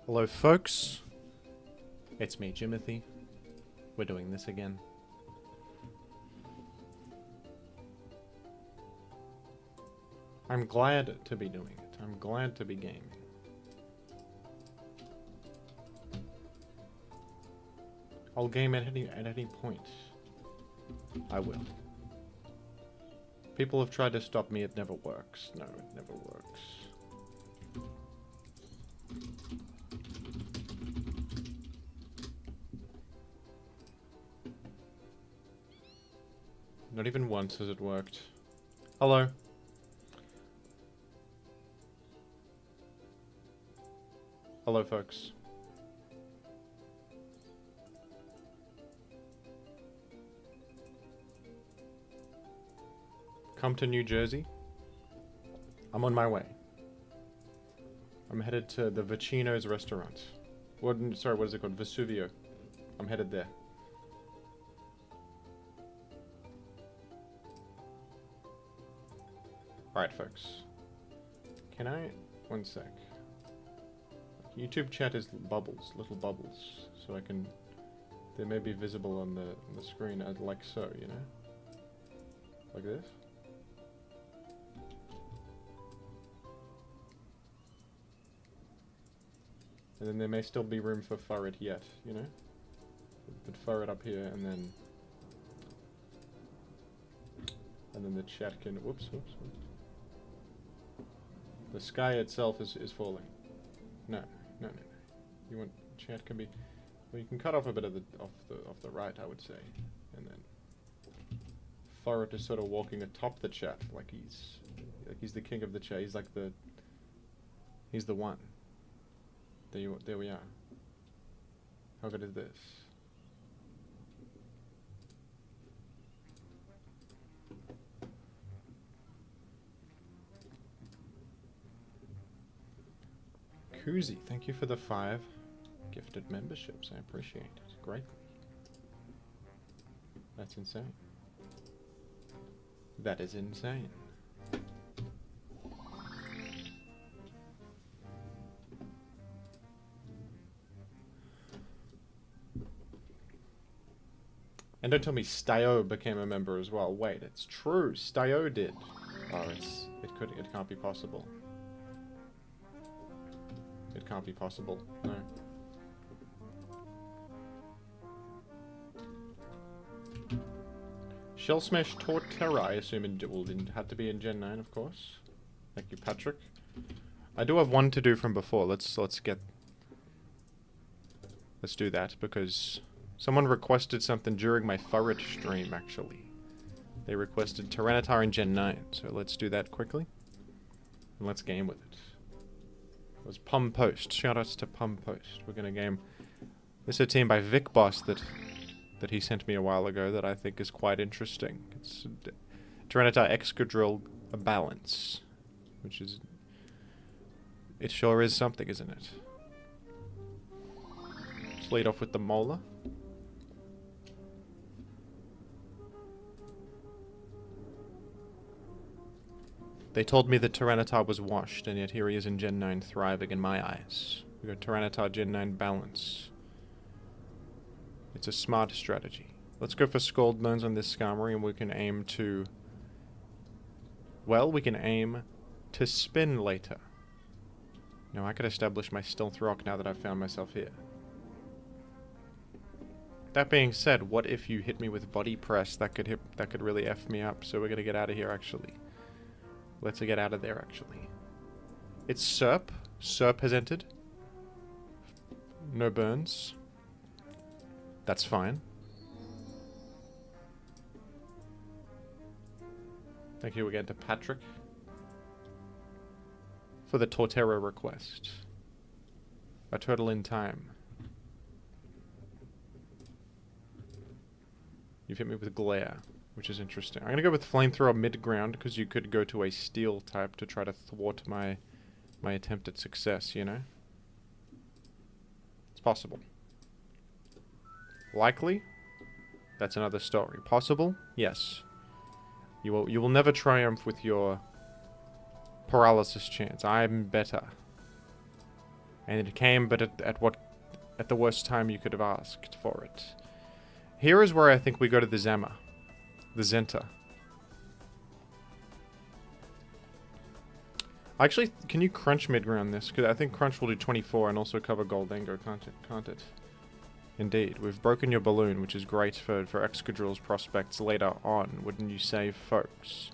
Hello folks, it's me Jimothy. We're doing this again. I'm glad to be doing it. I'm glad to be gaming. I'll game at any point. I will. People have tried to stop me, it never works. No, it never works. Not even once has it worked. Hello. Hello, folks. Come to New Jersey. I'm on my way. I'm headed to the Vicino's restaurant. Sorry, what is it called? Vesuvio. I'm headed there. Alright, folks. Can I... One sec. YouTube chat is bubbles, little bubbles. So I can... They may be visible on the screen like so, you know? Like this. And then there may still be room for Furret yet, you know? Put Furret up here and then the chat can... Whoops. The sky itself is falling. No. You want chat can be... Well, you can cut off a bit of off the right, I would say, and then Furret is sort of walking atop the chat, like he's the king of the chat. He's like he's the one. There we are. How good is this? Koozie, thank you for the 5 gifted memberships. I appreciate it greatly. That's insane. That is insane. And don't tell me Styo became a member as well. Wait, it's true. Styo did. Oh, it can't be possible. It can't be possible. No. Shell Smash Torterra, I assume it had to be in Gen 9, of course. Thank you, Patrick. I do have one to do from before. Let's do that because someone requested something during my Furret stream. Actually, they requested Tyranitar in Gen 9, so let's do that quickly and let's game with it. It was Pum Post. Shoutouts to Pum Post. We're gonna game. This is a team by Vic Boss that he sent me a while ago that I think is quite interesting. It's Tyranitar Excadrill Balance, which is... It sure is something, isn't it? Let's lead off with the Molar. They told me that Tyranitar was washed, and yet here he is in Gen 9 thriving in my eyes. We got Tyranitar Gen 9 Balance. It's a smart strategy. Let's go for Scald Bones on this Skarmory, and we can aim to... Well, we can aim to spin later. Now, I could establish my Stealth Rock now that I've found myself here. That being said, what if you hit me with Body Press? That could really F me up, so we're gonna get out of here, actually. Let's get out of there, actually. It's Serp. Serp has entered. No burns. That's fine. Thank you again to Patrick for the Torterra request. A turtle in time. You've hit me with Glare, which is interesting. I'm going to go with Flamethrower mid-ground because you could go to a Steel type to try to thwart my attempt at success, you know? It's possible. Likely? That's another story. Possible? Yes. You will never triumph with your paralysis chance. I'm better. And it came, but at the worst time you could have asked for it. Here is where I think we go to the Zenta. Actually, can you crunch mid-ground this? Because I think crunch will do 24 and also cover Goldengo, can't it? Indeed. We've broken your balloon, which is great for Excadrill's prospects later on, wouldn't you say, folks?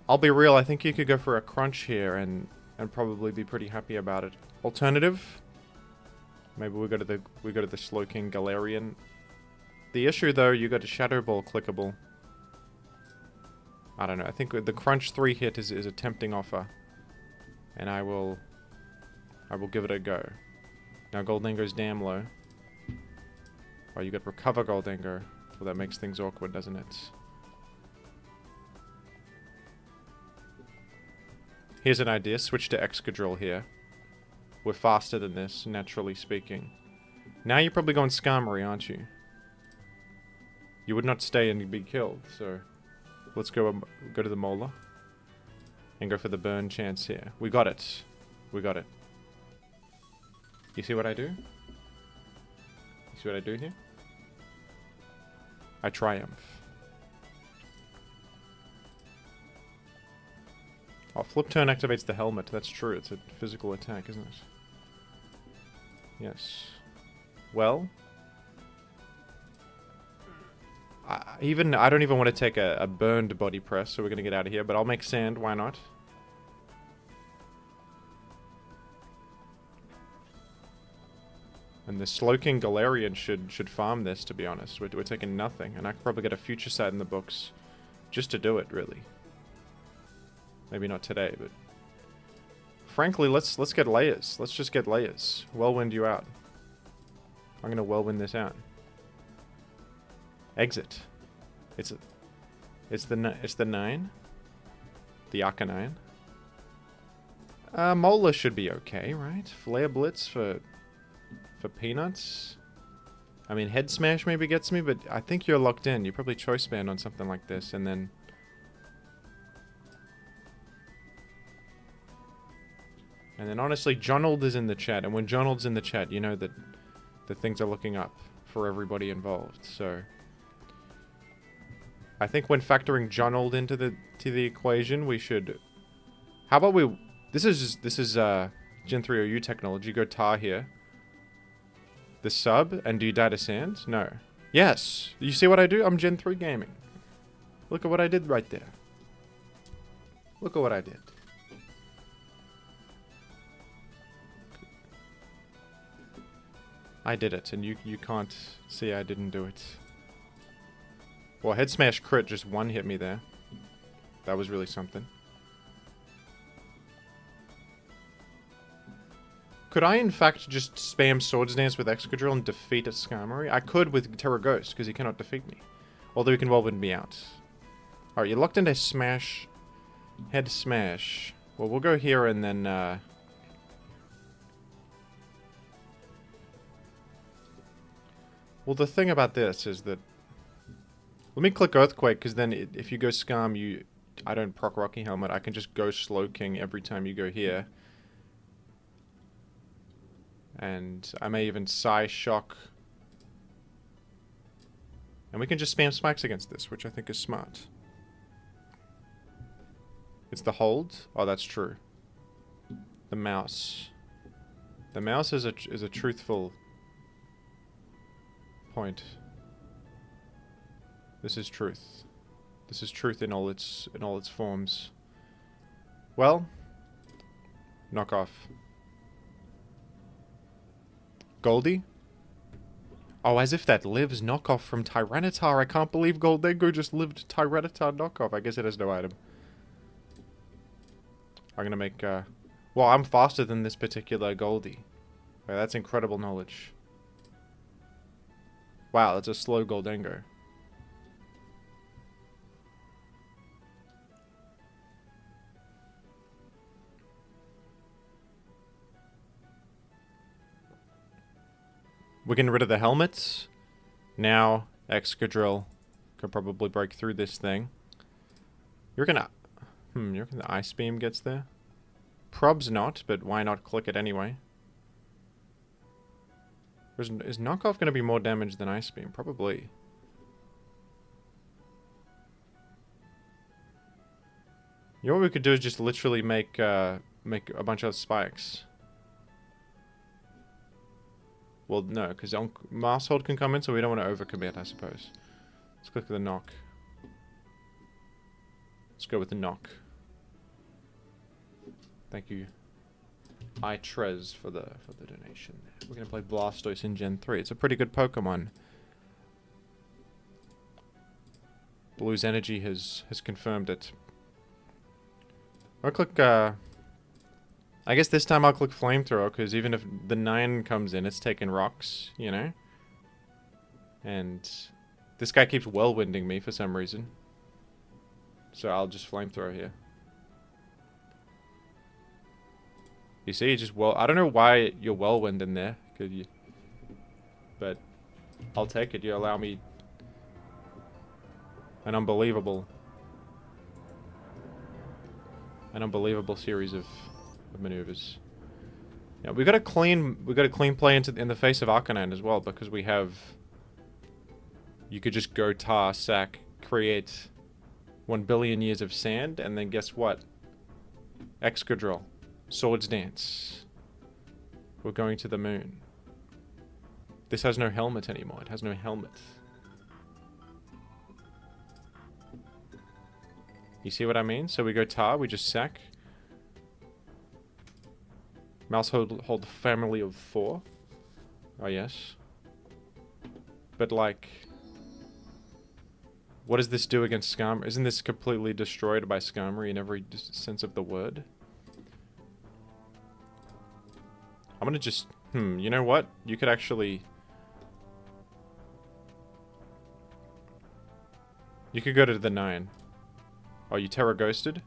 I'll be real, I think you could go for a crunch here and probably be pretty happy about it. Alternative? Maybe we go to the Slaking Galarian. The issue though, you got a Shadow Ball clickable. I don't know, I think the crunch 3 hit is a tempting offer. And I will give it a go. Now Goldengo's damn low. Oh, you got recover Goldengo. Well, that makes things awkward, doesn't it? Here's an idea, switch to Excadrill here. We're faster than this, naturally speaking. Now you're probably going Skarmory, aren't you? You would not stay and be killed, so... Let's go to the Molar. And go for the burn chance here. We got it. We got it. You see what I do? You see what I do here? I triumph. Oh, flip turn activates the helmet. That's true. It's a physical attack, isn't it? Yes. Well... I don't even want to take a burned body press, so we're going to get out of here, but I'll make sand, why not? And the Slaking Galarian should farm this, to be honest. We're taking nothing, and I could probably get a future sight in the books just to do it, really. Maybe not today, but... Frankly, let's get layers. Let's just get layers. Whirlwind you out. I'm going to whirlwind this out. Exit. It's the 9. The Arcanine. Molar should be okay, right? Flare Blitz for peanuts. I mean, Head Smash maybe gets me, but I think you're locked in. You probably choice band on something like this, and then honestly, Jonold is in the chat, and when Jonold's in the chat, you know that things are looking up for everybody involved. So I think when factoring Jonold into the equation, we should... How about we... This is Gen 3 OU technology. Go Tar here. The sub, and do you die to sand? No. Yes! You see what I do? I'm Gen 3 gaming. Look at what I did right there. Look at what I did. I did it, and you can't see I didn't do it. Well, Head Smash crit just one hit me there. That was really something. Could I, in fact, just spam Swords Dance with Excadrill and defeat a Skarmory? I could with Terra Ghost, because he cannot defeat me. Although he can whirlwind me out. Alright, you're locked into Smash. Head Smash. Well, we'll go here and then, Well, the thing about this is that... Let me click Earthquake, because then if you go Skarm, I don't proc Rocky Helmet. I can just go Slowking every time you go here. And I may even Psy Shock. And we can just spam Spikes against this, which I think is smart. It's the hold? Oh, that's true. The mouse. The mouse is a truthful point. This is truth. This is truth in all its forms. Well, knock off. Goldie? Oh, as if that lives. Knockoff from Tyranitar. I can't believe Goldengo just lived Tyranitar knockoff. I guess it has no item. I'm gonna make, well, I'm faster than this particular Goldie. Okay, that's incredible knowledge. Wow, that's a slow Goldengo. We're getting rid of the helmets. Now, Excadrill could probably break through this thing. You reckon the Ice Beam gets there? Prob's not, but why not click it anyway? Is knockoff going to be more damage than Ice Beam? Probably. You know what we could do is just literally make a bunch of spikes. Well, no, because Mouse Hold can come in, so we don't want to overcommit, I suppose. Let's click the knock. Let's go with the knock. Thank you, iTrez, for the donation. We're gonna play Blastoise in Gen 3. It's a pretty good Pokemon. Blue's energy has confirmed it. I'll click. I guess this time I'll click Flamethrower, because even if the 9 comes in, it's taking rocks, you know. And this guy keeps Whirlwinding me for some reason. So I'll just Flamethrower here. You see, just I don't know why you're Whirlwind in there, but I'll take it. You allow me an unbelievable series of maneuvers. Yeah, we got a clean play in the face of Arcanine as well, because we have. You could just go tar, sack, create 1 billion years of sand, and then guess what? Excadrill. Swords Dance. We're going to the moon. This has no helmet anymore. It has no helmet. You see what I mean? So we go tar, we just sack. Mouse hold family of 4. Oh yes. But like, what does this do against Skarmory? Isn't this completely destroyed by Skarmory in every sense of the word? I'm gonna just... you know what? You could actually... You could go to the 9. Oh, you Terra Ghosted?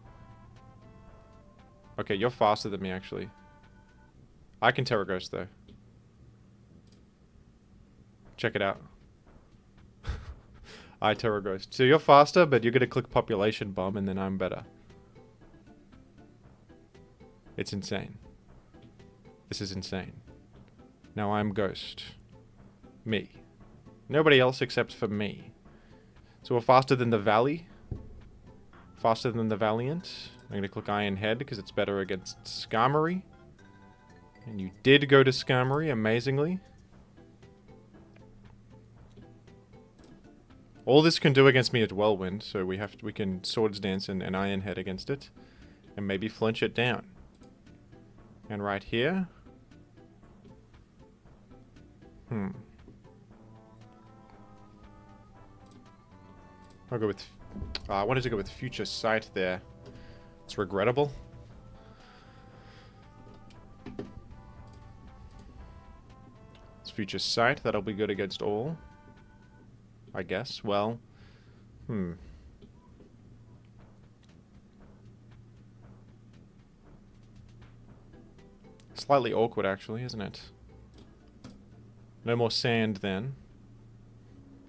Okay, you're faster than me, actually. I can Terra Ghost, though. Check it out. I Terra Ghost. So you're faster, but you're gonna click Population Bomb, and then I'm better. It's insane. This is insane. Now I'm Ghost. Me. Nobody else except for me. So we're faster than the Valley. Faster than the Valiant. I'm going to click Iron Head because it's better against Skarmory. And you did go to Skarmory, amazingly. All this can do against me is Whirlwind, so we can Swords Dance and Iron Head against it. And maybe flinch it down. And right here... I'll go with... I wanted to go with Future Sight there. It's regrettable. It's Future Sight. That'll be good against all. I guess. Well... Slightly awkward, actually, isn't it? No more sand then.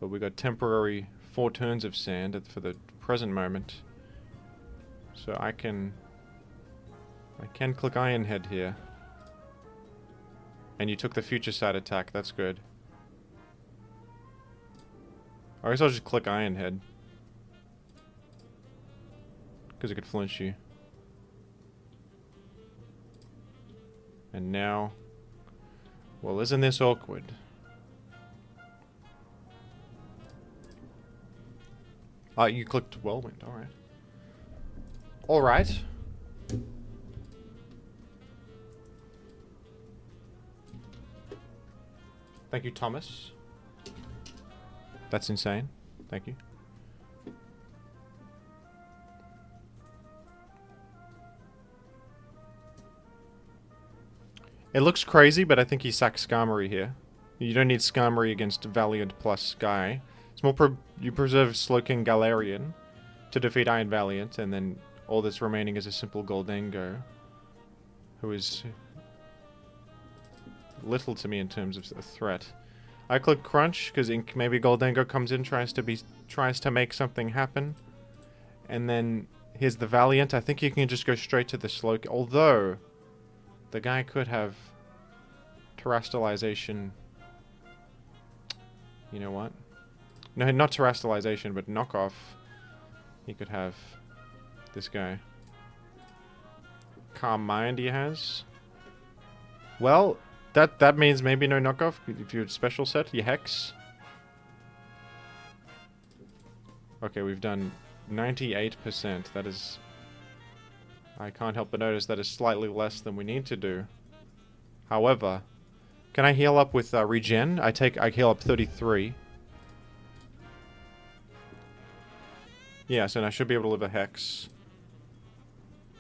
But we got temporary 4 turns of sand for the present moment. So I can click Iron Head here. And you took the Future Sight attack, that's good. I guess I'll just click Iron Head. Because it could flinch you. And now... Well, isn't this awkward? Ah, you clicked Whirlwind, alright. Alright. Thank you, Thomas. That's insane. Thank you. It looks crazy, but I think he sacks Skarmory here. You don't need Skarmory against Valiant plus Sky. It's more you preserve Slaking Galarian to defeat Iron Valiant, and then all that's remaining is a simple Goldango, who is little to me in terms of a threat. I click Crunch because maybe Goldango comes in, tries to make something happen, and then here's the Valiant. I think you can just go straight to the Slowking, although the guy could have Terrestrialization You know what? No, not terrestrialization, but knockoff. He could have this guy. Calm Mind he has. Well, that means maybe no knockoff. If you're special set, you hex. Okay, we've done 98%. That is... I can't help but notice that is slightly less than we need to do. However, can I heal up with regen? I heal up 33. Yeah, so I should be able to live a hex.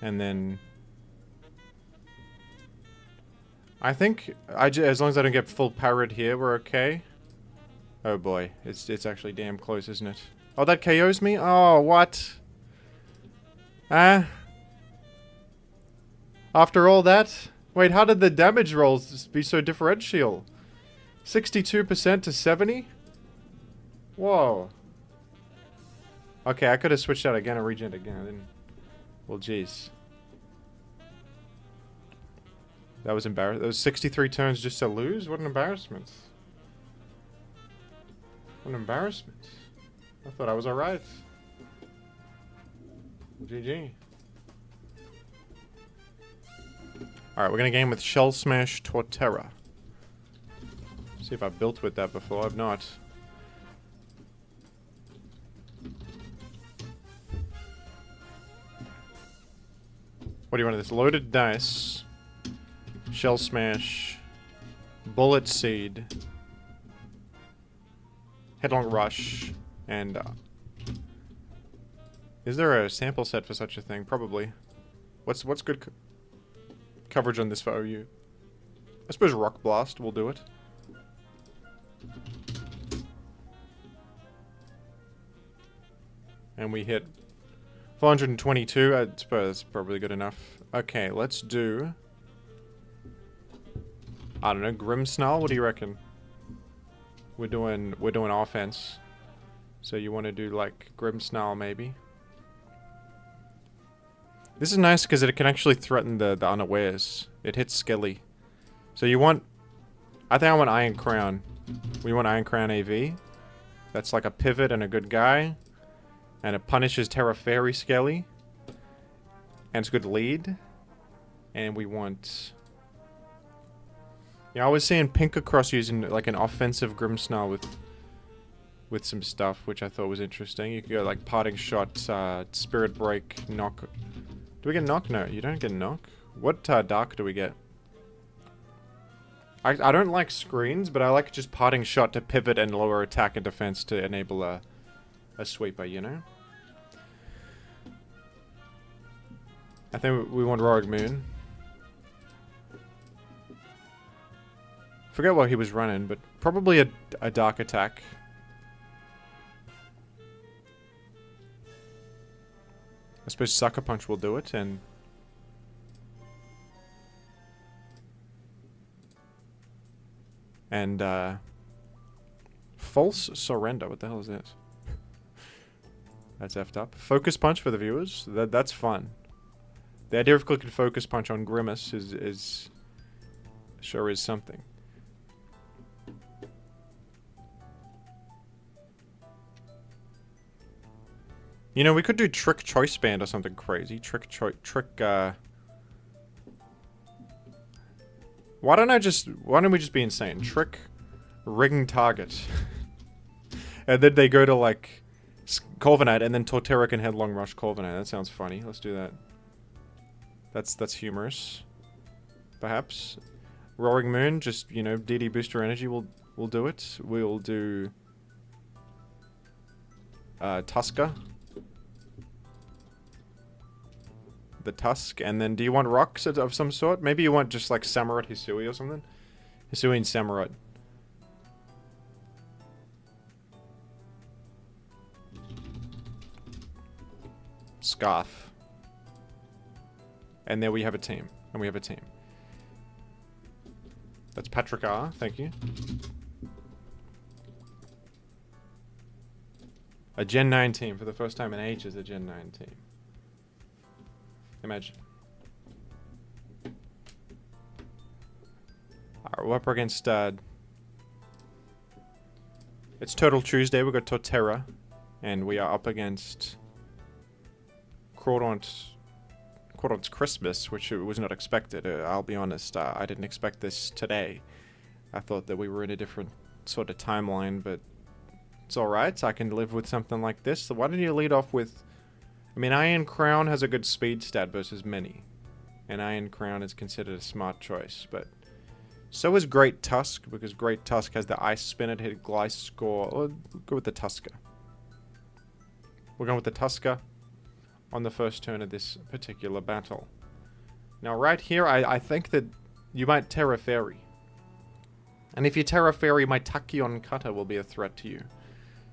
And then... I think, as long as I don't get full parried here, we're okay. Oh boy, it's actually damn close, isn't it? Oh, that KOs me? Oh, what? After all that? Wait, how did the damage rolls be so differential? 62% to 70? Whoa. Okay, I could have switched out again and regen again. I didn't... Well, jeez. That was embarrassing. That was 63 turns just to lose? What an embarrassment. What an embarrassment. I thought I was alright. GG. Alright, we're gonna game with Shell Smash Torterra. See if I've built with that before. I've not. What do you want of this? Loaded dice. Shell Smash. Bullet Seed. Headlong Rush. And, is there a sample set for such a thing? Probably. What's good coverage on this for OU? I suppose Rock Blast will do it. And we hit 422. I suppose that's probably good enough. Okay, let's do... I don't know, Grimmsnarl? What do you reckon? We're doing offense. So you want to do like Grimmsnarl maybe? This is nice because it can actually threaten the unawares. It hits Skelly. So you want... I think I want Iron Crown. We want Iron Crown AV. That's like a pivot and a good guy. And it punishes Terra Fairy Skelly. And it's a good lead. And we want... Yeah, I was seeing Pinkacross using like an offensive Grimmsnarl with some stuff, which I thought was interesting. You could go like Parting Shot, Spirit Break, Knock. Do we get Knock? No, you don't get Knock. What Dark do we get? I don't like screens, but I like just Parting Shot to pivot and lower attack and defense to enable a sweeper, you know? I think we want Rogue Moon. Forget what he was running, but probably a Dark Attack. I suppose Sucker Punch will do it, and... False Surrender, what the hell is that? That's effed up. Focus Punch for the viewers, that's fun. The idea of clicking Focus Punch on Grimace is sure is something. You know, we could do Trick Choice Band or something crazy. Why don't we just be insane? Trick Ring Target. And then they go to, like, Corviknight, and then Torterra can Headlong Rush Corviknight. That sounds funny. Let's do that. That's humorous. Perhaps. Roaring Moon, just, you know, DD Booster Energy will do it. We'll do... Tusker. The Tusk, and then do you want rocks of some sort? Maybe you want just like Samurott Hisui or something? Hisui and Samurott. Scarf. And there we have a team. And we have a team. That's Patrick R, thank you. A Gen 9 team for the first time in ages, a Gen 9 team. Imagine. Alright, we're up against, It's Turtle Tuesday. We've got Torterra. And we are up against Crawdaunt's Christmas, which was not expected. I'll be honest, I didn't expect this today. I thought that we were in a different sort of timeline, but it's alright. I can live with something like this. So why don't you lead off with... I mean, Iron Crown has a good speed stat versus many. And Iron Crown is considered a smart choice, but... So is Great Tusk, because Great Tusk has the Ice Spin, it hit Gliscor. We'll go with the Tusker. We're going with the Tusker on the first turn of this particular battle. Now right here, I think that you might Terra Fairy. And if you Terra Fairy, my Tachyon Cutter will be a threat to you.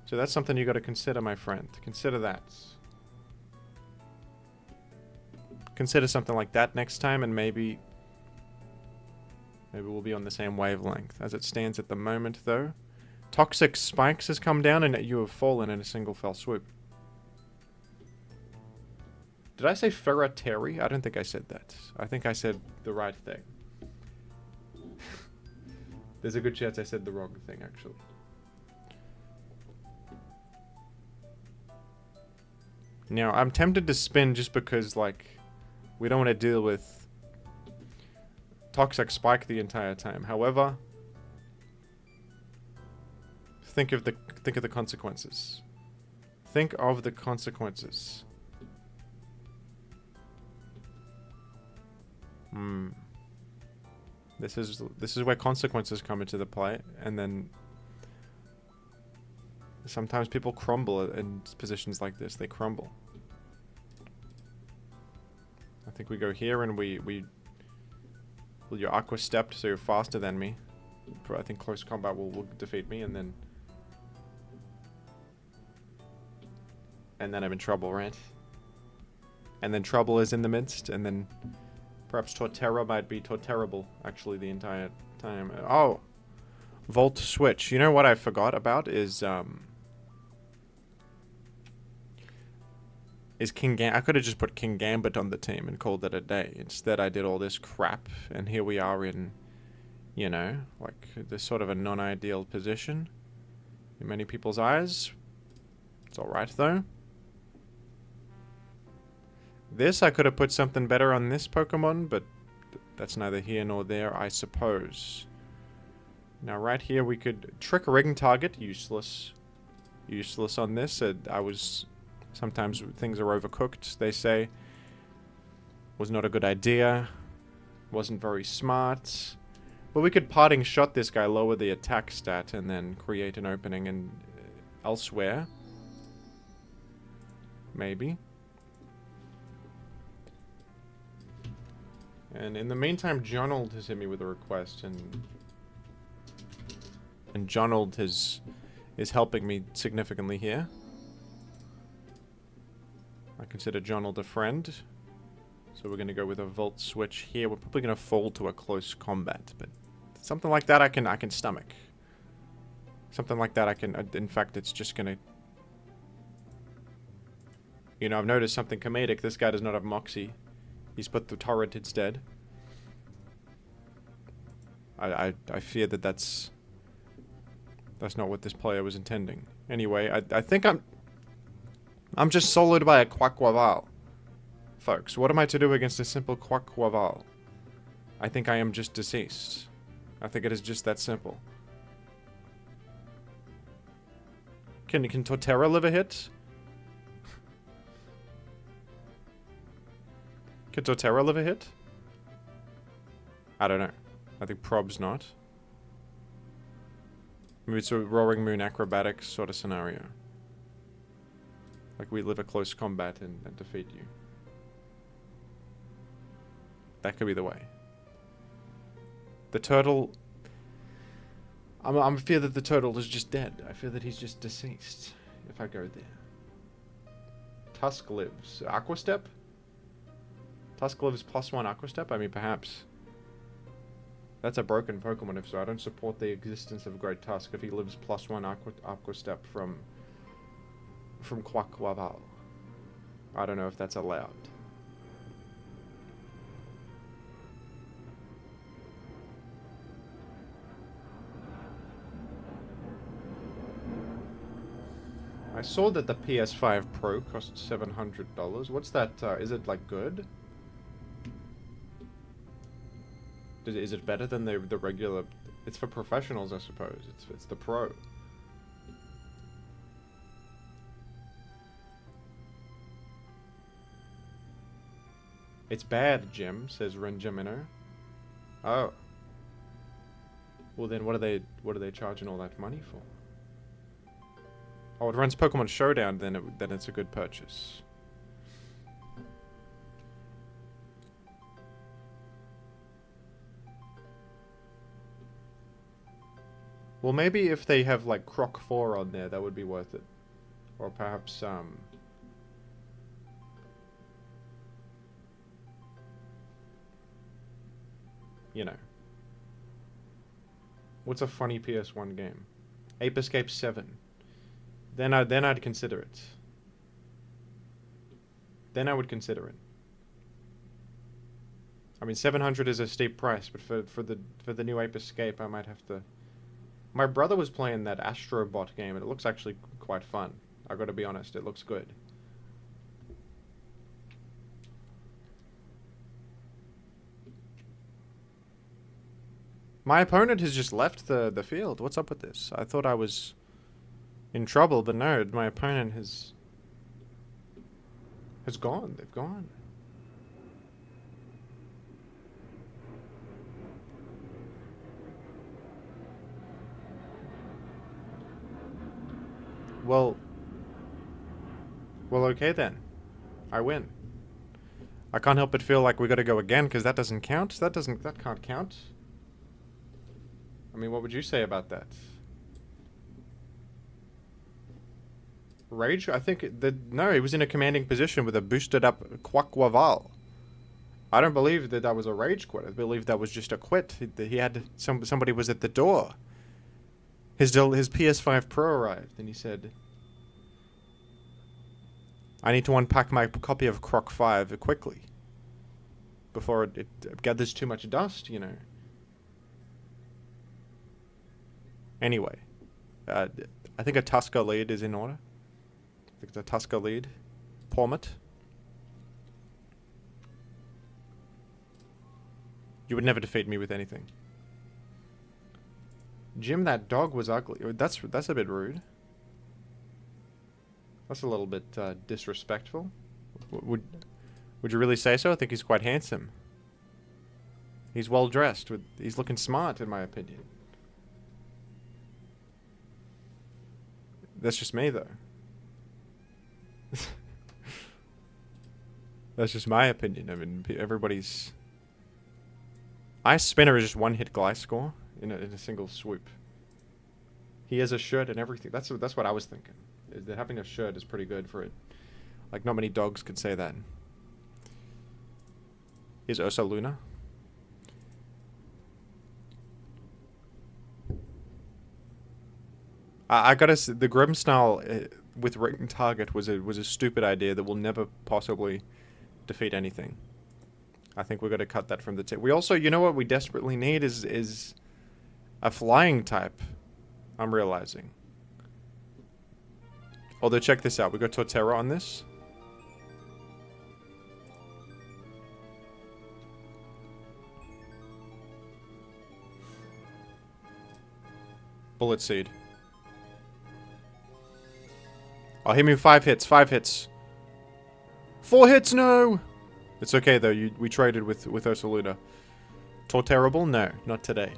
So that's something you got to consider, my friend. Consider that. Consider something like that next time, and maybe we'll be on the same wavelength. As it stands at the moment, though, Toxic Spikes has come down, and you have fallen in a single fell swoop. Did I say Ferroterry? I don't think I said that. I think I said the right thing. There's a good chance I said the wrong thing, actually. Now, I'm tempted to spin just because, like, we don't want to deal with Toxic Spike the entire time. However, think of the consequences. Think of the consequences. This is where consequences come into the play, and then sometimes people crumble in positions like this. They crumble. I think we go here and well, you're Aqua Stepped, so you're faster than me. I think close combat will defeat me, and then I'm in trouble, right? And then trouble is in the midst, and then perhaps Torterra might be Torterrable, actually, the entire time. Oh! Volt Switch. You know what I forgot about is King Gambit. I could have just put King Gambit on the team and called it a day. Instead, I did all this crap, and here we are in, you know, like, this sort of a non-ideal position in many people's eyes. It's alright, though. This, I could have put something better on this Pokemon, but that's neither here nor there, I suppose. Now, right here, we could Trick Ring Target. Useless. Useless on this. Sometimes things are overcooked, they say. Was not a good idea. Wasn't very smart. But we could Parting Shot this guy, lower the attack stat, and then create an opening elsewhere. Maybe. And in the meantime, Jonold has hit me with a request, and Jonold is helping me significantly here. I consider Jonold a friend, so we're going to go with a Volt Switch here. We're probably going to fall to a close combat, but something like that I can stomach. Something like that I can. In fact, it's just going to. You know, I've noticed something comedic. This guy does not have Moxie. He's put the turret instead. I fear that that's not what this player was intending. Anyway, I think I'm just soloed by a Quaquaval. Folks, what am I to do against a simple Quaquaval? I think I am just deceased. I think it is just that simple. Can Torterra live a hit? Can Torterra live a hit? I don't know. I think Prob's not. Maybe it's a Roaring Moon Acrobatics sort of scenario. Like we live a close combat and defeat you. That could be the way. The turtle... I fear that the turtle is just dead. I fear that he's just deceased if I go there. Tusk lives. Aqua Step? Tusk lives +1 Aqua Step? I mean, perhaps. That's a broken Pokemon, if so. I don't support the existence of Great Tusk if he lives +1 Aqua Step from Quaquaval. I don't know if that's allowed. I saw that the PS5 Pro cost $700. What's that? Is it like good? Is it better than the regular? It's for professionals, I suppose. It's the Pro. It's bad, Jim, says Renjamino. Oh. Well then, what are they charging all that money for? Oh, it runs Pokemon Showdown. Then it's a good purchase. Well, maybe if they have like Croc 4 on there, that would be worth it. Or perhaps you know. What's a funny PS1 game? Ape Escape 7. Then I'd consider it. Then I would consider it. I mean, 700 is a steep price, but for the new Ape Escape, I might have to. My brother was playing that Astrobot game, and it looks actually quite fun. I gotta be honest, it looks good. My opponent has just left the field. What's up with this? I thought I was in trouble, but no, my opponent has gone. They've gone. Well, okay then. I win. I can't help but feel like we gotta go again, because that doesn't count. That can't count. I mean, what would you say about that? Rage? I think no, he was in a commanding position with a boosted up Quaquaval. I don't believe that was a rage quit. I believe that was just a quit. He had somebody was at the door. His PS5 Pro arrived, and he said, "I need to unpack my copy of Croc 5 quickly before it gathers too much dust, you know." Anyway, I think a Tusker lead is in order. I think it's a Tusker lead. Pawmot. You would never defeat me with anything. Jim, that dog was ugly. That's a bit rude. That's a little bit disrespectful. Would you really say so? I think he's quite handsome. He's well dressed. He's looking smart, in my opinion. That's just me, though. That's just my opinion. I mean, everybody's... Ice Spinner is just one-hit Gliscor in a single swoop. He has a shirt and everything. That's what I was thinking. Is that having a shirt is pretty good for it. Like, not many dogs could say that. Here's Ursa Luna. I gotta say, the Grimmsnarl with Ring Target was a stupid idea that will never possibly defeat anything. I think we're gonna cut that from the tip. We also, you know what we desperately need is a flying type. I'm realizing. Although, check this out. We got Torterra on this. Bullet Seed. Oh, hit me with 5 hits. 5 hits. 4 hits, no! It's okay, though. We traded with Ursaluna. Torterrable? No, not today.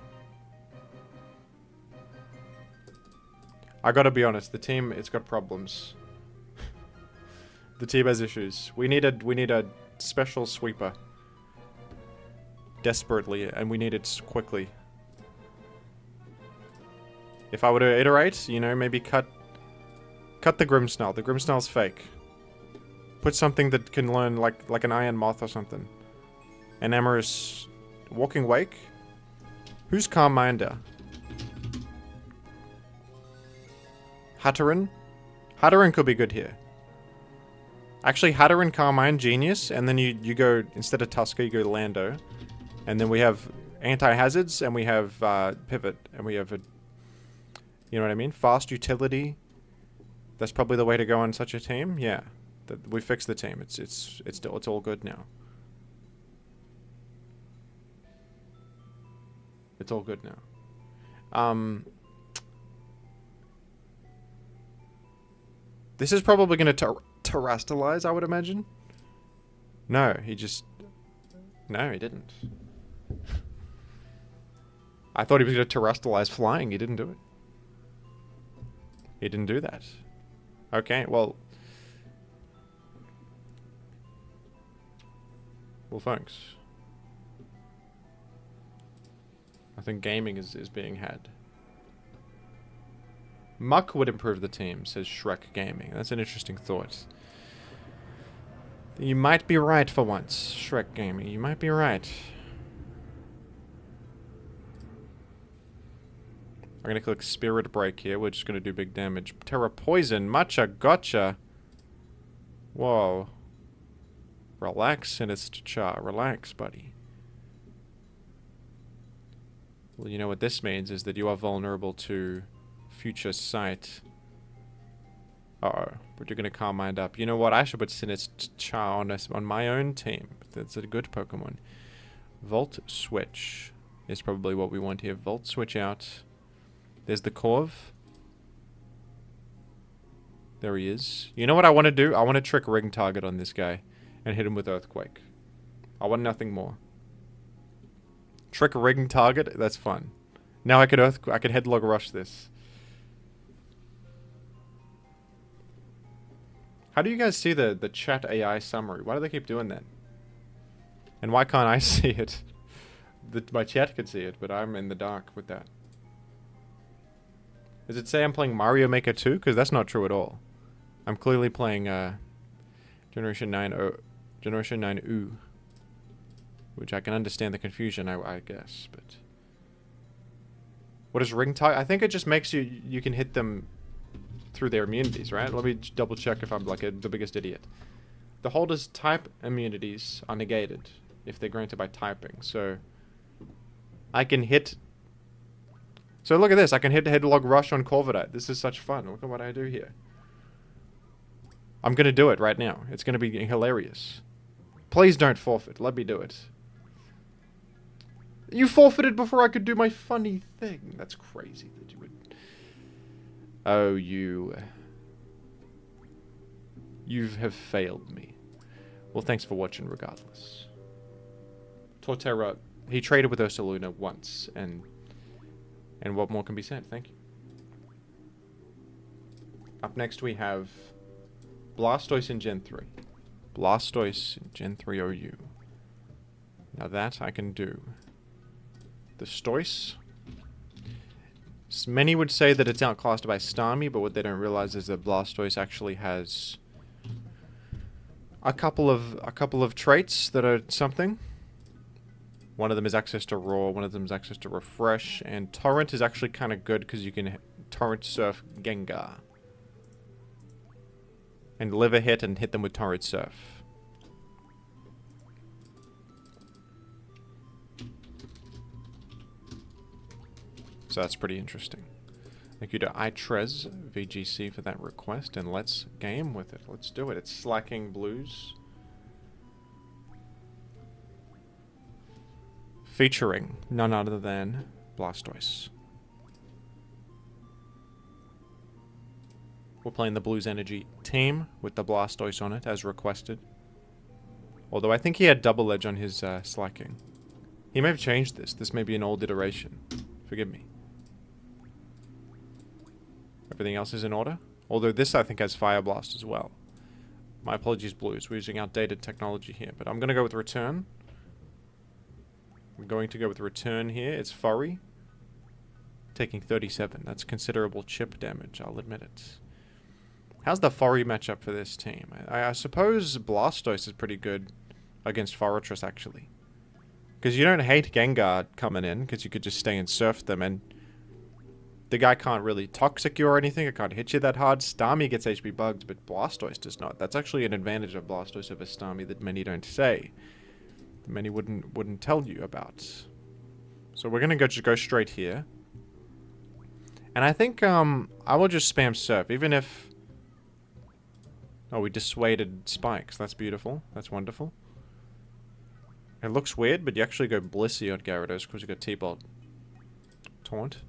I gotta be honest. The team, it's got problems. The team has issues. We need a special sweeper. Desperately, and we need it quickly. If I were to iterate, you know, maybe cut the Grimmsnarl. The Grimmsnarl's fake. Put something that can learn like an Iron Moth or something. An Amorous Walking Wake. Who's Carminder? Hatteran? Hatteran could be good here. Actually, Hatteran, Carmine, Genius, and then you go, instead of Tusker, you go Lando. And then we have Anti-Hazards, and we have Pivot, and we have a... You know what I mean? Fast Utility. That's probably the way to go on such a team. Yeah, we fixed the team. It's all good now. It's all good now. This is probably going to terrestrialize, I would imagine. No, he just... No, he didn't. I thought he was going to terrestrialize flying. He didn't do it. He didn't do that. Okay, well... Well, thanks. I think gaming is being had. Muck would improve the team, says Shrek Gaming. That's an interesting thought. You might be right for once, Shrek Gaming. You might be right. I'm going to click Spirit Break here. We're just going to do big damage. Terra Poison. Matcha Gotcha. Whoa. Relax, Sinister. Relax, buddy. Well, you know what this means is that you are vulnerable to future sight. Uh-oh. But you're going to calm mind up. You know what? I should put Sinister on my own team. That's a good Pokemon. Volt Switch is probably what we want here. Volt Switch out. There's the Corv. There he is. You know what I want to do? I want to trick Ring Target on this guy and hit him with Earthquake. I want nothing more. Trick Ring Target? That's fun. Now I can Headlog Rush this. How do you guys see the chat AI summary? Why do they keep doing that? And why can't I see it? My chat can see it, but I'm in the dark with that. Does it say I'm playing Mario Maker 2? Because that's not true at all. I'm clearly playing Generation 9 U. Which I can understand the confusion, I guess, but... What is Ring Target? I think it just makes you can hit them through their immunities, right? Let me double check if I'm like the biggest idiot. The holder's type immunities are negated if they're granted by typing, so... I can hit... So look at this, I can hit Headlog Rush on Corviknight. This is such fun. Look at what I do here. I'm gonna do it right now. It's gonna be hilarious. Please don't forfeit. Let me do it. You forfeited before I could do my funny thing. That's crazy that you would... Oh, you have failed me. Well, thanks for watching regardless. Torterra, he traded with Ursaluna once, and what more can be said? Thank you. Up next we have Blastoise in Gen 3. Blastoise in Gen 3 OU. Now that I can do. The Stoice. Many would say that it's outclassed by Starmie, but what they don't realize is that Blastoise actually has a couple of traits that are something. One of them is access to Roar, one of them is access to Refresh, and Torrent is actually kind of good because you can Torrent Surf Gengar. And live a hit and hit them with Torrent Surf. So that's pretty interesting. Thank you to iTrez VGC for that request, and let's game with it. Let's do it. It's Slaking Blues. Featuring none other than Blastoise. We're playing the Blues Energy team with the Blastoise on it, as requested. Although I think he had double edge on his Slaking. He may have changed this. This may be an old iteration. Forgive me. Everything else is in order. Although this, I think, has Fire Blast as well. My apologies, Blues. We're using outdated technology here. But I'm going to go with Return. I'm going to go with Return here. It's Furry. Taking 37. That's considerable chip damage, I'll admit it. How's the Furry matchup for this team? I suppose Blastoise is pretty good against Forretress, actually. Because you don't hate Gengar coming in, because you could just stay and surf them, and the guy can't really toxic you or anything. It can't hit you that hard. Starmie gets HP bugged, but Blastoise does not. That's actually an advantage of Blastoise over Starmie that many don't say. That many wouldn't tell you about. So we're gonna just go straight here. And I think I will just spam surf, even if Oh, we dissuaded spikes. That's beautiful. That's wonderful. It looks weird, but you actually go Blissey on Gyarados because you got T-Bolt. Taunt.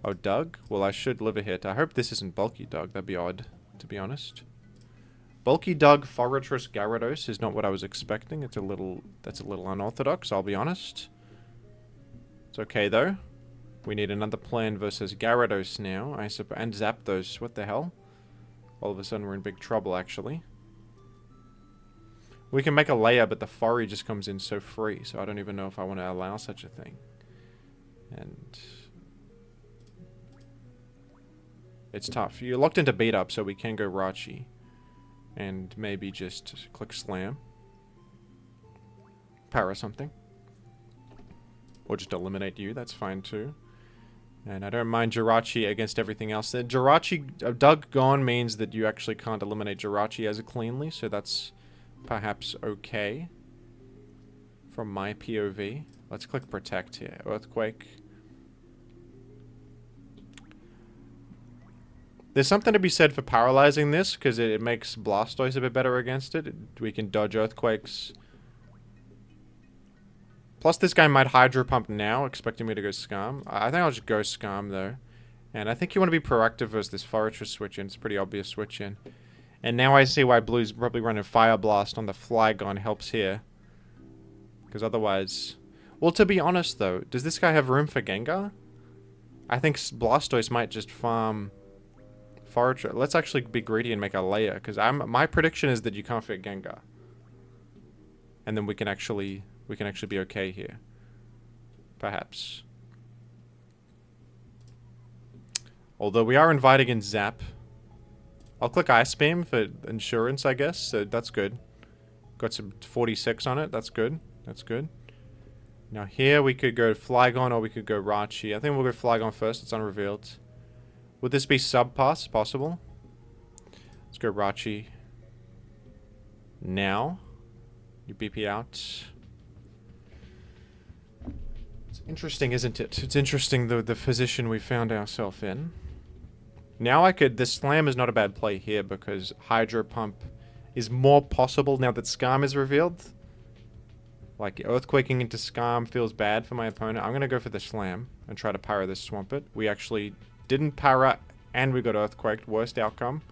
Oh, Doug? Well, I should live a hit. I hope this isn't Bulky Doug. That'd be odd, to be honest. Bulky Doug Forretress Gyarados is not what I was expecting. That's a little unorthodox, I'll be honest. It's okay, though. We need another plan versus Gyarados now, I suppose. And Zapdos. What the hell? All of a sudden, we're in big trouble, actually. We can make a layer, but the Furry just comes in so free, so I don't even know if I want to allow such a thing. And it's tough. You're locked into beat up, so we can go Rachi. And maybe just click Slam. Para something. Or just eliminate you, that's fine too. And I don't mind Jirachi against everything else. Jirachi, Doug gone means that you actually can't eliminate Jirachi as cleanly, so that's perhaps okay. From my POV. Let's click Protect here. Earthquake. There's something to be said for paralyzing this, because it makes Blastoise a bit better against it. We can dodge Earthquakes. Plus, this guy might Hydro Pump now, expecting me to go Scarm. I think I'll just go Scarm, though. And I think you want to be proactive versus this Forretress switch-in. It's a pretty obvious switch-in. And now I see why Blue's probably running Fire Blast on the Flygon helps here. Because otherwise... Well, to be honest, though, does this guy have room for Gengar? I think Blastoise might just farm... Forretress. Let's actually be greedy and make a layer, because my prediction is that you can't fit Gengar. And then we can actually be okay here. Perhaps. Although we are inviting in Zap. I'll click Ice Beam for insurance, I guess. So that's good. Got some 46 on it. That's good. That's good. Now here we could go Flygon or we could go Rachi. I think we'll go Flygon first. It's unrevealed. Would this be sub-pass possible? Let's go Rachi. Now. You BP out. It's interesting, isn't it? It's interesting the position we found ourselves in. Now I could... This Slam is not a bad play here because Hydro Pump is more possible now that Scarm is revealed. Like, Earthquaking into Scarm feels bad for my opponent. I'm going to go for the Slam and try to para this Swampert. We actually didn't para and we got Earthquaked. Worst outcome.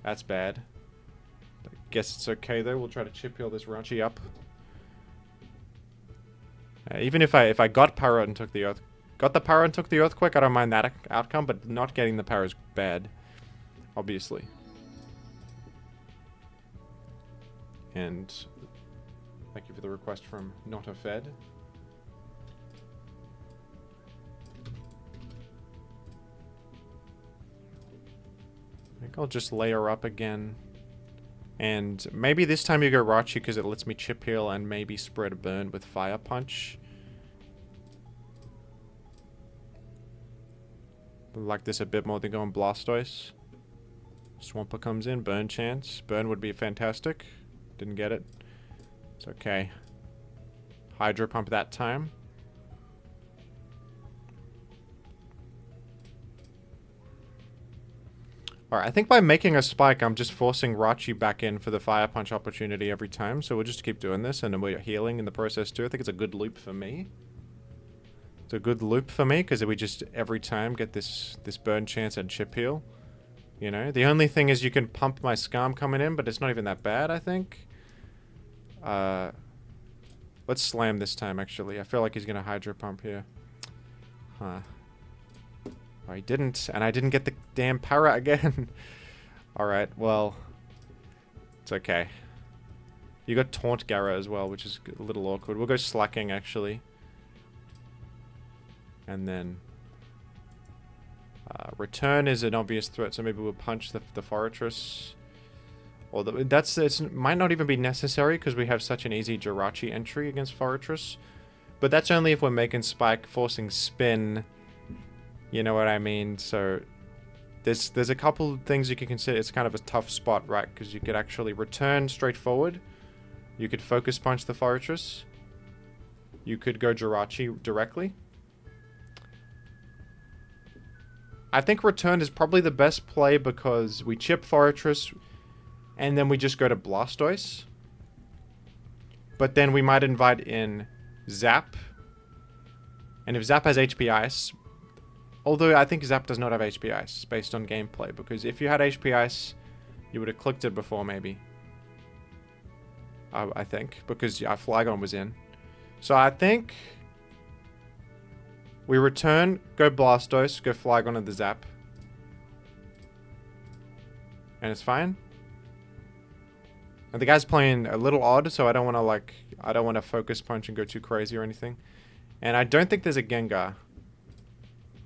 That's bad. I guess it's okay though. We'll try to chip heal this Rachi up. Even if I got para and took the Earthquake, I don't mind that outcome, but not getting the para is bad. Obviously. And thank you for the request from Not a Fed. I think I'll just layer up again. And maybe this time you go Rachi because it lets me chip heal and maybe spread a burn with Fire Punch. I like this a bit more than going Blastoise. Swampert comes in, burn chance. Burn would be fantastic. Didn't get it. It's okay. Hydro Pump that time. Alright, I think by making a spike, I'm just forcing Rachi back in for the Fire Punch opportunity every time. So we'll just keep doing this, and then we're healing in the process too. I think it's a good loop for me. It's a good loop for me, because we just, every time, get this burn chance and chip heal. You know? The only thing is you can pump my Scarm coming in, but it's not even that bad, I think. Let's Slam this time, actually. I feel like he's going to Hydro Pump here. Huh. Oh, he didn't, and I didn't get the damn para again. Alright, well, it's okay. You got Taunt Gara as well, which is a little awkward. We'll go Slaking, actually. And then... Return is an obvious threat, so maybe we'll punch the Forretress. Or it might not even be necessary, because we have such an easy Jirachi entry against Forretress. But that's only if we're making Spike, forcing Spin... You know what I mean? So there's a couple of things you can consider. It's kind of a tough spot, right? Because you could actually return straightforward. You could Focus Punch the Forretress. You could go Jirachi directly. I think return is probably the best play because we chip Forretress. And then we just go to Blastoise. But then we might invite in Zap. And if Zap has HP Ice... Although I think Zap does not have HP Ice, based on gameplay. Because if you had HP Ice, you would have clicked it before, maybe. I think. Because Flygon was in. So I think... we return, go Blastoise, go Flygon and the Zap. And it's fine. And the guy's playing a little odd, so I don't want to, like... I don't want to focus punch and go too crazy or anything. And I don't think there's a Gengar.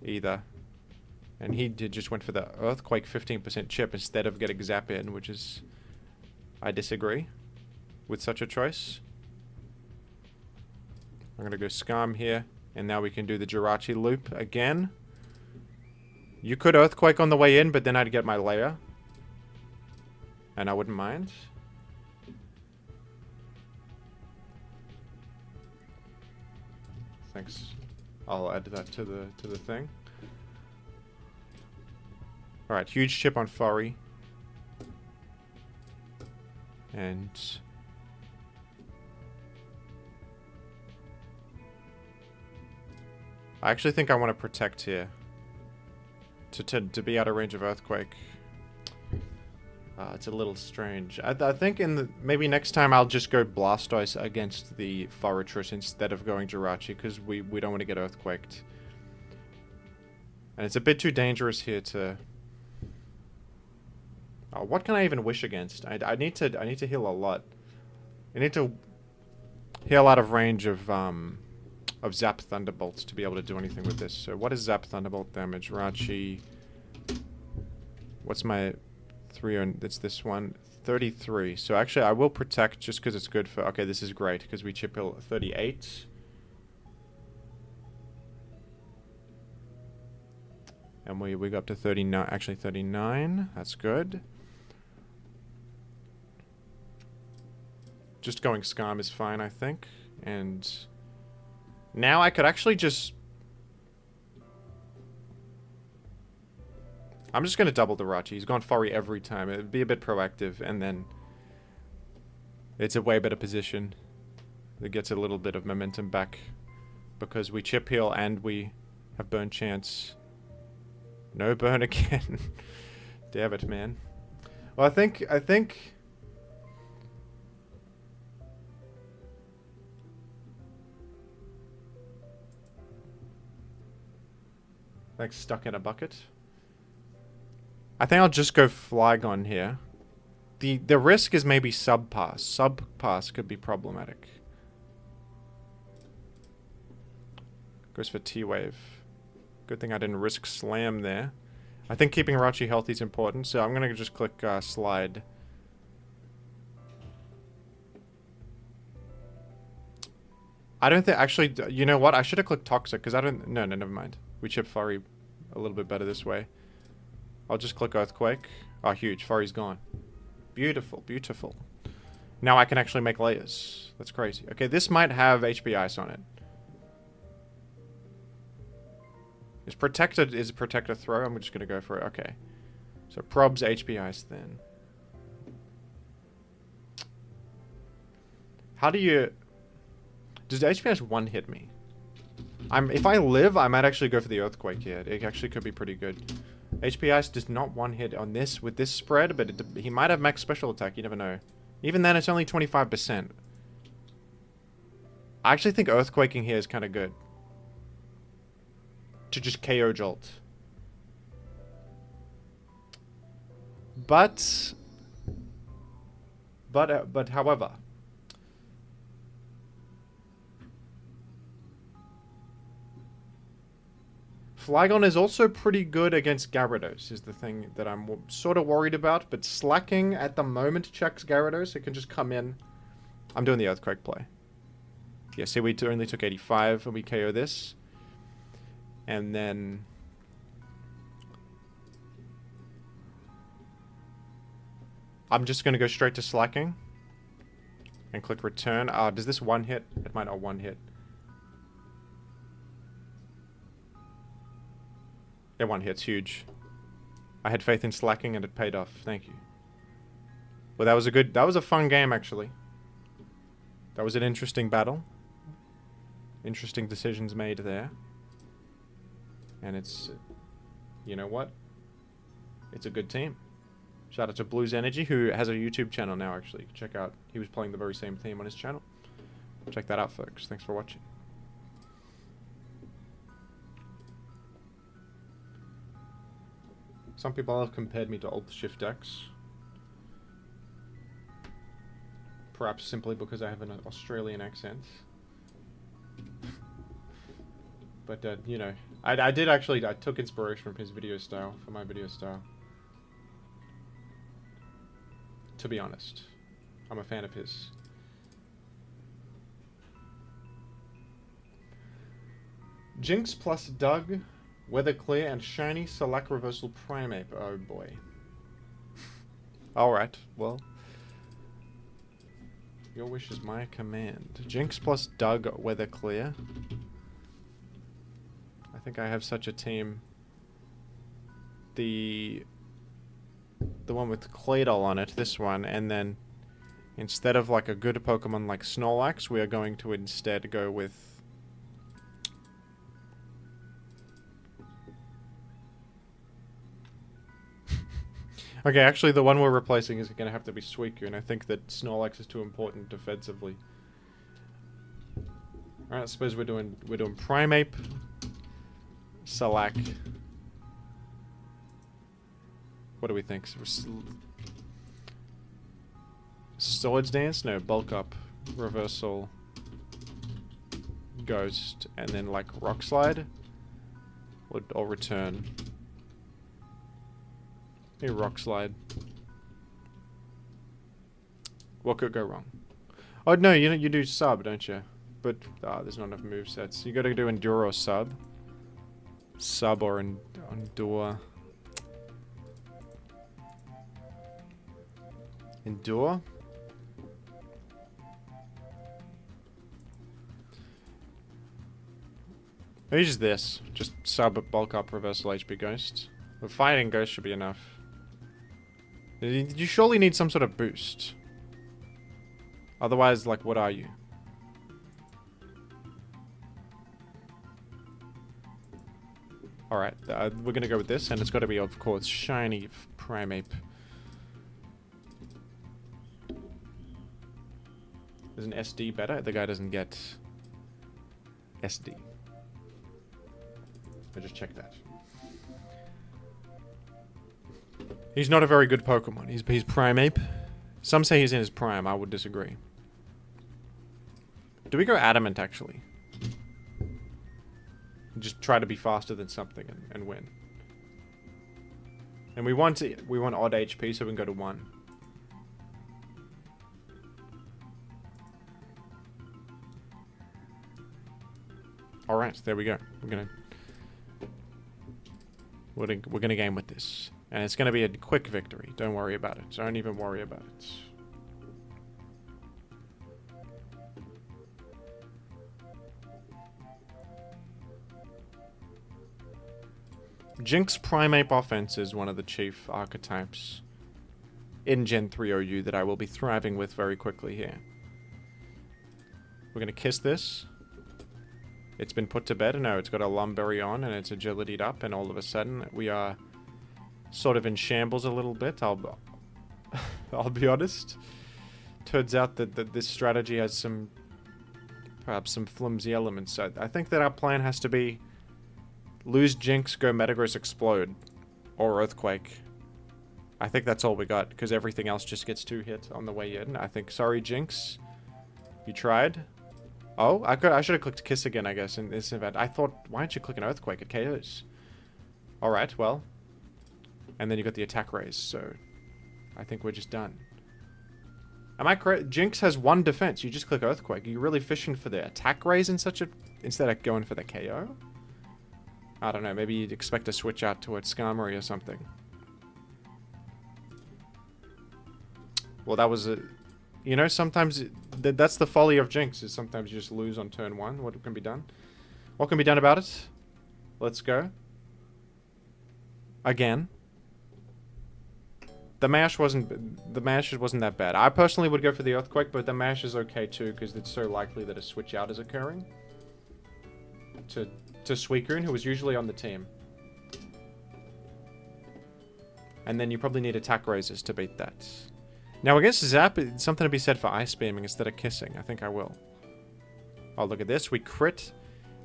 Either. And he just went for the Earthquake 15% chip instead of getting Zap in, which is... I disagree with such a choice. I'm going to go Scarm here. And now we can do the Jirachi loop again. You could Earthquake on the way in, but then I'd get my layer. And I wouldn't mind. Thanks. I'll add that to the thing. Alright, huge chip on Furry. And... I actually think I want to protect here. To be out of range of Earthquake. It's a little strange. I think maybe next time I'll just go Blastoise against the Forretress instead of going Jirachi, because we don't want to get Earthquaked. And it's a bit too dangerous here to... Oh, what can I even wish against? I need to heal a lot. I need to heal out of range of Zap Thunderbolts to be able to do anything with this. So what is Zap Thunderbolt damage? Rachi. What's my 3? It's this one. 33. So actually I will protect just because it's good for... Okay, this is great because we chip heal 38. And we go up to 39. Actually 39. That's good. Just going Scarm is fine, I think. And... now I could actually just... I'm just going to double the Rachi. He's gone Furry every time. It would be a bit proactive, and then... it's a way better position. It gets a little bit of momentum back. Because we chip heal and we have burn chance. No burn again. Damn it, man. Well, I think... like stuck in a bucket. I think I'll just go Flygon here. The risk is maybe Subpass. Subpass could be problematic. Goes for T-Wave. Good thing I didn't risk Slam there. I think keeping Rachi healthy is important, so I'm going to just click Slide. I don't think... actually, you know what? I should have clicked Toxic, because I don't... No, never mind. We chip Furry a little bit better this way. I'll just click Earthquake. Oh, huge. Furry's gone. Beautiful, beautiful. Now I can actually make layers. That's crazy. Okay, this might have HP Ice on it. Is Protector throw? I'm just going to go for it. Okay. So Prob's HP Ice then. How do you... does the HP Ice one-hit me? If I live, I might actually go for the Earthquake here. It actually could be pretty good. HP Ice does not one-hit on this with this spread, but he might have max special attack. You never know. Even then, it's only 25%. I actually think Earthquaking here is kind of good. To just KO Jolt. But however... Flygon is also pretty good against Gyarados, is the thing that I'm sort of worried about. But Slaking at the moment checks Gyarados. It can just come in. I'm doing the Earthquake play. Yeah, see, we only took 85 and we KO this. And then... I'm just going to go straight to Slaking. And click Return. Does this one hit? It might not one hit. It one hit's huge. I had faith in Slaking and it paid off. Thank you. Well, that was a fun game, actually. That was an interesting battle. Interesting decisions made there. And it's, you know what? It's a good team. Shout out to Blues Energy, who has a YouTube channel now, actually. Check out, he was playing the very same theme on his channel. Check that out, folks. Thanks for watching. Some people have compared me to Alt Shift X. Perhaps simply because I have an Australian accent. But, you know, I took inspiration from his video style, for my video style. To be honest. I'm a fan of his. Jinx plus Doug, Weather Clear, and Shiny Select Reversal Primeape. Oh boy. Alright, well. Your wish is my command. Jinx plus Doug, Weather Clear. I think I have such a team. The one with Claydol on it, this one, and then instead of like a good Pokemon like Snorlax, we are going to instead go with okay, actually the one we're replacing is going to have to be Suicune, and I think that Snorlax is too important defensively. Alright, I suppose we're doing Primeape, Select. What do we think? Swords Dance? No, Bulk Up, Reversal, Ghost, and then like Rock Slide? Or Return. Maybe Rock Slide. What could go wrong? Oh no, you do Sub, don't you? But there's not enough movesets. You gotta do Endure or Sub. Sub or Endure. Endure? Maybe just this. Just Sub, Bulk Up, Reversal, HP Ghost. But Fighting Ghost should be enough. You surely need some sort of boost. Otherwise, like, what are you? Alright, we're gonna go with this, and it's gotta be, of course, Shiny Primeape. Is an SD better? The guy doesn't get SD. I just checked that. He's not a very good Pokemon. He's Primeape. Some say he's in his prime. I would disagree. Do we go Adamant, actually? Just try to be faster than something and win. And we want odd HP, so we can go to 1. Alright, there we go. We're gonna game with this. And it's gonna be a quick victory. Don't worry about it. Don't even worry about it. Jinx Primeape offense is one of the chief archetypes in Gen 3 OU that I will be thriving with very quickly here. We're gonna kiss this. It's been put to bed. No, it's got a Lumberry on and it's agility'd up, and all of a sudden we are sort of in shambles a little bit. I'll be honest. Turns out that this strategy has perhaps some flimsy elements. So I think that our plan has to be lose Jinx, go Metagross, Explode, or Earthquake. I think that's all we got, because everything else just gets 2 hit on the way in. I think, sorry Jinx, you tried. Oh, I should have clicked Kiss again, I guess, in this event. I thought, why don't you click an Earthquake? It KOs. Alright, well. And then you got the attack raise, so I think we're just done. Am I correct? Jinx has 1 defense. You just click Earthquake. Are you really fishing for the attack raise in such a... instead of going for the KO? I don't know. Maybe you'd expect to switch out to a Skarmory or something. Well, that was a... You know, sometimes... That's the folly of Jinx, is sometimes you just lose on turn 1. What can be done? What can be done about it? Let's go. Again. The mash wasn't that bad. I personally would go for the Earthquake, but the mash is okay too, because it's so likely that a switch out is occurring. To Suicune, who was usually on the team. And then you probably need attack raises to beat that. Now against Zap, it's something to be said for Ice Beaming instead of Kissing. I think I will. Oh, look at this. We crit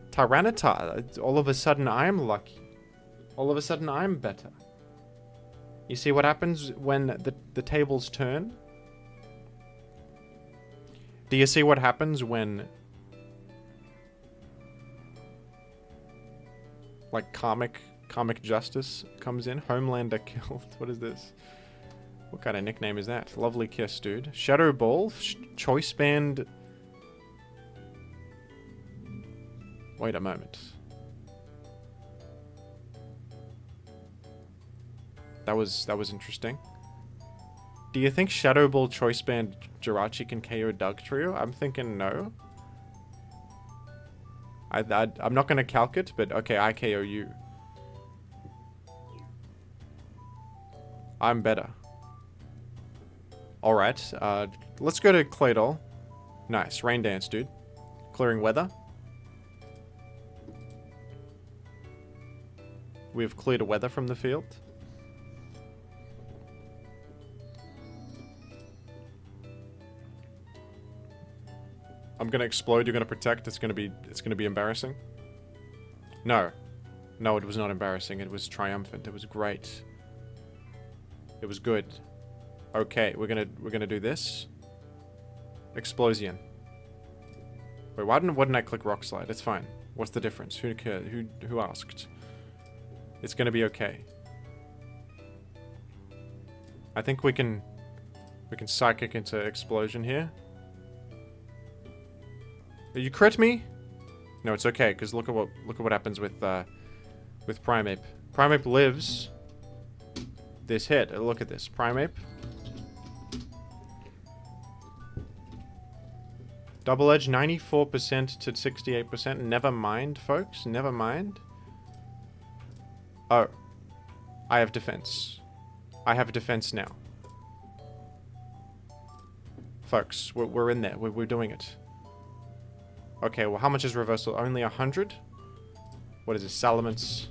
Tyranitar. All of a sudden, I'm lucky. All of a sudden, I'm better. You see what happens when the tables turn? Do you see what happens when... like, karmic justice comes in? Homelander killed. What is this? What kind of nickname is that? Lovely kiss, dude. Shadow Ball? Choice Band... Wait a moment. That was interesting. Do you think Shadow Ball Choice Band Jirachi can KO Dugtrio? I'm thinking no. I'm not going to calc it, but okay, I KO you. I'm better. Alright, let's go to Claydol. Nice, Rain Dance, dude. Clearing weather. We've cleared weather from the field. I'm gonna explode, you're gonna protect, it's gonna be embarrassing. No. No, it was not embarrassing, it was triumphant, it was great. It was good. Okay, we're gonna do this. Explosion. Wait, why didn't I click Rock Slide? It's fine. What's the difference? Who cared? Who asked? It's gonna be okay. I think we can psychic into Explosion here. You crit me? No, it's okay, because look at what happens with Primeape. Primeape lives this hit. Look at this. Primeape. Double Edge 94% to 68%. Never mind, folks. Never mind. Oh. I have defense. I have defense now. Folks, we're in there. We're doing it. Okay, well, how much is reversal? Only 100? What is this? Salamence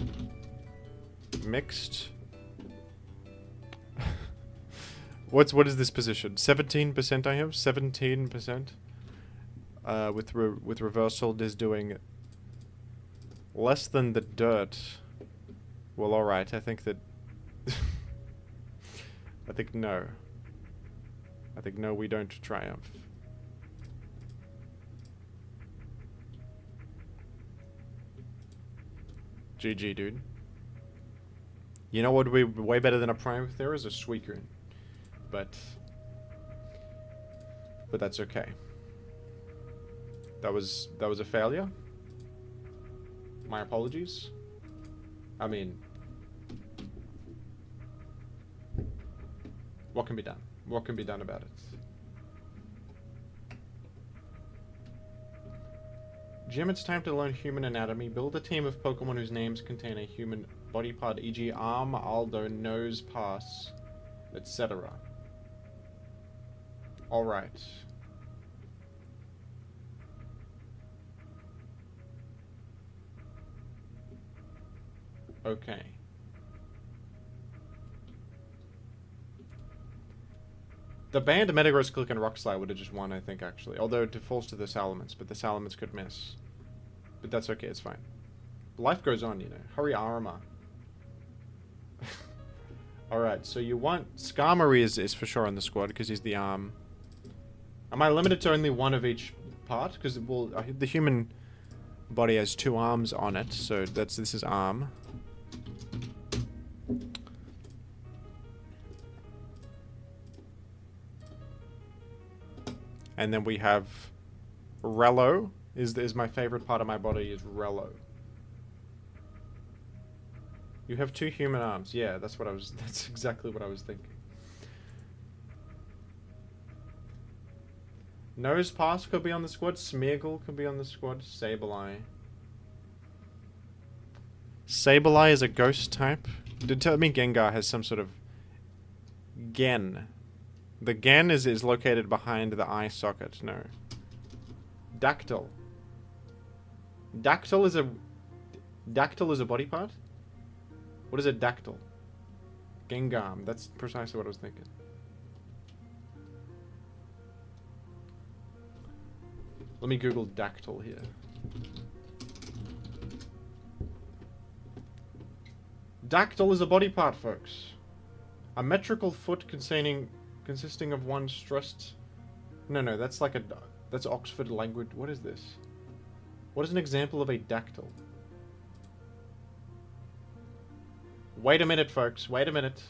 mixed? What is this position? 17% I have? 17%? With reversal is doing less than the dirt. Well, alright, I think that... I think no. I think no, we don't triumph. GG, dude. You know what would be way better than a Prime if there is a Suicune. But that's okay. That was a failure. My apologies. I mean, what can be done? What can be done about it? Jim, it's time to learn human anatomy. Build a team of Pokemon whose names contain a human body part, e.g. arm, Aldo, nose, pass, etc. Alright. Okay. The banned Metagross Click and Rock Slide would have just won, I think, actually. Although it falls to the Salamence, but the Salamence could miss. But that's okay, it's fine. Life goes on, you know. Hurry, Arma. Alright, so you want... Skarmory is for sure on the squad, because he's the arm. Am I limited to only one of each part? Because, well, the human body has 2 arms on it, so this is arm. And then we have Rello is my favorite part of my body is Rello. You have 2 human arms. Yeah, that's exactly what I was thinking. Nosepass could be on the squad. Smeargle could be on the squad. Sableye. Sableye is a ghost type. Did tell me Gengar has some sort of Gen. The Gen is located behind the eye socket. No. Dactyl. Dactyl is a body part? What is a dactyl? Gengar. That's precisely what I was thinking. Let me Google dactyl here. Dactyl is a body part, folks. A metrical foot consisting of one stressed... No, that's like a... That's Oxford language. What is this? What is an example of a dactyl? Wait a minute, folks. Wait a minute.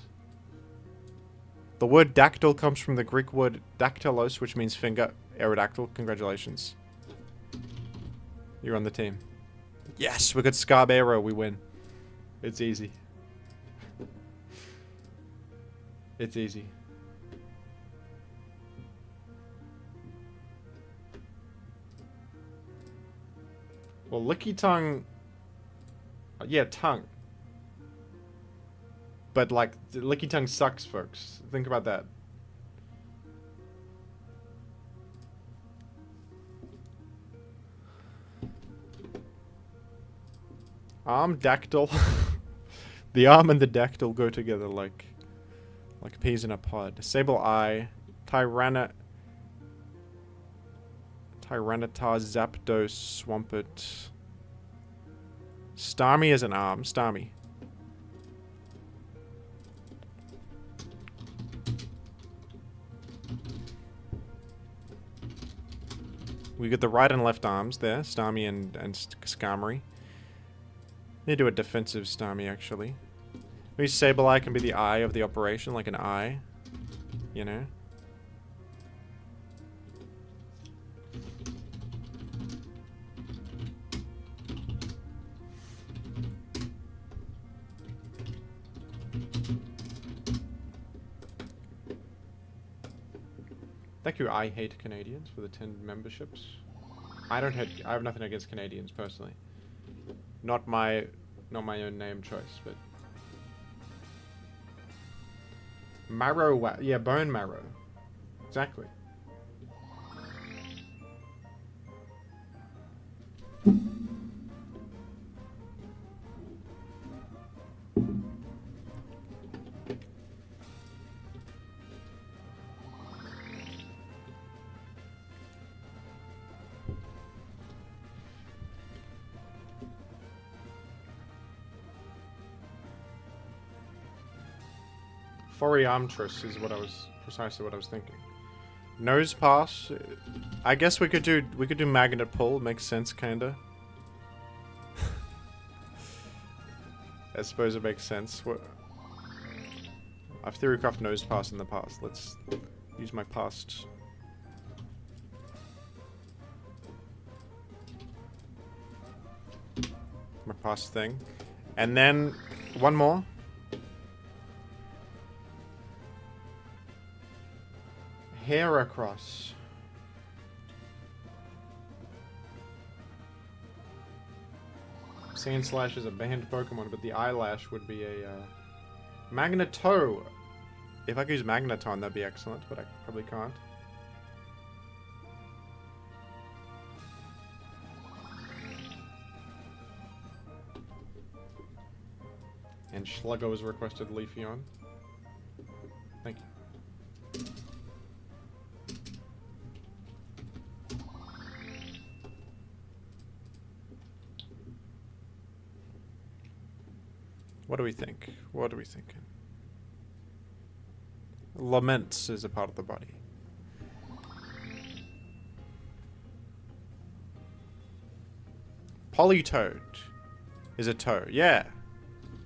The word dactyl comes from the Greek word dactylos, which means finger. Aerodactyl. Congratulations. You're on the team. Yes, we got Scarborough. We win. It's easy. It's easy. Well, licky tongue... Yeah, tongue. But, like, licky tongue sucks, folks. Think about that. Arm dactyl. The arm and the dactyl go together like peas in a pod. Sable eye. Tyranitar Zapdos Swampert. Starmie is an arm. Starmie. We get the right and left arms there. Starmie and Skarmory. Need to do a defensive Starmie, actually. Maybe Sableye can be the eye of the operation, like an eye. You know? Thank you, I Hate Canadians, for the 10 memberships. I have nothing against Canadians, personally. Not my own name choice, but... Marrow, yeah, bone marrow. Exactly. Foriamtress is precisely what I was thinking. Nose pass. I guess we could do magnet pull. Makes sense, kinda. I suppose it makes sense. I've theorycraft nose pass in the past. Let's use my past. My past thing, and then one more. Heracross. Sandslash is a banned Pokemon, but the eyelash would be a Magneto. If I could use Magneton, that'd be excellent, but I probably can't. And Sluggo has requested Leafeon. Thank you. What do we think? What are we thinking? Laments is a part of the body. Politoed is a toe. Yeah.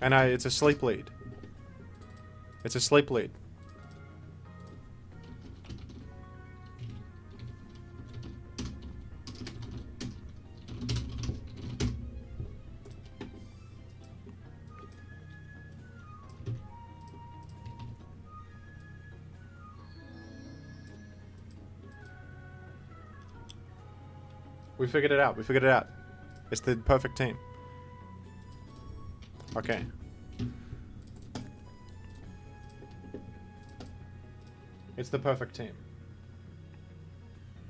And it's a sleep lead. It's a sleep lead. We figured it out. We figured it out. It's the perfect team. Okay. It's the perfect team.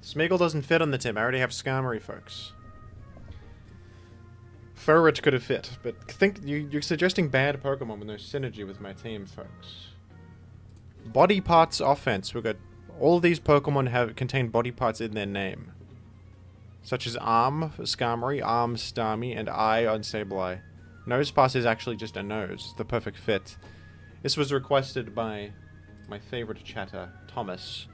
Smeagol doesn't fit on the team. I already have Skarmory, folks. Furret could have fit, but you're suggesting bad Pokemon with no synergy with my team, folks. Body parts offense. We've got all these Pokemon contain body parts in their name, such as Arm, Skarmory, Arm, Starmie, and Eye on Sableye. Nosepass is actually just a nose. The perfect fit. This was requested by my favorite chatter, Thomas.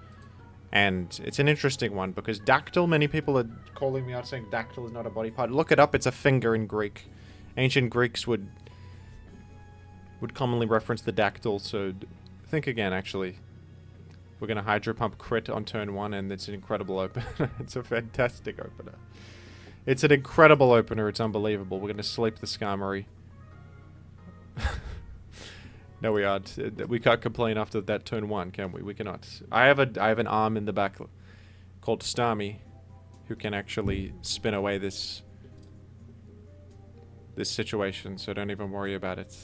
And it's an interesting one, because Dactyl, many people are calling me out saying Dactyl is not a body part. Look it up, it's a finger in Greek. Ancient Greeks would commonly reference the Dactyl, so think again, actually. We're going to Hydro Pump crit on turn 1, and it's an incredible opener. It's a fantastic opener. It's an incredible opener, it's unbelievable. We're going to sleep the Skarmory. No, we aren't. We can't complain after that turn 1, can we? We cannot. I have an arm in the back called Starmie, who can actually spin away this situation, so don't even worry about it.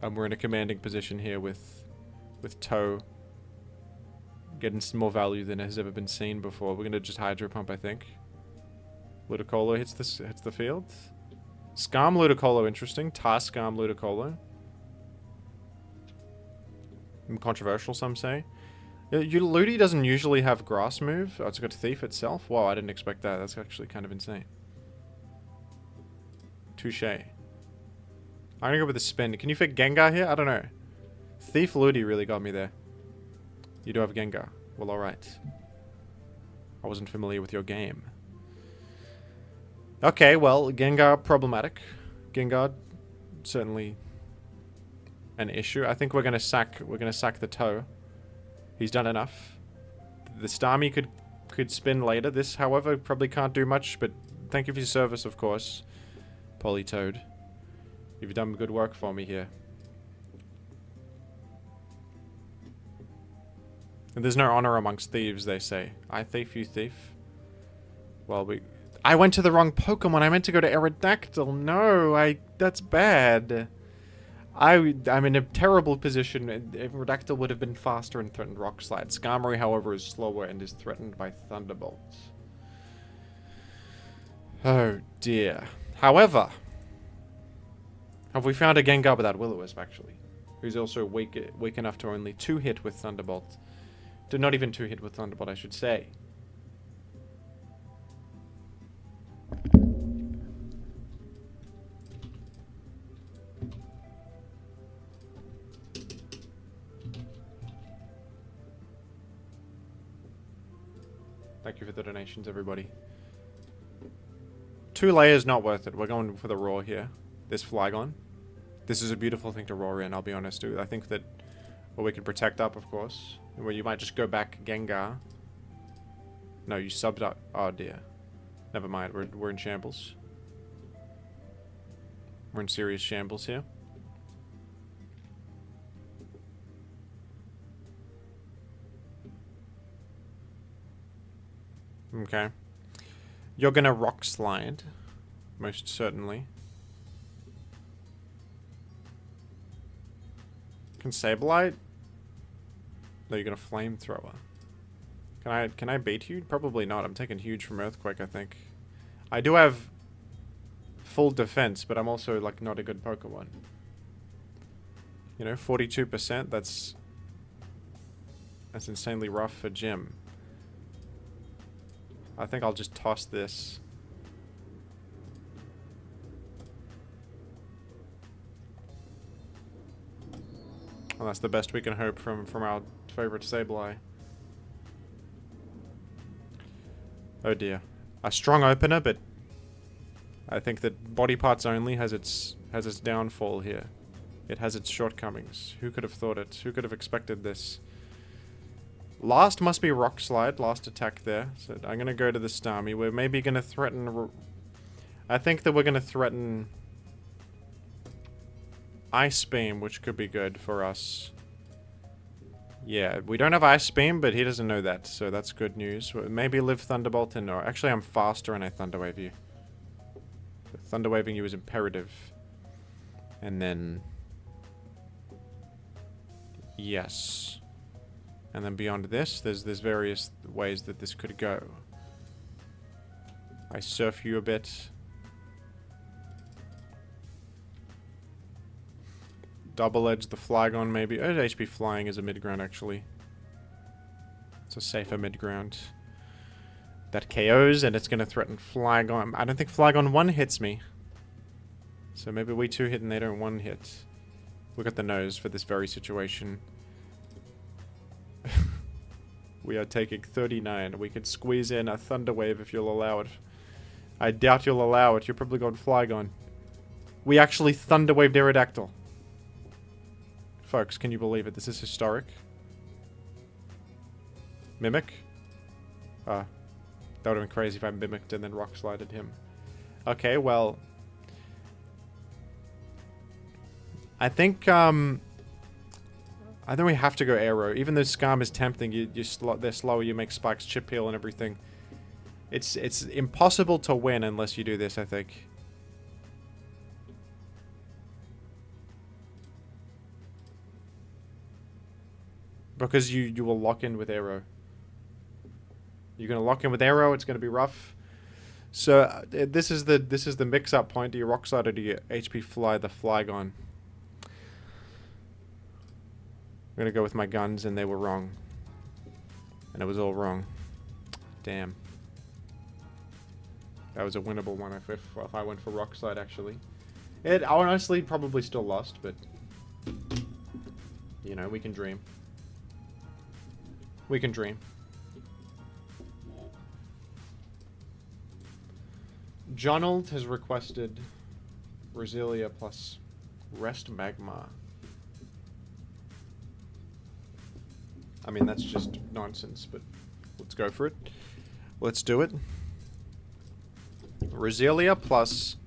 We're in a commanding position here with Toe getting some more value than has ever been seen before. We're gonna just Hydro Pump, I think. Ludicolo hits the field. Skarm Ludicolo, interesting. Skarm Ludicolo. Controversial, some say. Ludi doesn't usually have Grass move. Oh, it's got Thief itself. Wow, I didn't expect that. That's actually kind of insane. Touche. I'm gonna go with the spin. Can you fit Gengar here? I don't know. Thief Ludi really got me there. You do have Gengar. Well, alright. I wasn't familiar with your game. Okay, well, Gengar problematic. Gengar certainly an issue. I think we're gonna sack the Toe. He's done enough. The Starmie could spin later. This, however, probably can't do much, but thank you for your service, of course. Politoed. You've done good work for me here. And there's no honor amongst thieves, they say. I thief, you thief. Well, I went to the wrong Pokemon. I meant to go to Aerodactyl. No, that's bad. I'm in a terrible position. Aerodactyl would have been faster and threatened Rock Slide. Skarmory, however, is slower and is threatened by Thunderbolt. Oh dear. However, have we found a Gengar without Will-O-Wisp, actually? Who's also weak enough to only 2-hit with Thunderbolt. Not even 2-hit with Thunderbolt, I should say. Thank you for the donations, everybody. 2 layers, not worth it. We're going for the raw here. This Flygon. This is a beautiful thing to roar in, I'll be honest, dude. I think that... Well, we can protect up, of course. Where you might just go back Gengar. No, you subbed up. Oh, dear. Never mind, we're in shambles. We're in serious shambles here. Okay. You're gonna Rock Slide. Most certainly. Can Sableye? No, you're gonna Flamethrower. Can I bait you? Probably not. I'm taking huge from Earthquake, I think. I do have full defense, but I'm also like not a good Pokemon. You know, 42%, that's insanely rough for Gym. I think I'll just toss this. Well, that's the best we can hope from our favorite Sableye. Oh dear. A strong opener, but I think that Body Parts Only has its downfall here. It has its shortcomings. Who could have thought it? Who could have expected this? Last must be Rock Slide, last attack there. So I'm going to go to the Starmie. We're maybe going to threaten... I think that we're going to threaten... Ice Beam, which could be good for us. Yeah, we don't have Ice Beam, but he doesn't know that, so that's good news. Maybe live Thunderbolt and... Or actually, I'm faster and I Thunder Wave you. Thunder Waving you is imperative. And then... Yes. And then beyond this, there's various ways that this could go. I surf you a bit. Double edge the Flygon maybe. Oh, HP Flying is a mid-ground actually. It's a safer mid-ground. That KOs and it's going to threaten Flygon. I don't think Flygon 1 hits me. So maybe we 2 hit and they don't 1 hit. We got the nose for this very situation. We are taking 39. We could squeeze in a Thunder Wave if you'll allow it. I doubt you'll allow it. You're probably going Flygon. We actually Thunder Waved Aerodactyl. Folks, can you believe it? This is historic. Mimic? That would have been crazy if I mimicked and then Rock Slided him. Okay, well... I think we have to go Aero. Even though Scam is tempting, they're slower, you make Spikes chip heal and everything. It's impossible to win unless you do this, I think. Because you will lock in with Aero. You're gonna lock in with Aero, it's gonna be rough. So this is the mix-up point. Do you Rock Slide or do you HP Fly the Flygon? I'm gonna go with my guns, and they were wrong. And it was all wrong. Damn. That was a winnable one if I went for Rock Slide, actually. I honestly probably still lost, but... You know, we can dream. We can dream. Jonald has requested Roselia plus Rest Magmar. I mean, that's just nonsense, but let's go for it. Let's do it. Roselia plus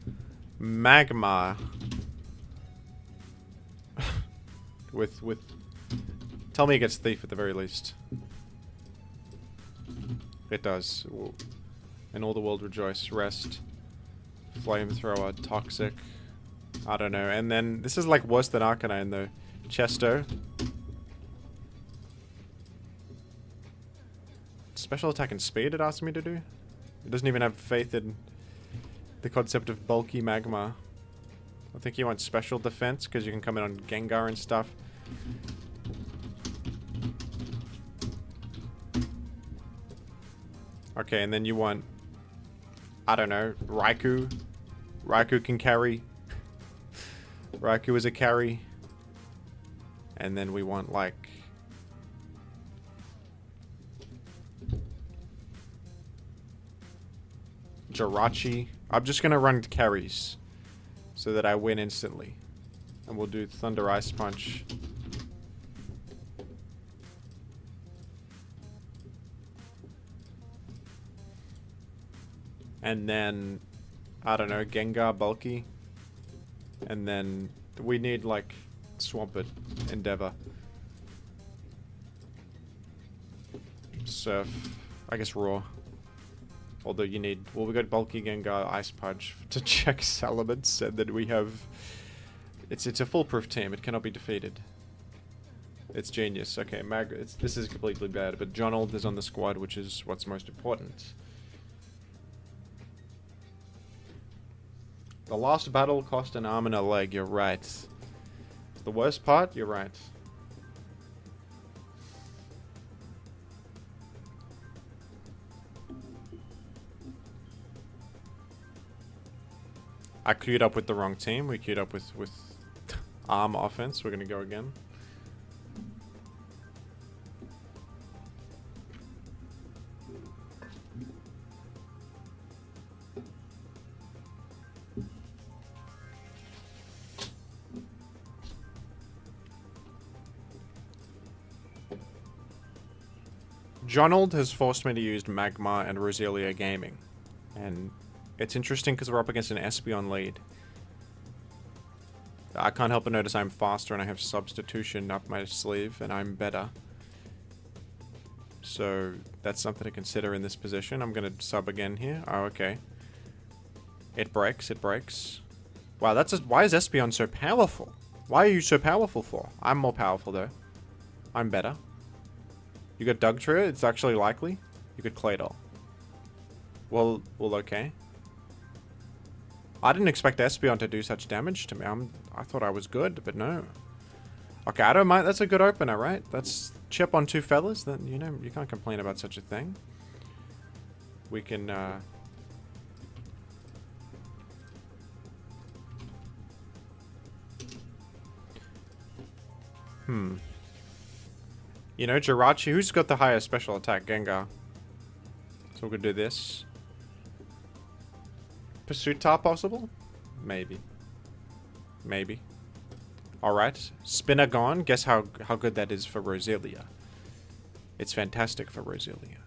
Magmar. with... Tell me it gets Thief at the very least. It does. And all the world rejoice. Rest. Flamethrower. Toxic. I don't know. And then, this is like worse than Arcanine though. Chesto. Special attack and speed it asked me to do? It doesn't even have faith in the concept of bulky Magmar. I think you want special defense because you can come in on Gengar and stuff. Okay, and then you want, I don't know, Raikou. Raikou can carry. Raikou is a carry. And then we want like... Jirachi. I'm just gonna run carries so that I win instantly. And we'll do Thunder Ice Punch. And then, I don't know, Gengar bulky. And then we need like Swampert, Endeavor. Surf. I guess Raw. Although you need... Well, we got Bulky Gengar, Ice Punch to check elements, and then we have... It's a foolproof team. It cannot be defeated. It's genius. Okay, this is completely bad, but Jonald is on the squad, which is what's most important. The last battle cost an arm and a leg. You're right. The worst part? You're right. I queued up with the wrong team. We queued up with arm offense. We're gonna go again. Jonald has forced me to use Magmar and Roselia Gaming. And it's interesting because we're up against an Espeon lead. I can't help but notice I'm faster and I have substitution up my sleeve and I'm better. So that's something to consider in this position. I'm going to sub again here. Oh, okay. It breaks, it breaks. Wow, why is Espeon so powerful? Why are you so powerful for? I'm more powerful though. I'm better. You got Dugtrio? It's actually likely. You could Claydol. Well, okay. I didn't expect Espeon to do such damage to me. I thought I was good, but no. Okay, I don't mind. That's a good opener, right? That's chip on 2 feathers. Then, you know, you can't complain about such a thing. We can, You know, Jirachi, who's got the highest special attack? Gengar. So we're gonna do this. Pursuitar possible? Maybe. Maybe. Alright. Spinner gone. Guess how good that is for Roselia. It's fantastic for Roselia.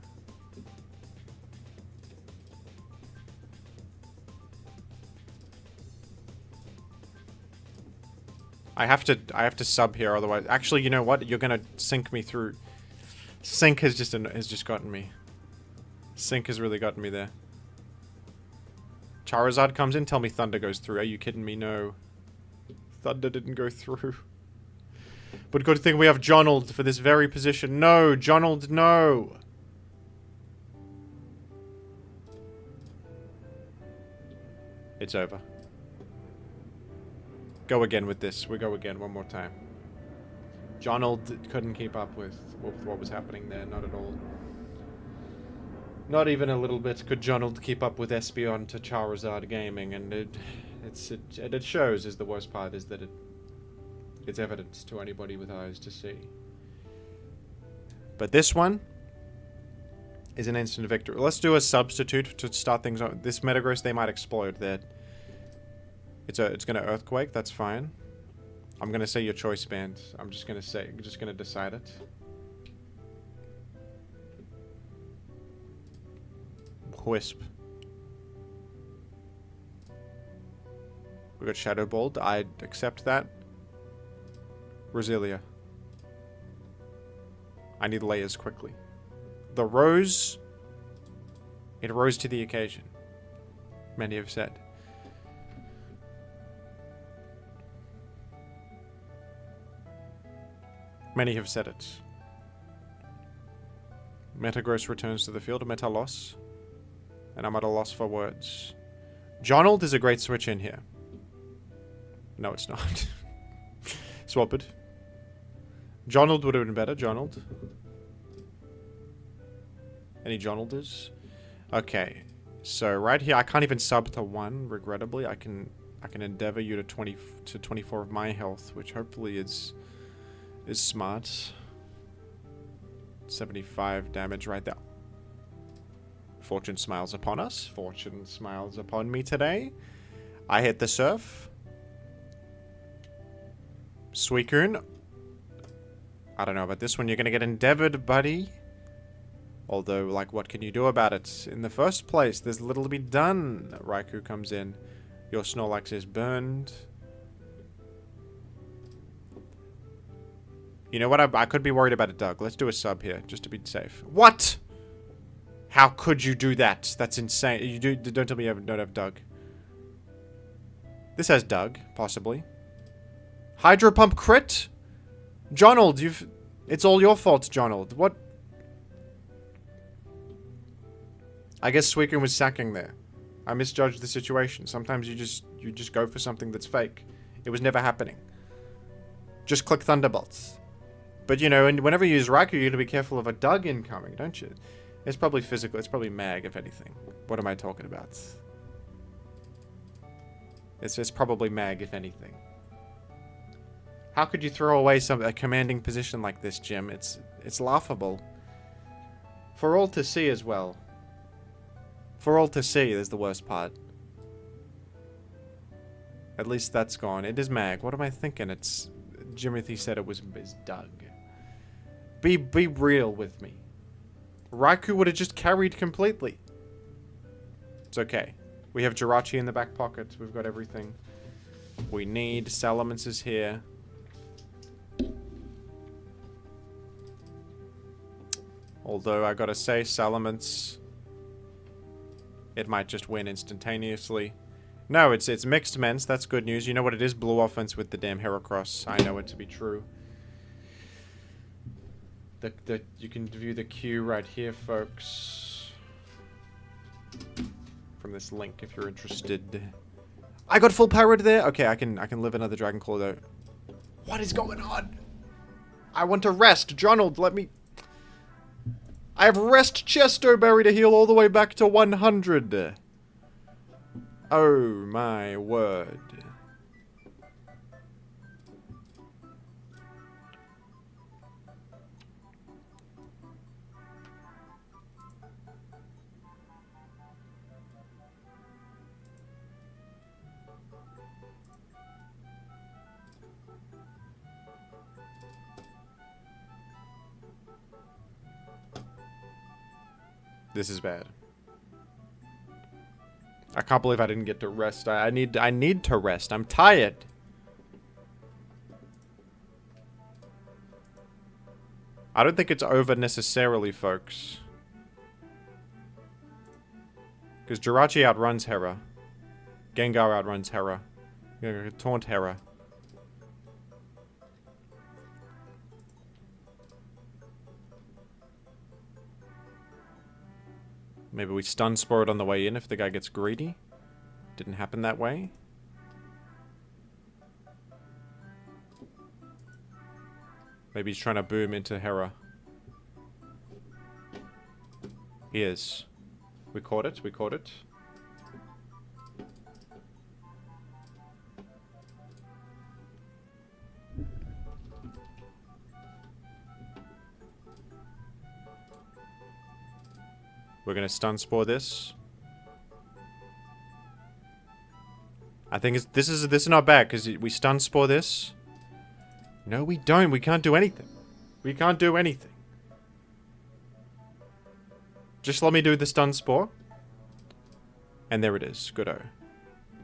I have to sub here, otherwise. Actually, you know what? You're gonna sink me through. Sink has just gotten me. Sink has really gotten me there. Charizard comes in. Tell me Thunder goes through. Are you kidding me? No. Thunder didn't go through. But good thing we have Jonald for this very position. No, Jonald, no. It's over. Go again with this. We go again one more time. Jonald couldn't keep up with what was happening there. Not at all. Not even a little bit could Jonald keep up with Espeon to Charizard gaming, and it shows. Is the worst part is that it's evidence to anybody with eyes to see. But this one is an instant victory. Let's do a substitute to start things on. This Metagross, they might explode. That it's gonna Earthquake. That's fine. I'm gonna say your choice band. I'm just gonna decide it. Wisp. We got Shadow Bolt. I'd accept that. Roselia. I need layers quickly. The Rose. It rose to the occasion. Many have said. Many have said it. Metagross returns to the field. Metalos. And I'm at a loss for words. Jonald is a great switch in here. No, it's not. Swap it. Jonald would have been better. Jonald. Any Jonalders? Okay. So right here, I can't even sub to 1, regrettably. I can endeavor you to 24 of my health, which hopefully is smart. 75 damage right there. Fortune smiles upon us. Fortune smiles upon me today. I hit the surf. Suicune. I don't know about this one. You're going to get endeavored, buddy. Although, like, what can you do about it? In the first place, there's little to be done. Raikou comes in. Your Snorlax is burned. You know what? I could be worried about a Doug. Let's do a sub here, just to be safe. What? How could you do that? That's insane. You don't tell me you don't have Doug. This has Doug, possibly. Hydro Pump crit? Jonald, it's all your fault, Jonald. What? I guess Suicune was sacking there. I misjudged the situation. Sometimes you just go for something that's fake. It was never happening. Just click Thunderbolts. But you know, and whenever you use Raikou, you gotta be careful of a Doug incoming, don't you? It's probably physical. It's probably mag, if anything. What am I talking about? It's probably mag, if anything. How could you throw away a commanding position like this, Jim? It's laughable. For all to see as well. For all to see is the worst part. At least that's gone. It is mag. What am I thinking? It's Jimothy said it was Doug. Be real with me. Raikou would have just carried completely. It's okay. We have Jirachi in the back pocket. We've got everything we need. Salamence is here. Although, I gotta say, Salamence... It might just win instantaneously. No, it's mixed ments. That's good news. You know what it is? Blue offense with the damn Heracross. I know it to be true. You can view the queue right here, folks. From this link, if you're interested. I got full powered there. Okay, I can live another Dragon Claw though. What is going on? I want to rest. Jonald, let me. I have rest Chesto Berry to heal all the way back to 100. Oh my word. This is bad. I can't believe I didn't get to rest. I need to rest. I'm tired. I don't think it's over necessarily, folks. Because Jirachi outruns Hera. Gengar outruns Hera. Taunt Hera. Maybe we stun spore it on the way in if the guy gets greedy. Didn't happen that way. Maybe he's trying to boom into Hera. He is. We caught it, we caught it. We're gonna stun spore this. I think this is not bad because we stun spore this. No, we don't. We can't do anything. We can't do anything. Just let me do the stun spore. And there it is. Good-o.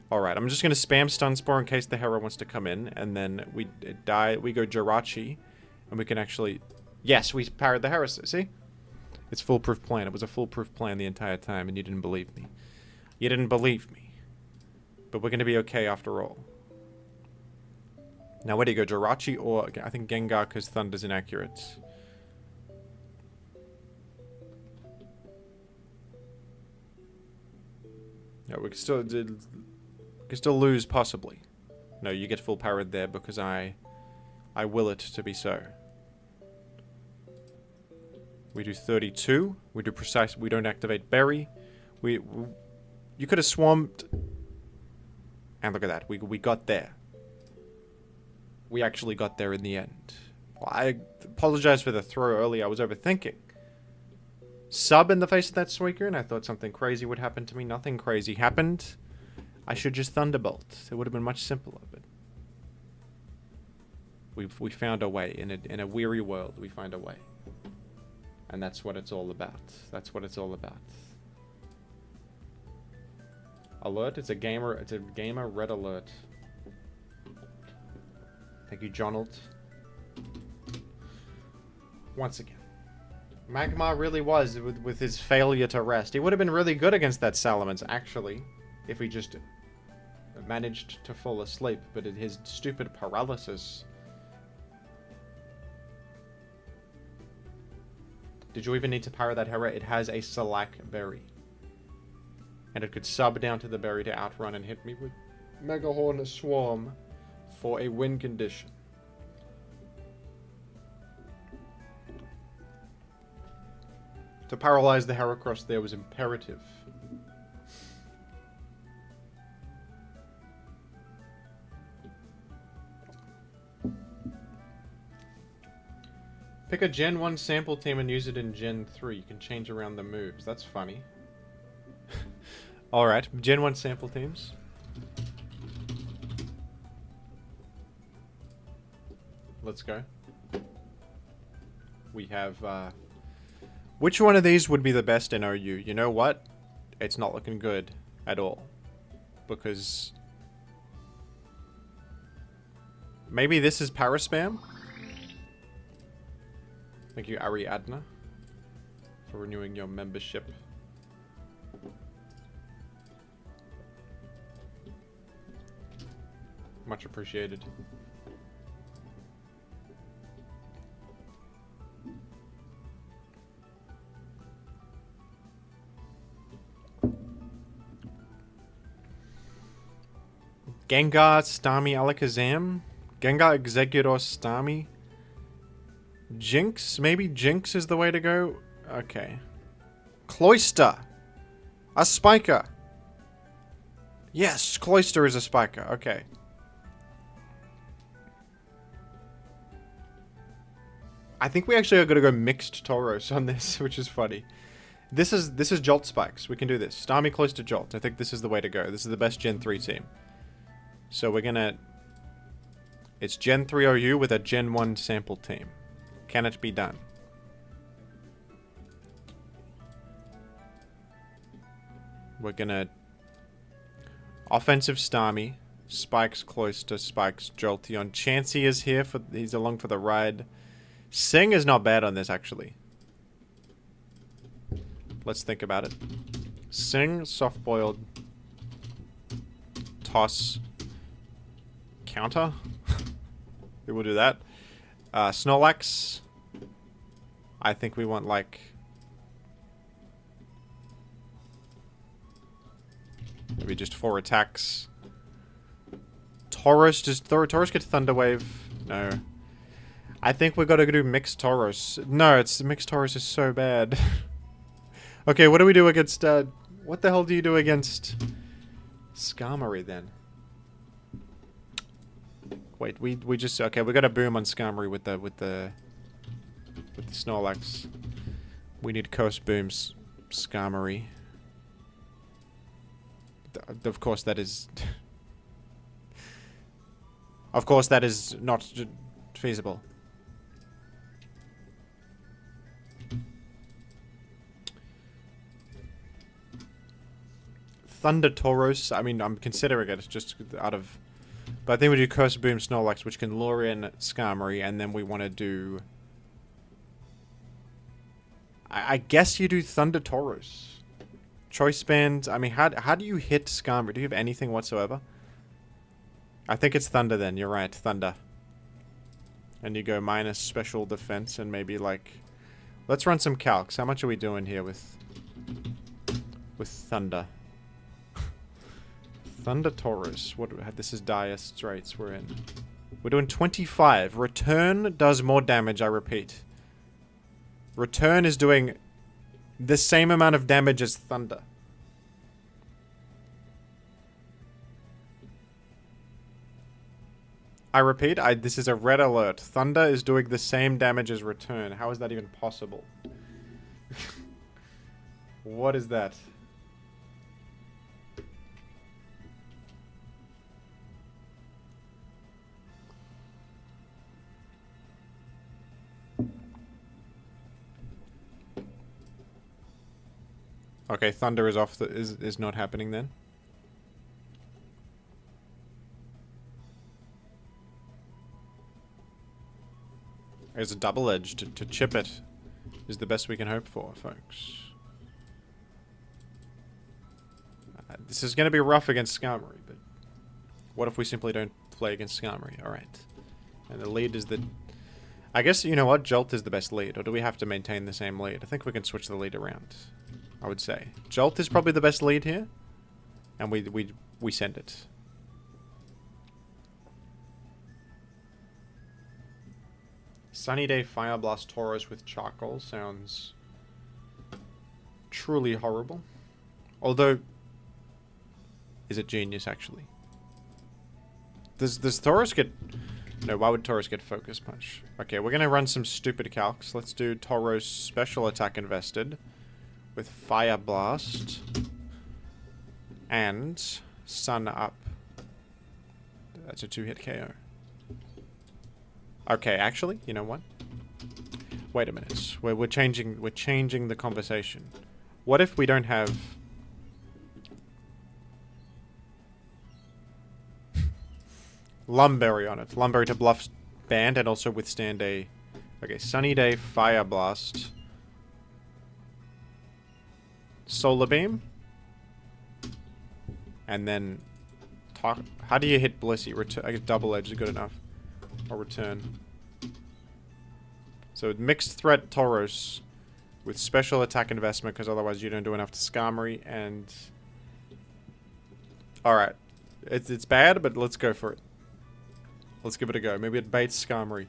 Alright, I'm just gonna spam stun spore in case the Hera wants to come in, and then we go Jirachi, and we can actually. Yes, we parried the Hera. See? It's foolproof plan. It was a foolproof plan the entire time, and you didn't believe me. You didn't believe me. But we're going to be okay after all. Now, where do you go? Jirachi or... I think Gengar, because Thunder's inaccurate. Yeah, we can still lose, possibly. No, you get full powered there, because I will it to be so. We do 32. We do precise. We don't activate berry. You could have swamped. And look at that. We got there. We actually got there in the end. Well, I apologize for the throw earlier. I was overthinking. Sub in the face of that Suicune, and I thought something crazy would happen to me. Nothing crazy happened. I should just Thunderbolt. It would have been much simpler, but we found a way. In a weary world, we find a way. And that's what it's all about. That's what it's all about. Alert? It's a gamer red alert. Thank you, Jonald. Once again. Magmar really was, with his failure to rest. He would have been really good against that Salamence, actually. If he just managed to fall asleep. But his stupid paralysis... Did you even need to power that Hera? It has a Slack berry. And it could sub down to the berry to outrun and hit me with Mega Horn Swarm for a win condition. To paralyze the Heracross there was imperative. Pick a Gen 1 sample team and use it in Gen 3. You can change around the moves. That's funny. Alright, Gen 1 sample teams. Let's go. We have, which one of these would be the best in OU? You know what? It's not looking good at all. Because... maybe this is Paraspam? Thank you, Ariadna, for renewing your membership. Much appreciated. Gengar, Starmie, Alakazam. Gengar, Executor, Starmie. Jinx? Maybe Jinx is the way to go? Okay. Cloyster! A Spiker! Yes, Cloyster is a Spiker. Okay. I think we actually are going to go mixed Tauros on this, which is funny. This is Jolt Spikes. We can do this. Starmie, Cloyster, Jolt. I think this is the way to go. This is the best Gen 3 team. So we're going to... It's Gen 3 OU with a Gen 1 sample team. Can it be done? We're going to... Offensive Starmie. Spikes, Cloyster, Spikes, Jolteon. Chansey is here. He's along for the ride. Sing is not bad on this, actually. Let's think about it. Sing, soft-boiled. Toss. Counter. We will do that. Snorlax. I think we want, like... maybe just 4 attacks. Tauros. Does Tauros get Thunder Wave? No. I think we've got to do mixed Tauros. No, mixed Tauros is so bad. Okay, what do we do against... what the hell do you do against... Skarmory, then? Wait, we just... Okay, we got a boom on Skarmory with the Snorlax. We need Coast Booms Skarmory. Of course that is... of course that is not feasible. Thunder Tauros. I mean, I'm considering it just out of... But I think we do Curse Boom Snorlax, which can lure in Skarmory, and then we want to do... I guess you do Thunder Tauros. Choice Band. I mean, how do you hit Skarmory? Do you have anything whatsoever? I think it's Thunder then. You're right. Thunder. And you go minus special defense and maybe like... Let's run some calcs. How much are we doing here with Thunder? Thunder Tauros. This is Dire Straits we're in. We're doing 25. Return does more damage, I repeat. Return is doing the same amount of damage as Thunder. I repeat, this is a red alert. Thunder is doing the same damage as Return. How is that even possible? What is that? Okay, Thunder is off. Is not happening then. There's a double edge to chip it. Is the best we can hope for, folks. This is going to be rough against Skarmory, but what if we simply don't play against Skarmory? All right, and the lead is the. I guess you know what, Jolt is the best lead, or do we have to maintain the same lead? I think we can switch the lead around. I would say Jolt is probably the best lead here, and we send it. Sunny Day Fire Blast Tauros with Charcoal sounds truly horrible. Although, is it genius actually? Does Tauros get? No, why would Tauros get Focus Punch? Okay, we're gonna run some stupid calcs. Let's do Tauros Special Attack invested. With Fire Blast and Sun Up. That's a 2-hit KO. Okay, actually, you know what? Wait a minute. We're changing the conversation. What if we don't have Lumberry on it? Lumberry to bluff Band and also withstand a... Okay, Sunny Day Fire Blast. Solar Beam. And then... How do you hit Blissey? I guess Double Edge is good enough. Or Return. So mixed threat Tauros with special attack investment, because otherwise you don't do enough to Skarmory, and... Alright. It's bad, but let's go for it. Let's give it a go. Maybe it baits Skarmory.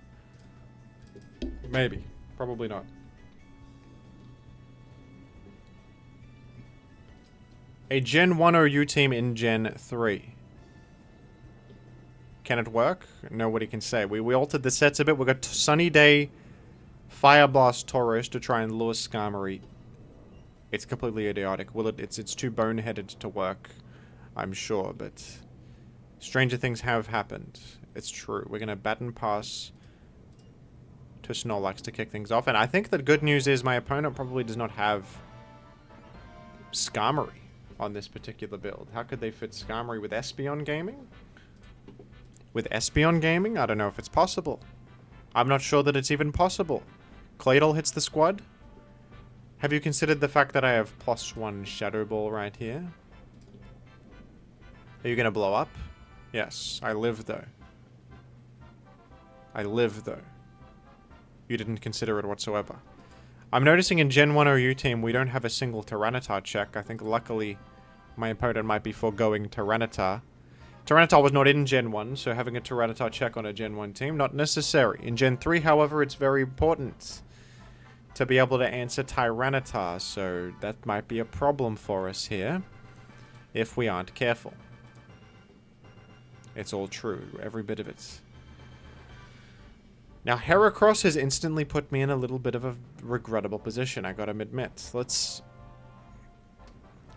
Maybe. Probably not. A Gen 1 OU team in Gen 3. Can it work? Nobody can say. We altered the sets a bit. We got Sunny Day, Fire Blast Tauros to try and lure Skarmory. It's completely idiotic. Well, it's too boneheaded to work, I'm sure, but stranger things have happened. It's true. We're going to baton pass to Snorlax to kick things off. And I think the good news is my opponent probably does not have Skarmory on this particular build. How could they fit Skarmory with Espeon Gaming? With Espeon Gaming? I don't know if it's possible. I'm not sure that it's even possible. Claydol hits the squad. Have you considered the fact that I have +1 Shadow Ball right here? Are you going to blow up? Yes. I live, though. I live, though. You didn't consider it whatsoever. I'm noticing in Gen 1 OU team, we don't have a single Tyranitar check. I think, luckily, my opponent might be foregoing Tyranitar. Tyranitar was not in Gen 1, so having a Tyranitar check on a Gen 1 team, not necessary. In Gen 3, however, it's very important to be able to answer Tyranitar, so that might be a problem for us here if we aren't careful. It's all true, every bit of it. Now, Heracross has instantly put me in a little bit of a regrettable position, I gotta admit.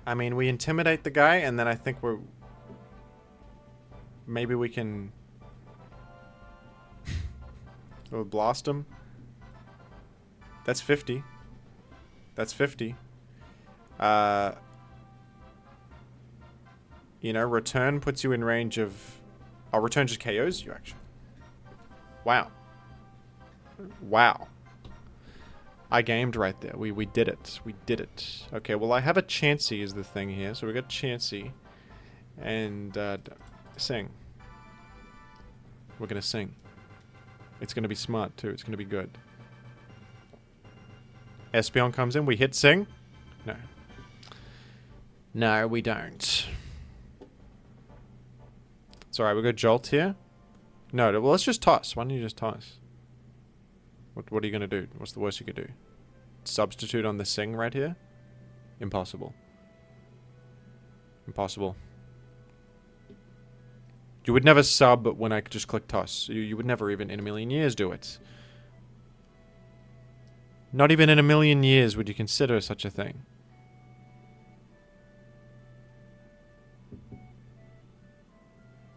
I mean, we intimidate the guy, and then I think maybe we can we'll blast him. That's 50. That's 50. You know, return puts you in range of... Oh, return just KOs you, actually. Wow. Wow. I gamed right there. We did it. We did it. Okay, well, I have a Chansey is the thing here. So we got Chansey. And, sing. We're gonna sing. It's gonna be smart, too. It's gonna be good. Espeon comes in. We hit sing. No. No, we don't. It's alright. We got Jolt here. No, well, let's just toss. Why don't you just toss? What are you going to do? What's the worst you could do? Substitute on the sing right here? Impossible. Impossible. You would never sub when I just click toss. You would never even in a million years do it. Not even in a million years would you consider such a thing.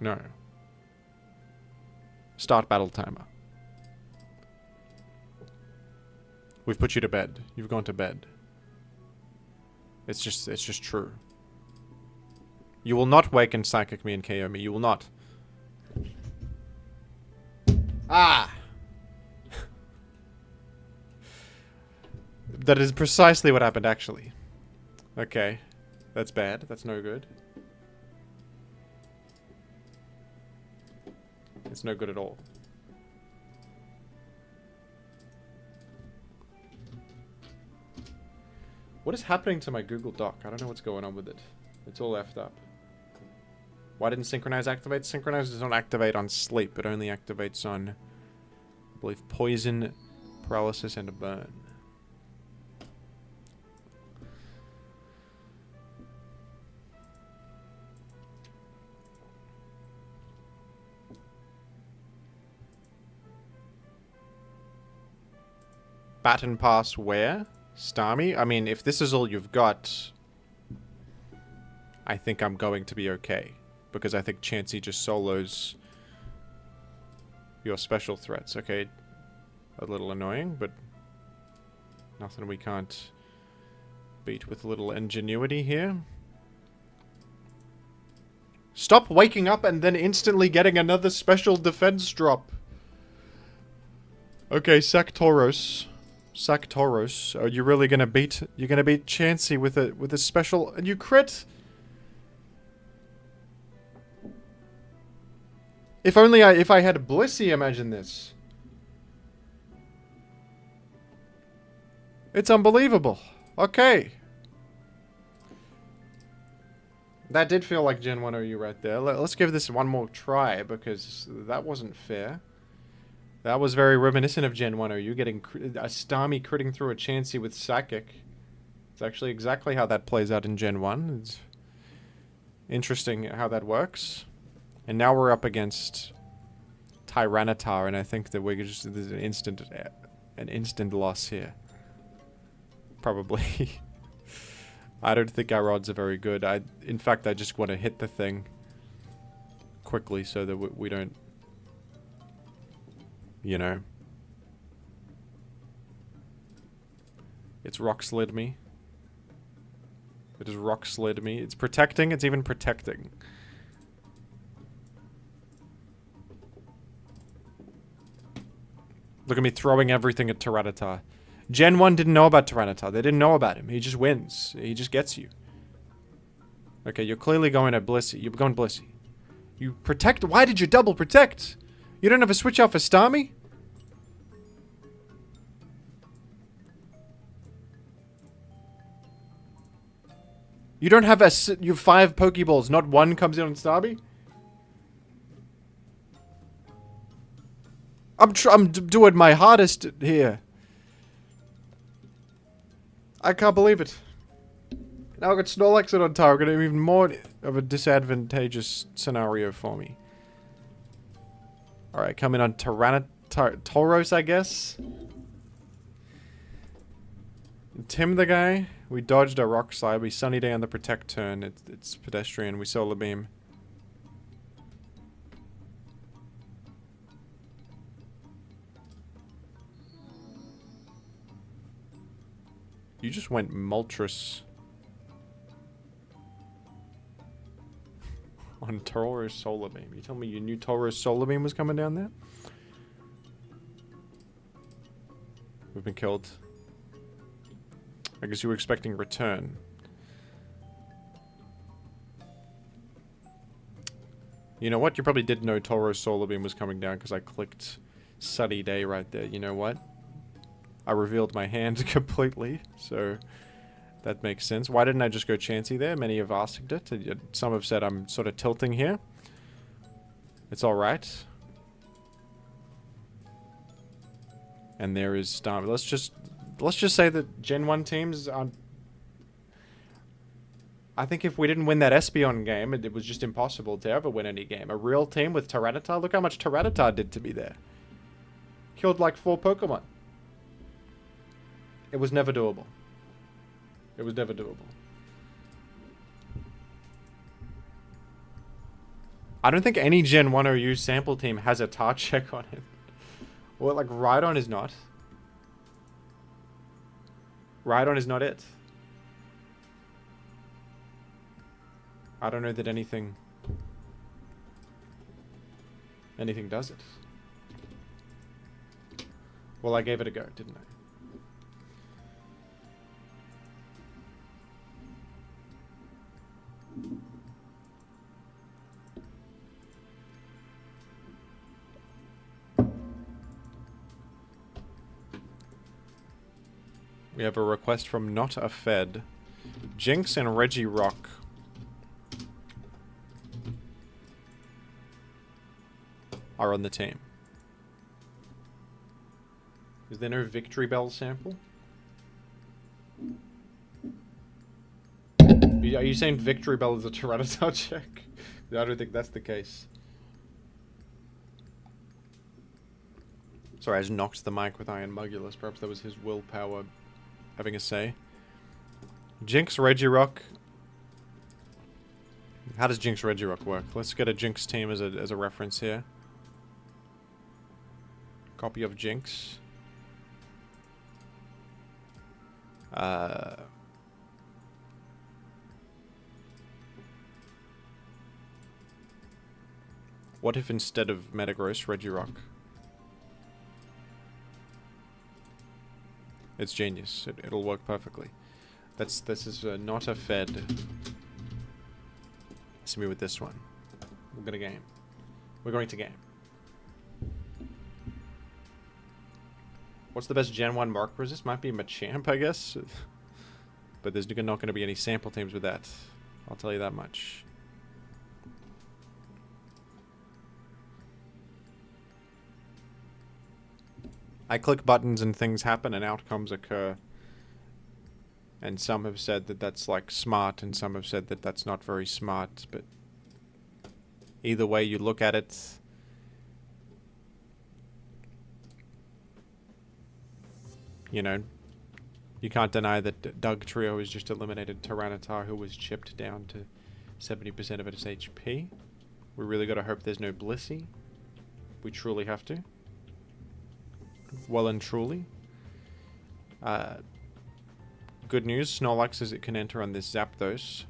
No. Start battle timer. We've put you to bed. You've gone to bed. It's just true. You will not wake and psychic me and KO me. You will not. Ah! That is precisely what happened, actually. Okay. That's bad. That's no good. It's no good at all. What is happening to my Google Doc? I don't know what's going on with it. It's all effed up. Why didn't Synchronize activate? Synchronize does not activate on sleep. It only activates on, I believe, poison, paralysis, and a burn. Baton pass where? Starmie? I mean, if this is all you've got, I think I'm going to be okay. Because I think Chansey just solos your special threats. Okay, a little annoying, but nothing we can't beat with a little ingenuity here. Stop waking up and then instantly getting another special defense drop. Okay, sack Tauros. Sack Tauros. Are you really gonna beat? You're gonna beat Chansey with a special, and you crit. If only if I had Blissey, imagine this. It's unbelievable. Okay. That did feel like Gen 1 OU right there. Let's give this one more try, because that wasn't fair. That was very reminiscent of Gen 1 OU, getting a Starmie critting through a Chansey with Psychic. It's actually exactly how that plays out in Gen 1. It's interesting how that works. And now we're up against Tyranitar, and I think that we're just... there's an instant loss here. Probably. I don't think our odds are very good. In fact, I just want to hit the thing quickly so that we don't, you know. It's rock slid me. It is rock slid me. It's protecting. It's even protecting. Look at me throwing everything at Tyranitar. Gen 1 didn't know about Tyranitar. They didn't know about him. He just wins. He just gets you. Okay, you're clearly going at Blissey. You're going Blissey. You protect? Why did you double protect? You don't have a switch out for Starmie? You don't have you have 5 Pokeballs. Not one comes in on Starmie? I'm doing my hardest here. I can't believe it. Now I've got Snorlax on target, even more of a disadvantageous scenario for me. Alright, come in on Tauros, I guess. Tim the guy. We dodged a Rock Slide. We Sunny Day on the Protect turn. It's Pedestrian. We Solar Beam. You just went Moltres on Tauros Solar Beam. You tell me you knew Tauros Solar Beam was coming down there? We've been killed. I guess you were expecting return. You know what? You probably did know Tauros Solar Beam was coming down because I clicked Sunny Day right there. You know what? I revealed my hand completely, so that makes sense. Why didn't I just go Chansey there? Many have asked it. Some have said I'm sort of tilting here. It's alright. And there is Starmie. Let's just say that Gen 1 teams are... I think if we didn't win that Espeon game, it was just impossible to ever win any game. A real team with Tyranitar? Look how much Tyranitar did to me there. Killed like 4 Pokemon. It was never doable. It was never doable. I don't think any Gen 1 OU sample team has a tar check on it. Well, like, Rhydon is not. Rhydon is not it. I don't know that anything does it. Well, I gave it a go, didn't I? We have a request from Not a Fed. Jinx and Regirock. Are on the team. Is there no Victory Bell sample? Are you saying Victory Bell is a Tyranitar check? I don't think that's the case. Sorry, I just knocked the mic with Iron Mugulus. Perhaps that was his willpower having a say. Jinx Regirock. How does Jinx Regirock work? Let's get a Jinx team as a reference here. Copy of Jinx. What if instead of Metagross, Regirock? It's genius. It'll work perfectly. This is not a Fed. See me with this one. We're gonna game. We're going to game. What's the best Gen 1 mark resist? Might be Machamp, I guess. But there's not going to be any sample teams with that. I'll tell you that much. I click buttons and things happen and outcomes occur. And some have said that that's like smart and some have said that that's not very smart, but either way you look at it, you know, you can't deny that Doug Trio has just eliminated Tyranitar, who was chipped down to 70% of its HP. We really gotta hope there's no Blissey. We truly have to. Well and truly. Good news, Snorlax says it can enter on this Zapdos.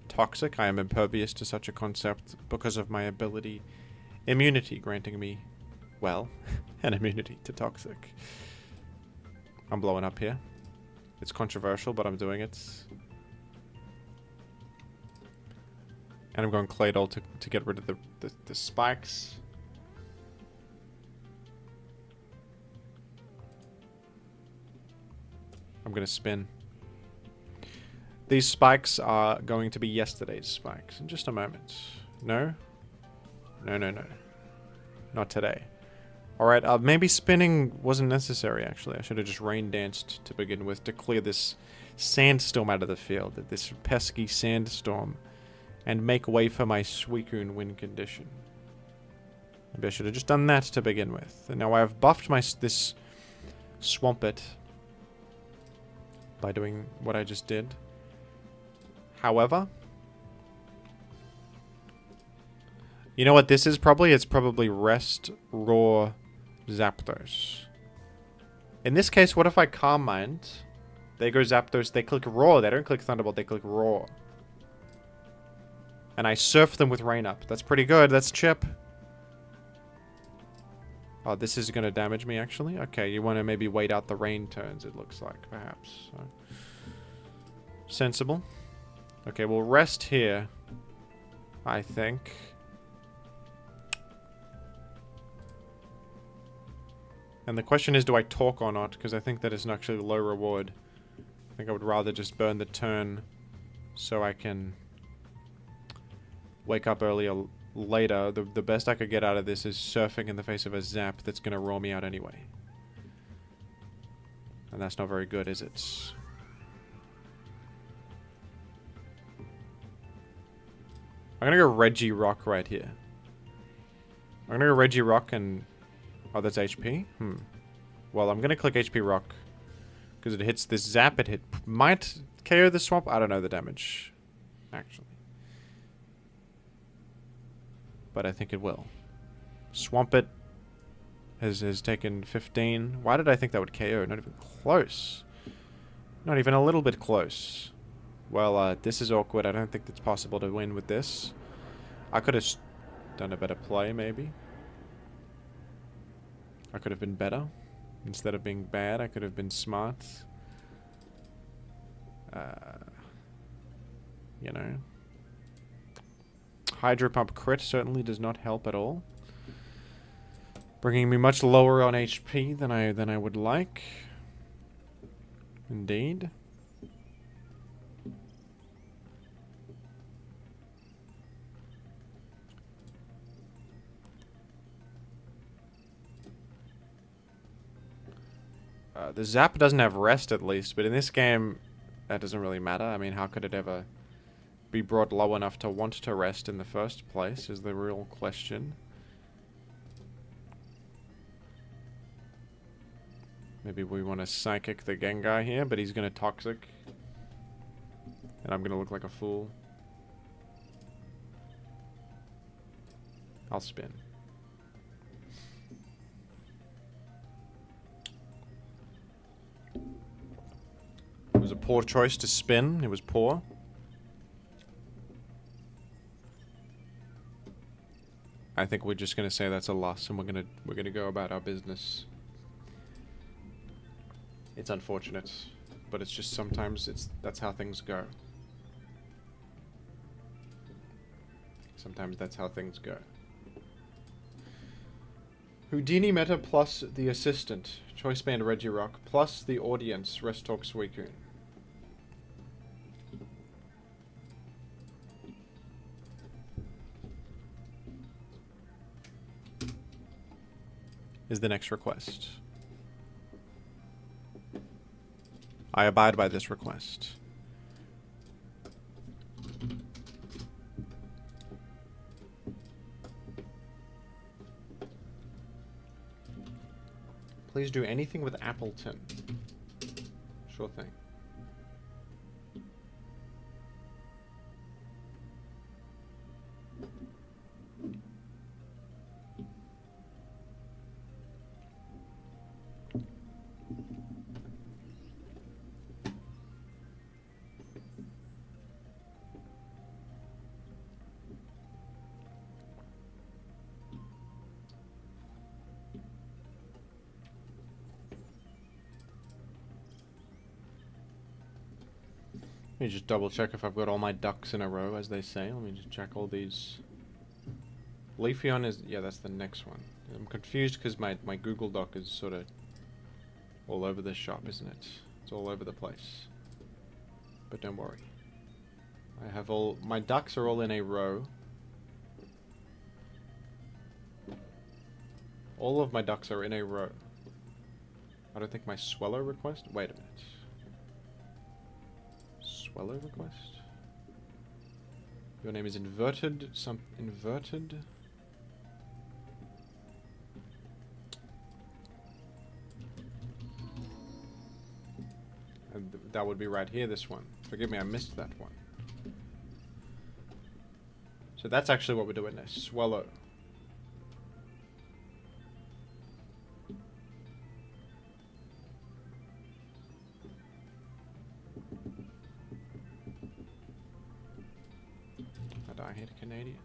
Toxic, I am impervious to such a concept because of my ability immunity, granting me, well, an immunity to Toxic. I'm blowing up here. It's controversial, but I'm doing it. And I'm going Claydol to get rid of the spikes. I'm going to spin. These spikes are going to be yesterday's spikes in just a moment. No? No, no, no. Not today. Alright, maybe spinning wasn't necessary, actually. I should have just rain danced to begin with to clear this sandstorm out of the field. This pesky sandstorm. And make way for my Suicune win condition. Maybe I should have just done that to begin with. And now I have buffed this Swampert by doing what I just did. However, you know what this is probably? It's probably Rest, Roar, Zapdos. In this case, what if I Calm Mind? They go Zapdos, they click Roar. They don't click Thunderbolt, they click Roar. And I surf them with Rain Up. That's pretty good. That's Chip. Oh, this is going to damage me, actually? Okay, you want to maybe wait out the rain turns, it looks like, perhaps. So. Sensible. Okay, we'll rest here, I think. And the question is, do I talk or not? Because I think that is actually low reward. I think I would rather just burn the turn so I can wake up earlier later. The best I could get out of this is surfing in the face of a Zap that's going to roll me out anyway. And that's not very good, is it? I'm going to go Regirock right here. I'm going to go Regirock and... Oh, that's HP? Well, I'm going to click HP Rock. Because it hits this Zap. It might KO the Swamp. I don't know the damage, actually. But I think it will. Swampert has taken 15. Why did I think that would KO? Not even close. Not even a little bit close. Well, this is awkward. I don't think it's possible to win with this. I could have done a better play, maybe. I could have been better. Instead of being bad, I could have been smart. You know. Hydro Pump crit certainly does not help at all. Bringing me much lower on HP than I would like. Indeed. The Zap doesn't have rest at least, but in this game, that doesn't really matter. I mean, how could it ever be brought low enough to want to rest in the first place is the real question. Maybe we want to Psychic the Gengar here, but he's going to Toxic. And I'm going to look like a fool. I'll spin. It was a poor choice to spin. It was poor. I think we're just gonna say that's a loss, and we're gonna go about our business. It's unfortunate, but it's just sometimes that's how things go. Sometimes that's how things go. Houdini meta plus the assistant, Choice Band Regirock, plus the audience, Rest Talk Suicune. is the next request. I abide by this request. Please do anything with Appleton. Sure thing. Let me just double check if I've got all my ducks in a row, as they say. Let me just check all these. Leafeon is... yeah, that's the next one. I'm confused because my Google Doc is sort of all over the shop, isn't it? It's all over the place. But don't worry. I have all... my ducks are all in a row. All of my ducks are in a row. I don't think my Swellow request... wait a minute. Swellow request? Your name is inverted... inverted? And that would be right here, this one. Forgive me, I missed that one. So that's actually what we're doing now. Swellow. I hate Canadians.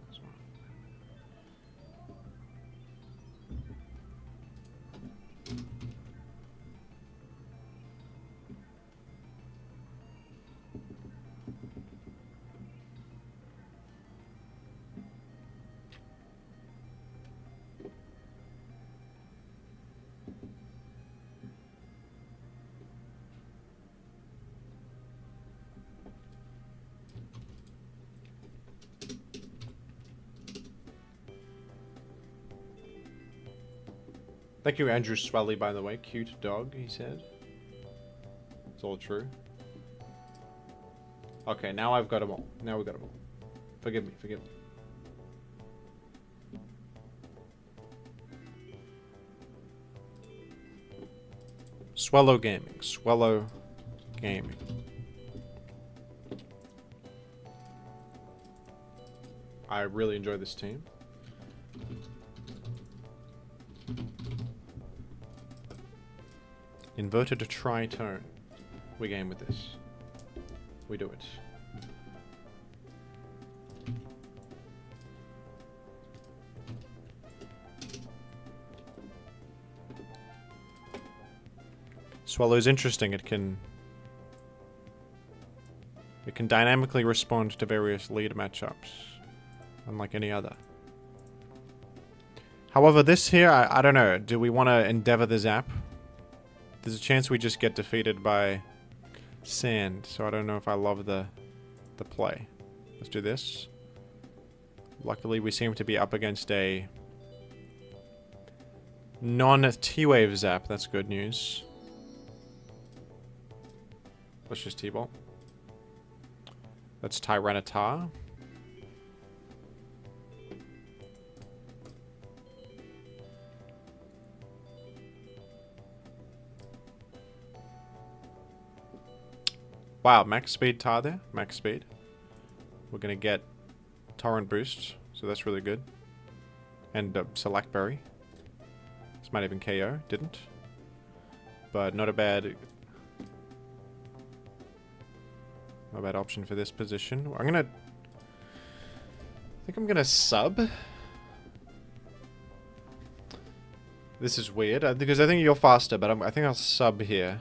Thank you, Andrew Swelly, by the way. Cute dog, he said. It's all true. Okay, now I've got them all. Now we've got them all. Forgive me, forgive me. Swellow Gaming. Swellow Gaming. I really enjoy this team. Inverted tritone. We game with this. We do it. Swellow's interesting. It can dynamically respond to various lead matchups, unlike any other. However, this here, I don't know. Do we want to endeavor the zap? There's a chance we just get defeated by sand, so I don't know if I love the play. Let's do this. Luckily, we seem to be up against a non-T-Wave zap. That's good news. Let's just T-Ball. That's Tyranitar. Wow, max speed Tar there. Max speed. We're going to get Torrent Boost, so that's really good. And Select Berry. This might even KO. Didn't. But not a bad... not a bad option for this position. I'm going to... I think I'm going to sub. This is weird, because I think you're faster, but I think I'll sub here.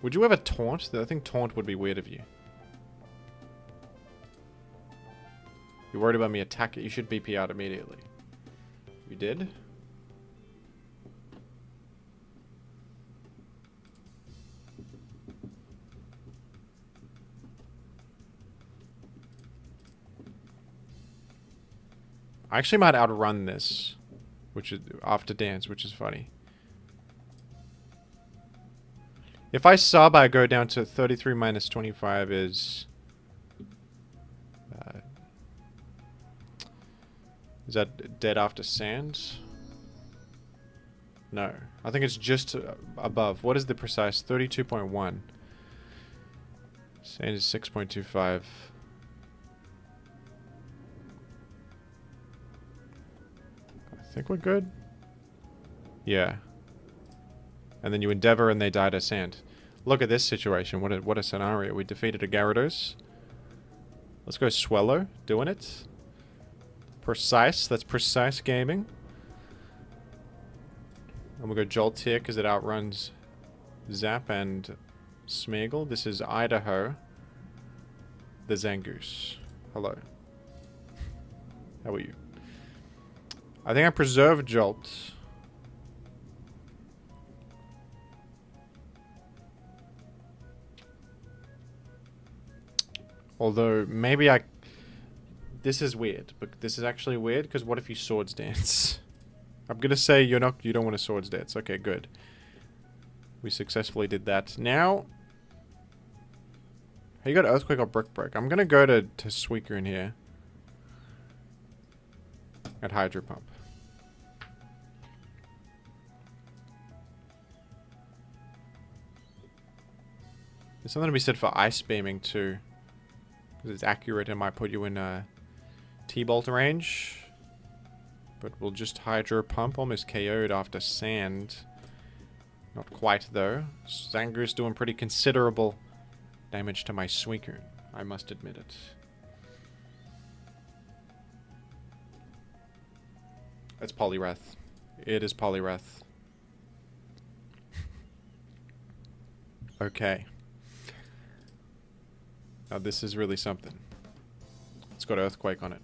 Would you ever taunt? I think taunt would be weird of you. You're worried about me attacking. You should BP out immediately. You did? I actually might outrun this, which is after dance, which is funny. If I sub, I go down to 33 minus 25 is that dead after sand? No. I think it's just above. What is the precise? 32.1. Sand is 6.25. I think we're good. Yeah. And then you endeavor and they die to sand. Look at this situation. What a scenario. We defeated a Gyarados. Let's go Swellow. Doing it. Precise. That's precise gaming. I'm gonna go Jolt here because it outruns Zap and Smeagol. This is Idaho. The Zangoose. Hello. How are you? I think I preserved Jolt. Although, maybe I... This is weird, but this is actually weird, because what if you Swords Dance? I'm gonna say you don't want to Swords Dance. Okay, good. We successfully did that. Now... You got Earthquake or Brick Break. I'm gonna go to Suicune here. At Hydro Pump. There's something to be said for Ice Beaming, too. Because it's accurate, it might put you in T-Bolt range. But we'll just Hydro Pump, almost KO'd after Sand. Not quite, though. Zangoose doing pretty considerable damage to my Suicune. I must admit it. It's Poliwrath. It is Poliwrath. Okay. Now this is really something. It's got Earthquake on it.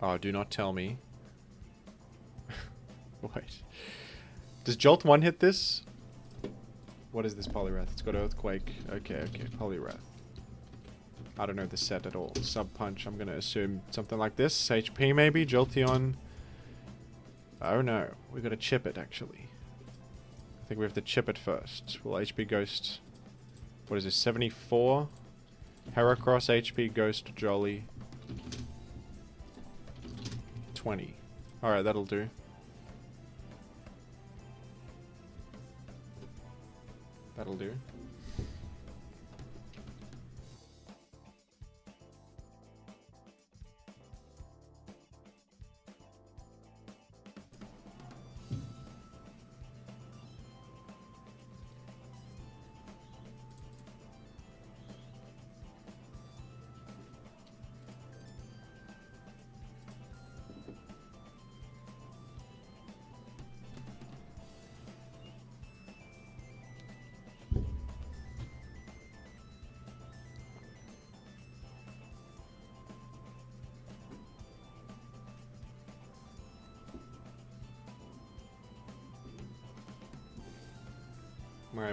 Oh, do not tell me. Wait. Does Jolt 1 hit this? What is this Poliwrath? It's got Earthquake. Okay, okay, Poliwrath. I don't know the set at all. Sub Punch, I'm gonna assume something like this. HP maybe? Jolteon. Oh no, we gotta chip it actually. I think we have to chip it first. Will HP Ghost... What is this, 74? Heracross, HP, Ghost, Jolly. 20. Alright, that'll do. That'll do.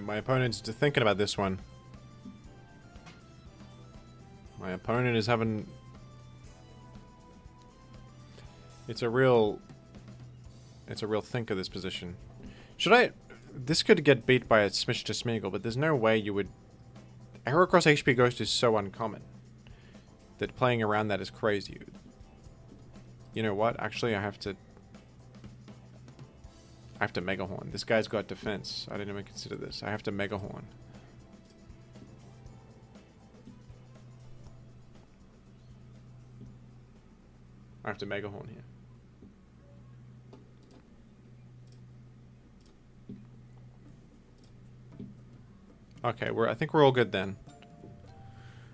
My opponent's thinking about this one. My opponent is having... It's a real think of this position. Should I... This could get beat by a Smish to Smeagol, but there's no way you would... Heracross HP Ghost is so uncommon that playing around that is crazy. You know what? Actually, I have to Mega Horn. This guy's got defense. I didn't even consider this. I have to Mega Horn. I have to Mega Horn here. Okay, I think we're all good then.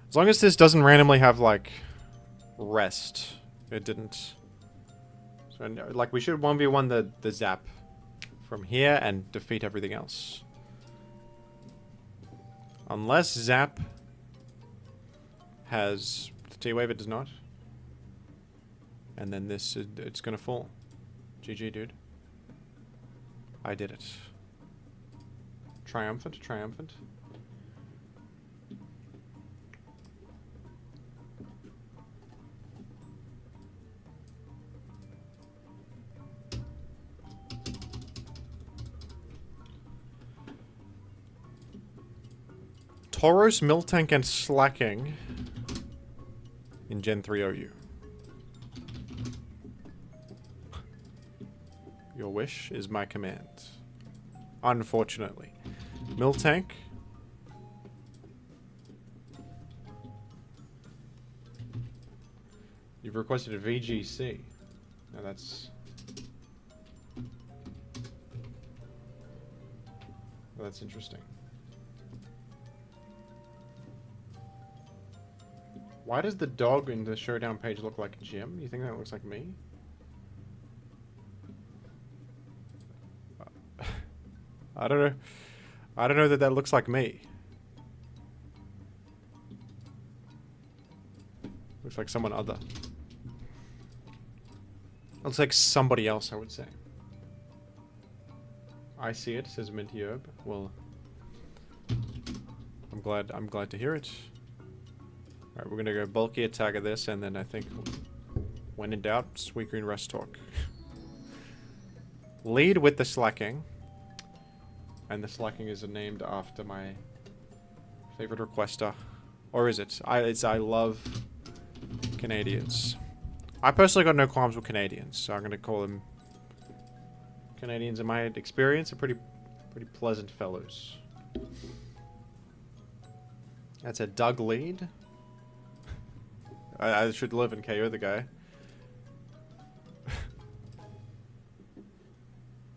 As long as this doesn't randomly have, like, rest. It didn't. So, like, we should 1v1 the Zap from here and defeat everything else. Unless Zap has... The T-Wave, it does not. And then this, it's gonna fall. GG, dude. I did it. Triumphant, triumphant. Tauros, Miltank, and Slaking in Gen 3 OU. Your wish is my command. Unfortunately. Miltank. You've requested a VGC. Now that's... Well, that's interesting. Why does the dog in the Showdown page look like Jim? You think that looks like me? I don't know. I don't know that that looks like me. Looks like someone other. Looks like somebody else, I would say. I see it, says Minty Herb. Well, I'm glad to hear it. Alright, we're gonna go bulky attack of this, and then I think, when in doubt, Sweet Green Rest Talk. Lead with the Slaking. And the Slaking is named after my favorite requester. Or is it? I love Canadians. I personally got no qualms with Canadians, so I'm gonna call them Canadians. In my experience are pretty pleasant fellows. That's a Doug lead. I should live and KO the guy.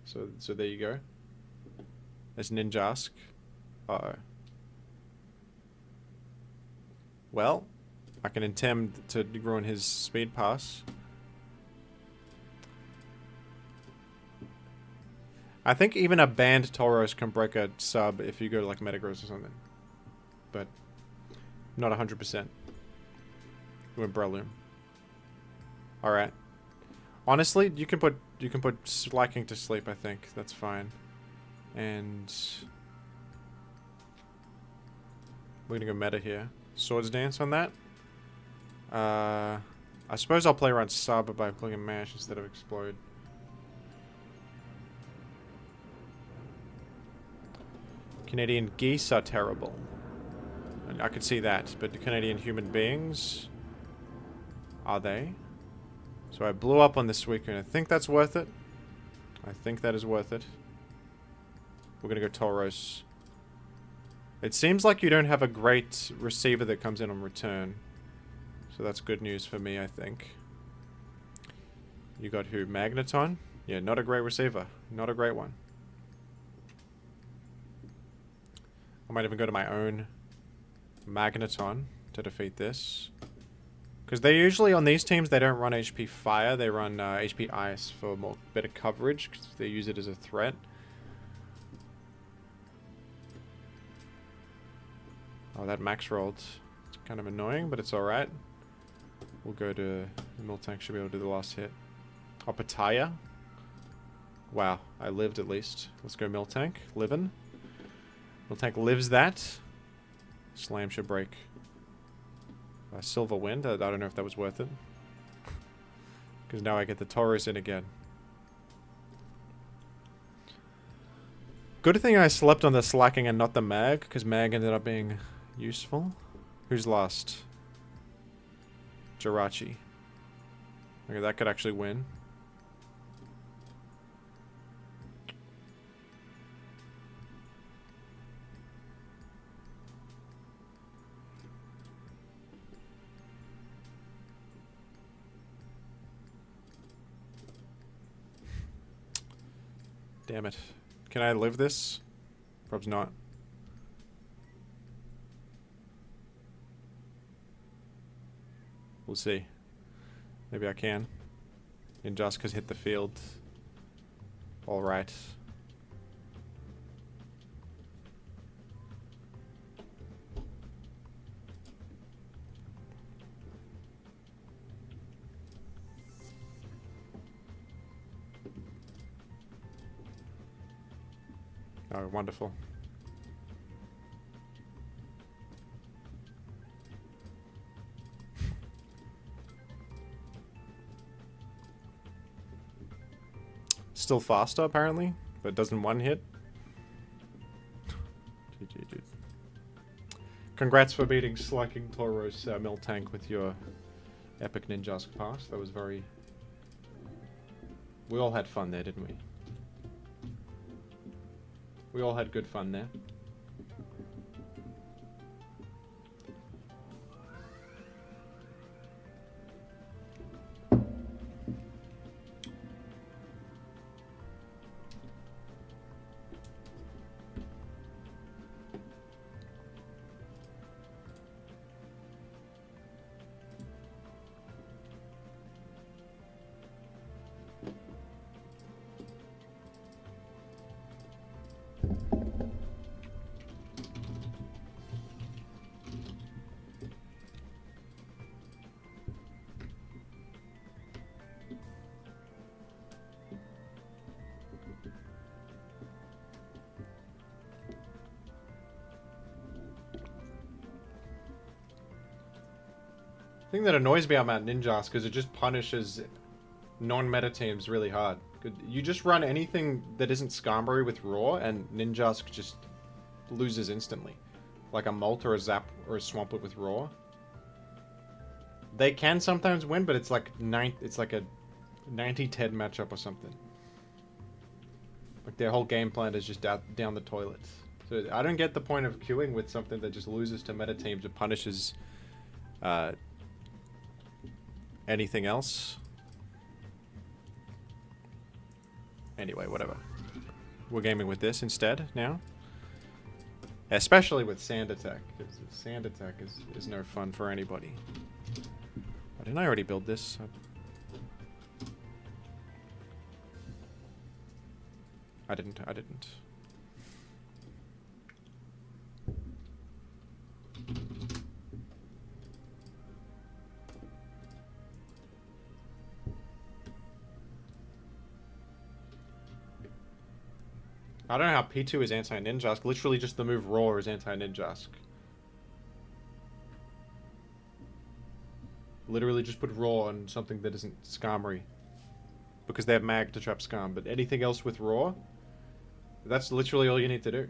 So there you go. There's Ninjask. Uh-oh. Well, I can attempt to ruin his speed pass. I think even a banned Tauros can break a sub if you go to like Metagross or something. But not 100%. With Breloom. Alright. Honestly, you can put Slaking to sleep, I think. That's fine. And we're gonna go meta here. Swords Dance on that. I suppose I'll play around sub by clicking mash instead of explode. Canadian geese are terrible. And I could see that, but the Canadian human beings, are they? So I blew up on this weekend. I think that's worth it. I think that is worth it. We're gonna go Tauros. It seems like you don't have a great receiver that comes in on return. So that's good news for me, I think. You got who? Magneton? Yeah, not a great receiver. Not a great one. I might even go to my own Magneton to defeat this. Because they usually, on these teams, they don't run HP Fire. They run HP Ice for better coverage, because they use it as a threat. Oh, that max rolled. It's kind of annoying, but it's alright. We'll go to... Miltank should be able to do the last hit. Oh, Pataya. Wow, I lived at least. Let's go Miltank. Livin'. Miltank lives that. Slam should break. Silver Wind. I don't know if that was worth it. Because now I get the Tauros in again. Good thing I slept on the Slaking and not the Mag, because Mag ended up being useful. Who's last? Jirachi. Okay, that could actually win. Damn it. Can I live this? Probably not. We'll see. Maybe I can. Ninjaska's hit the field. Alright. Oh, wonderful. Still faster, apparently, but doesn't one hit. GG, dude. Congrats for beating Slaking Tauros Miltank with your epic Ninjask pass. That was very... We all had fun there, didn't we? We all had good fun there. The thing that annoys me about Ninjask is it just punishes non-meta teams really hard. You just run anything that isn't Skarmory with Raw, and Ninjask just loses instantly. Like a Molt or a Zap or a Swampert with Raw. They can sometimes win, but it's like a 90-10 matchup or something. Like their whole game plan is just down the toilet. So I don't get the point of queuing with something that just loses to meta teams and punishes anything else. Anyway, whatever. We're gaming with this instead now. Especially with Sand Attack, because Sand Attack is no fun for anybody. Oh, didn't I already build this? I didn't. I don't know how P2 is anti-Ninjask. Literally just the move Roar is anti-Ninjask. Literally just put Roar on something that isn't Skarmory. Because they have Mag to trap Skarm. But anything else with Roar, that's literally all you need to do.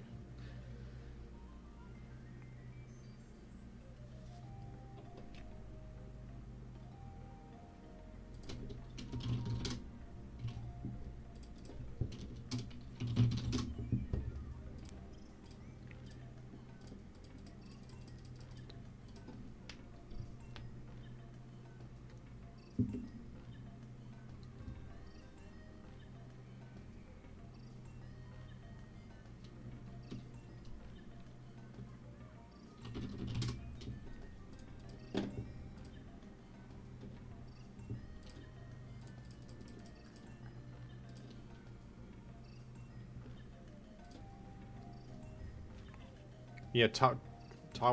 Yeah, tar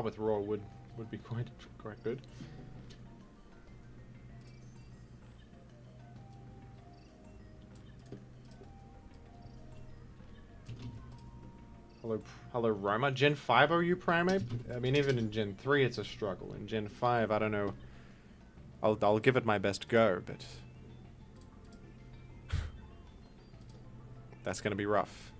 with Roar would be quite good. Hello Roma. Gen 5 are you Primeape? I mean, even in Gen 3 it's a struggle. In Gen 5, I don't know. I'll give it my best go, but that's gonna be rough.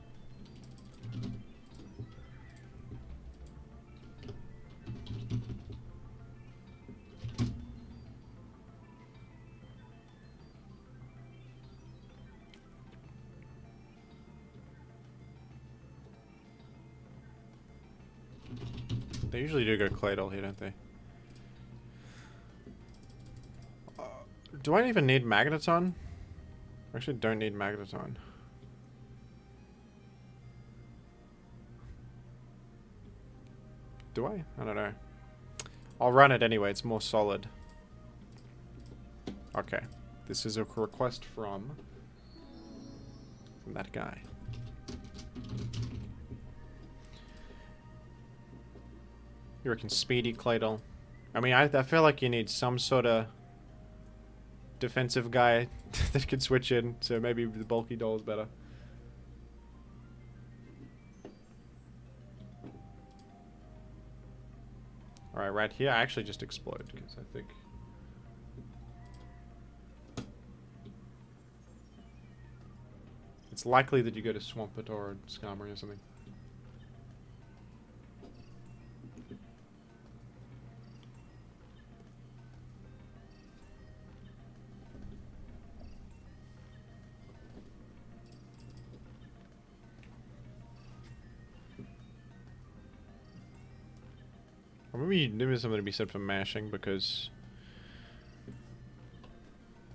They usually do go Claydol here, don't they? Do I even need Magneton? I actually don't need Magneton. Do I? I don't know. I'll run it anyway, it's more solid. Okay. This is a request from that guy. You reckon Speedy Claydol? I mean, I feel like you need some sort of defensive guy that can switch in, so maybe the bulky doll is better. Alright, right here, I actually just explode, because I think... It's likely that you go to Swampert or Skarmory or something. Maybe there's something to be said for mashing, because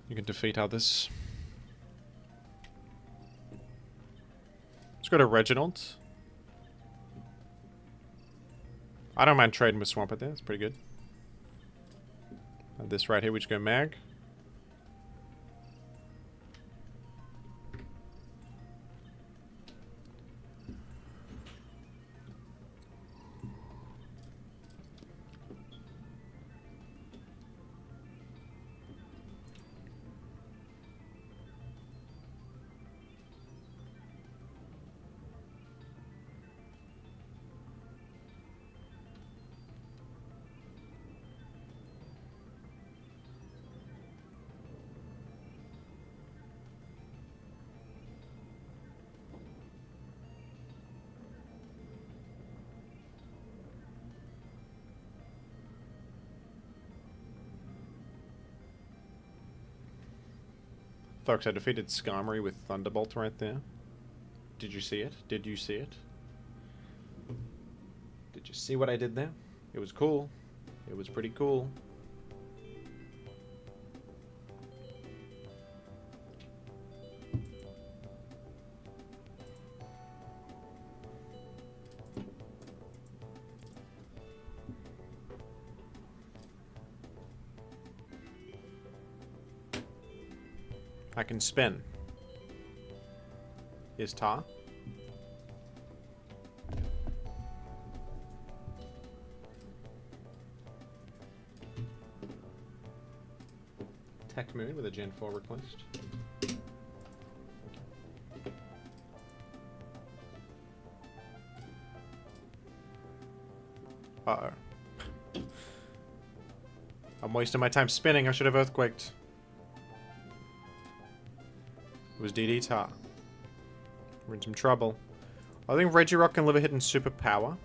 you can defeat others. Let's go to Reginald. I don't mind trading with Swampert there, it's pretty good. And this right here, we just go Mag. Folks, I defeated Skarmory with Thunderbolt right there. Did you see it? Did you see it? Did you see what I did there? It was cool. It was pretty cool. I can spin. Is Tar? Tech Moon with a Gen 4 request. Uh-oh. I'm wasting my time spinning. I should have Earthquaked. It was DD Tar. We're in some trouble. I think Regirock can live a hit in Super Power.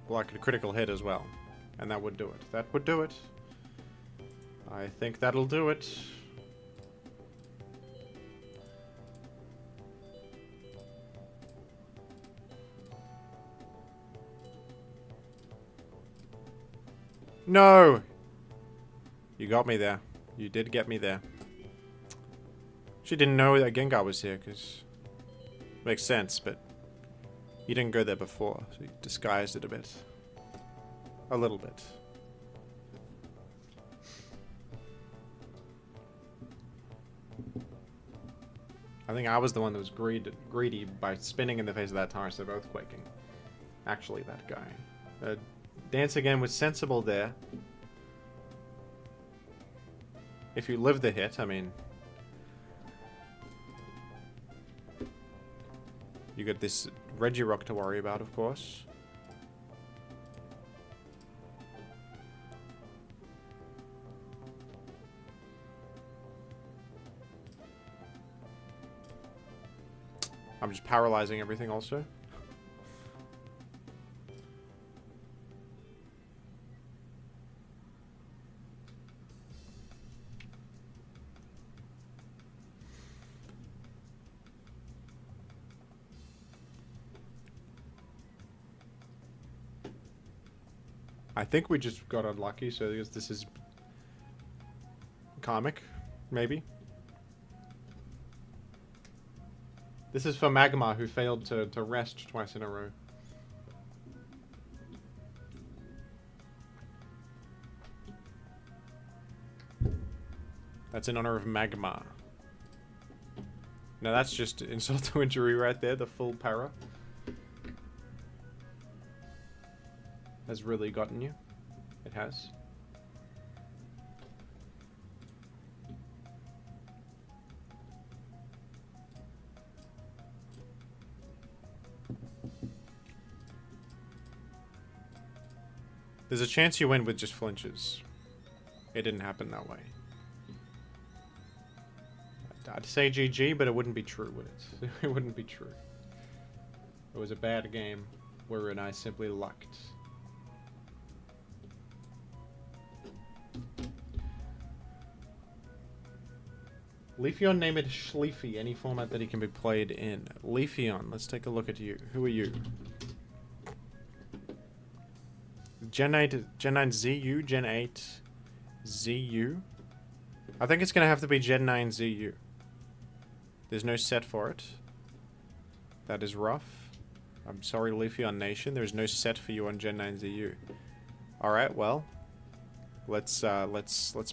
Well, I could critical hit as well. And that would do it. That would do it. I think that'll do it. No! You got me there. You did get me there. She didn't know that Gengar was here, because... Makes sense, but... You didn't go there before, so you disguised it a bit. A little bit. I think I was the one that was greedy by spinning in the face of that Tauros of Earthquaking. Actually, that guy. Dance again was sensible there. If you live the hit, I mean... You got this Regirock to worry about, of course. I'm just paralyzing everything also. I think we just got unlucky, so I guess this is karmic, maybe. This is for Magmar, who failed to rest twice in a row. That's in honor of Magmar. Now that's just insult to injury right there, the full para. Has really gotten you. It has. There's a chance you win with just flinches. It didn't happen that way. I'd say GG, but it wouldn't be true, would it? It wouldn't be true. It was a bad game wherein I simply lucked. Leafeon, name it Schleefy, any format that he can be played in. Leafeon, let's take a look at you. Who are you? Gen 8, Gen 9 ZU, Gen 8 ZU. I think it's going to have to be Gen 9 ZU. There's no set for it. That is rough. I'm sorry, Leafeon Nation. There's no set for you on Gen 9 ZU. Alright, well. Let's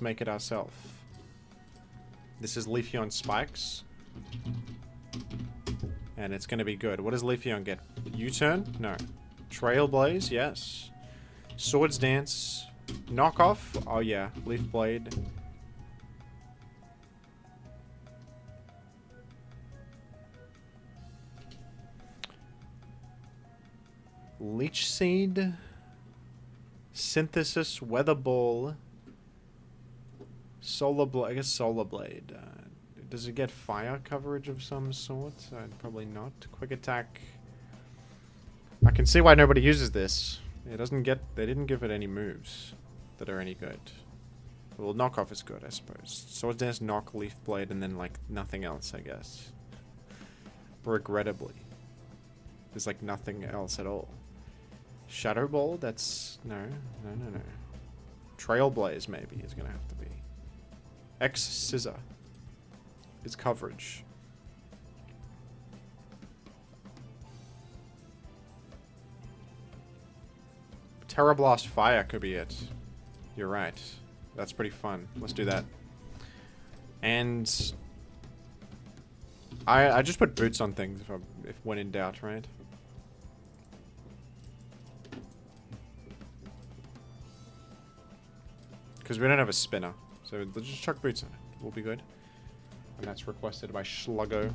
make it ourselves. This is Leafeon Spikes. And it's going to be good. What does Leafeon get? U-turn? No. Trailblaze? Yes. Swords Dance. Knockoff? Oh yeah. Leaf Blade. Leech Seed. Synthesis. Weather Ball. Solar Blade. I guess Solar Blade. Does it get fire coverage of some sort? Probably not. Quick Attack. I can see why nobody uses this. It doesn't get... They didn't give it any moves that are any good. Well, Knockoff is good, I suppose. Swords Dance, Knock, Leaf Blade, and then, like, nothing else, I guess. Regrettably. There's, like, nothing else at all. Shadow Ball? That's... No. Trailblaze, maybe, is gonna have to be. X Scissor. Is coverage. Terra Blast Fire could be it. You're right. That's pretty fun. Let's do that. And I just put boots on things if when in doubt, right? Because we don't have a spinner, so let's just chuck boots on it. We'll be good. And that's requested by Sluggo.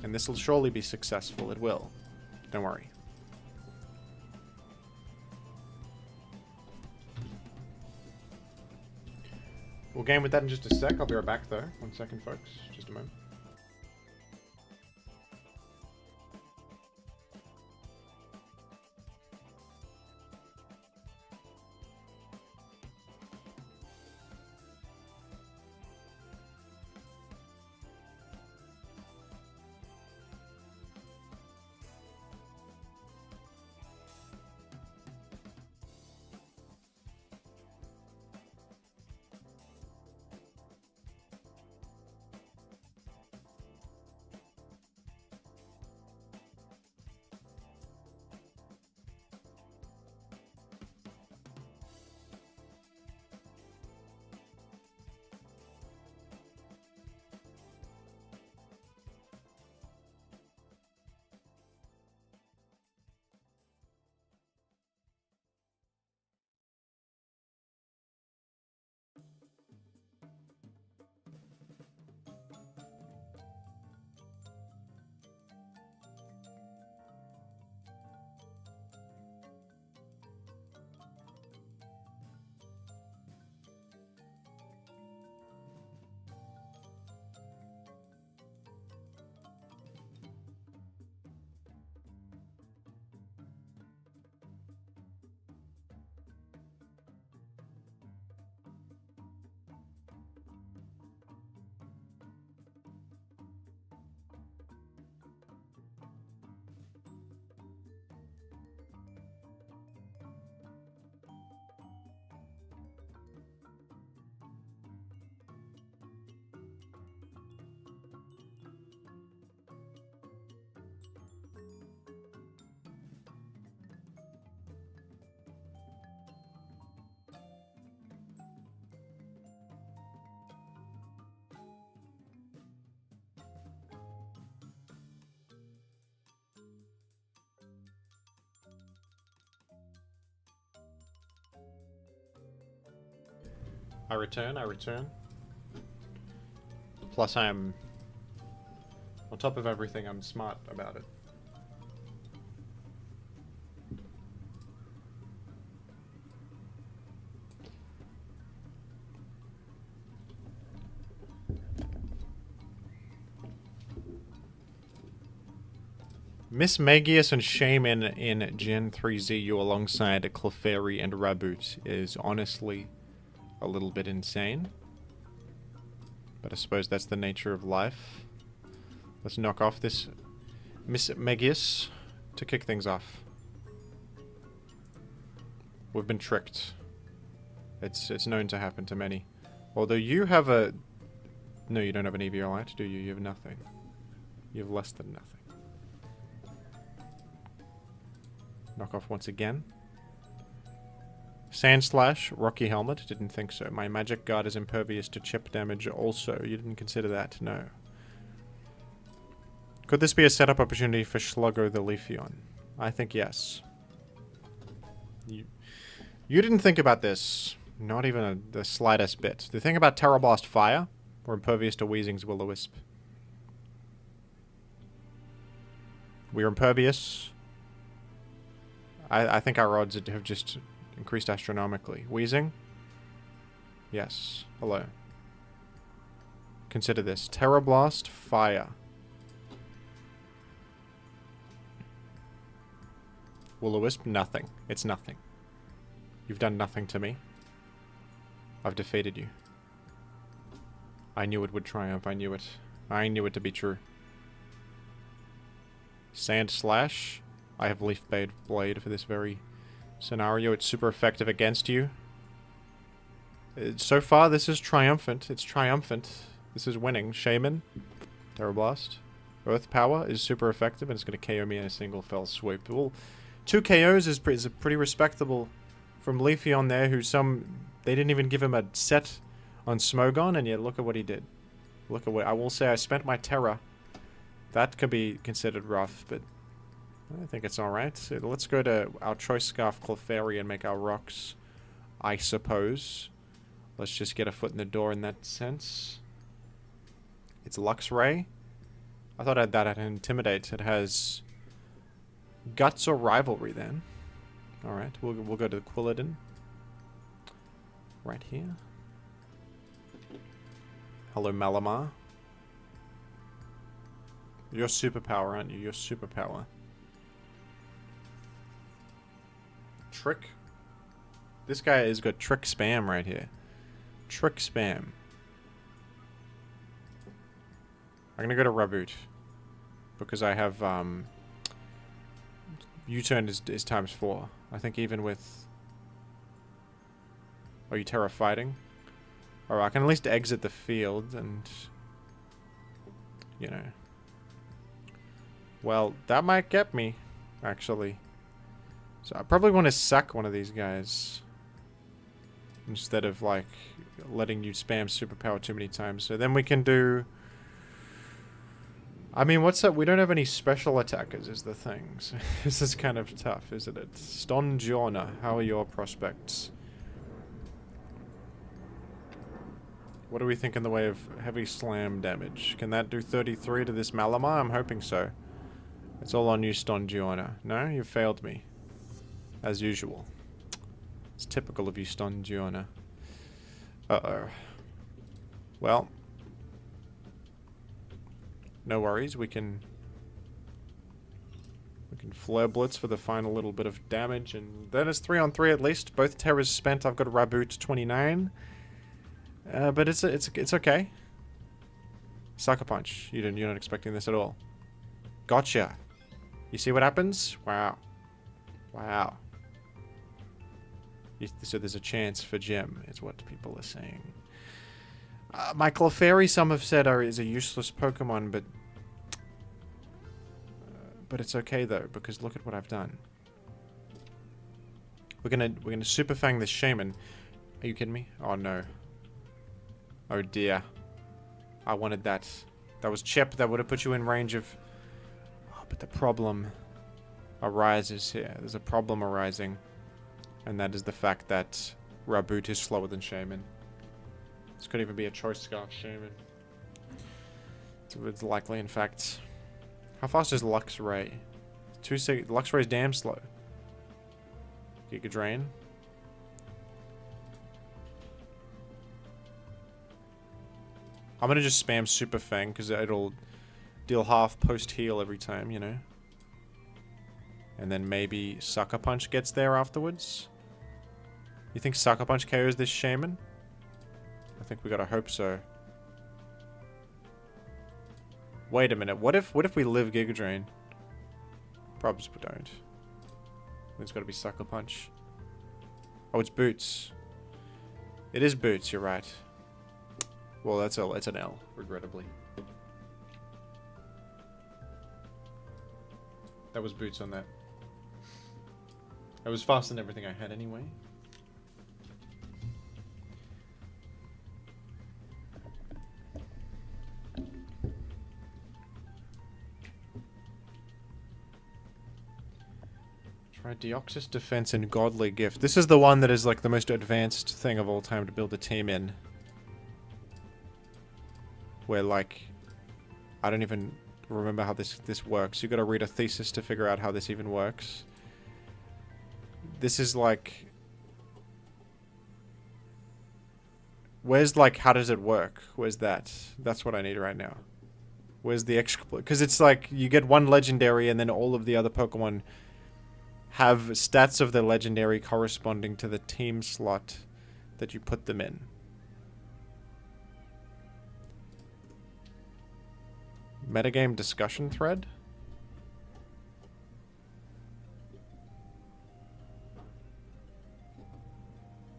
And this will surely be successful. It will. Don't worry. We'll game with that in just a sec. I'll be right back though. 1 second, folks. Just a moment. I return. Plus I'm... On top of everything, I'm smart about it. Miss Magius and Shaman in Gen 3ZU alongside Clefairy and Raboot is honestly a little bit insane. But I suppose that's the nature of life. Let's knock off this Miss Megius to kick things off. We've been tricked. It's known to happen to many. Although you have a... No, you don't have an Eviolite, do you? You have nothing. You have less than nothing. Knock off once again. Sandslash, Rocky Helmet, didn't think so. My Magic Guard is impervious to chip damage also. You didn't consider that, no. Could this be a setup opportunity for Sluggo the Leafeon? I think yes. You didn't think about this. Not even the slightest bit. The thing about Terra Blast Fire, we're impervious to Weezing's Will-O-Wisp. We're impervious. I think our odds have just increased astronomically. Weezing? Yes. Hello. Consider this. Terra Blast Fire. Will-O-Wisp? Nothing. It's nothing. You've done nothing to me. I've defeated you. I knew it would triumph. I knew it. I knew it to be true. Sandslash. I have Leaf Blade for this very scenario. It's super effective against you. So far, this is triumphant. It's triumphant. This is winning. Shaman. Terra Blast. Earth Power is super effective, and it's going to KO me in a single fell swoop. Well, 2 KOs is a pretty respectable from Leafeon there, who they didn't even give him a set on Smogon, and yet look at what he did. Look at what... I will say I spent my Terra. That could be considered rough, but I think it's alright. So let's go to our Choice Scarf Clefairy and make our rocks, I suppose. Let's just get a foot in the door in that sense. It's Luxray. I thought that had Intimidate. It has Guts or Rivalry then. Alright, we'll go to the Quilladin. Right here. Hello, Malamar. You're superpower, aren't you? You're superpower. Trick. This guy has got trick spam right here. Trick spam. I'm gonna go to Raboot. Because I have, U-turn is ×4. I think even with... Are you Terra fighting? Alright, I can at least exit the field and... You know... Well, that might get me, actually. So I probably want to sack one of these guys. Instead of, like, letting you spam superpower too many times. So then we can do... I mean, what's that? We don't have any special attackers is the thing. So this is kind of tough, isn't it? Stonjourner, how are your prospects? What do we think in the way of heavy slam damage? Can that do 33 to this Malamar? I'm hoping so. It's all on you, Stonjourner. No? You failed me. As usual. It's typical of you, Stonjourner. Uh-oh. Well. No worries, we can Flare Blitz for the final little bit of damage, and then it's 3-on-3 at least. Both Terras spent. I've got a Raboot 29. But it's okay. Sucker Punch. You're not expecting this at all. Gotcha. You see what happens? Wow. Wow. So there's a chance for Gem, is what people are saying. My Clefairy, some have said, is a useless Pokemon, but it's okay though, because look at what I've done. We're gonna Super Fang this Shaman. Are you kidding me? Oh no. Oh dear. I wanted that. That was Chip. That would have put you in range of... Oh, but the problem arises here. There's a problem arising. And that is the fact that Raboot is slower than Shaman. This could even be a Choice Scarf Shaman. It's likely, in fact. How fast is Luxray? Luxray's damn slow. Giga Drain. I'm gonna just spam Super Fang because it'll deal half post heal every time, you know. And then maybe Sucker Punch gets there afterwards. You think Sucker Punch KOs this Shaman? I think we gotta hope so. Wait a minute. What if we live Giga Drain? Probs don't. It's got to be Sucker Punch. Oh, it's Boots. It is Boots. You're right. Well, that's an L, regrettably. That was Boots on that. I was faster than everything I had anyway. Try Deoxys Defense and Godly Gift. This is the one that is like the most advanced thing of all time to build a team in. Where like, I don't even remember how this works. You gotta read a thesis to figure out how this even works. This is like... Where's like, how does it work? Where's that? That's what I need right now. Where's the Exploud? Because it's like, you get one legendary and then all of the other Pokemon have stats of the legendary corresponding to the team slot that you put them in. Metagame discussion thread?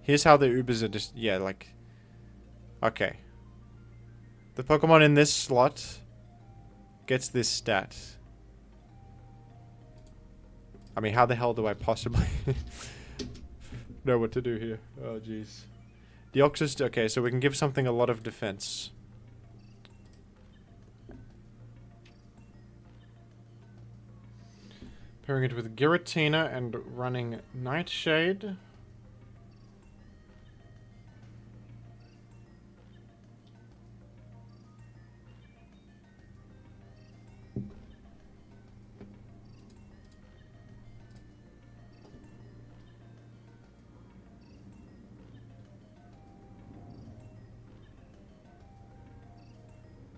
Here's how the Ubers are just... Yeah, like... Okay. The Pokemon in this slot gets this stat. I mean, how the hell do I possibly know what to do here? Oh, jeez. Deoxys... Okay, so we can give something a lot of defense. Pairing it with Giratina and running Nightshade.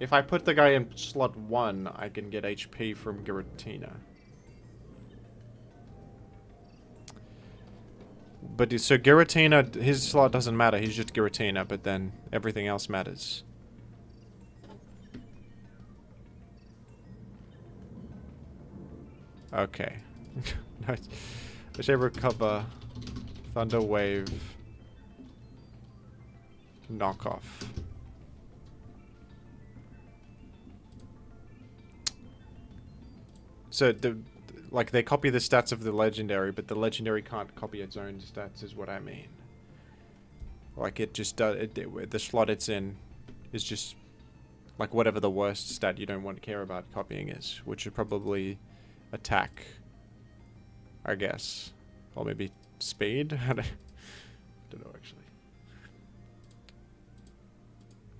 If I put the guy in slot 1, I can get HP from Giratina. But so Giratina, his slot doesn't matter, he's just Giratina, but then everything else matters. Okay. Nice. Whichever cover, Thunder Wave, knockoff. So like they copy the stats of the legendary, but the legendary can't copy its own stats, is what I mean. Like it just does. The slot it's in is just like whatever the worst stat you don't want to care about copying is, which is probably attack, I guess, or maybe speed. I don't know actually.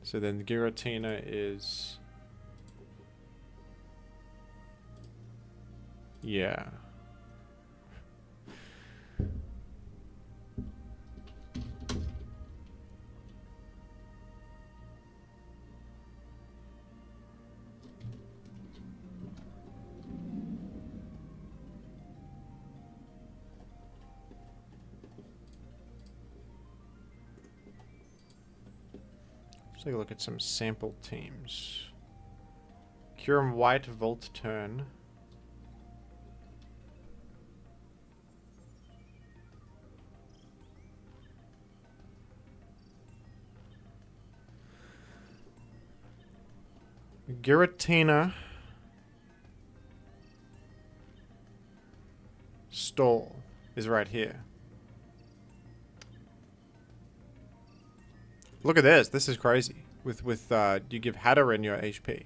So then Giratina is. Yeah. Let's take a look at some sample teams. Kyurem White, Volt Turn. Giratina, Stall is right here. Look at this. This is crazy. With you give Hatterin your HP.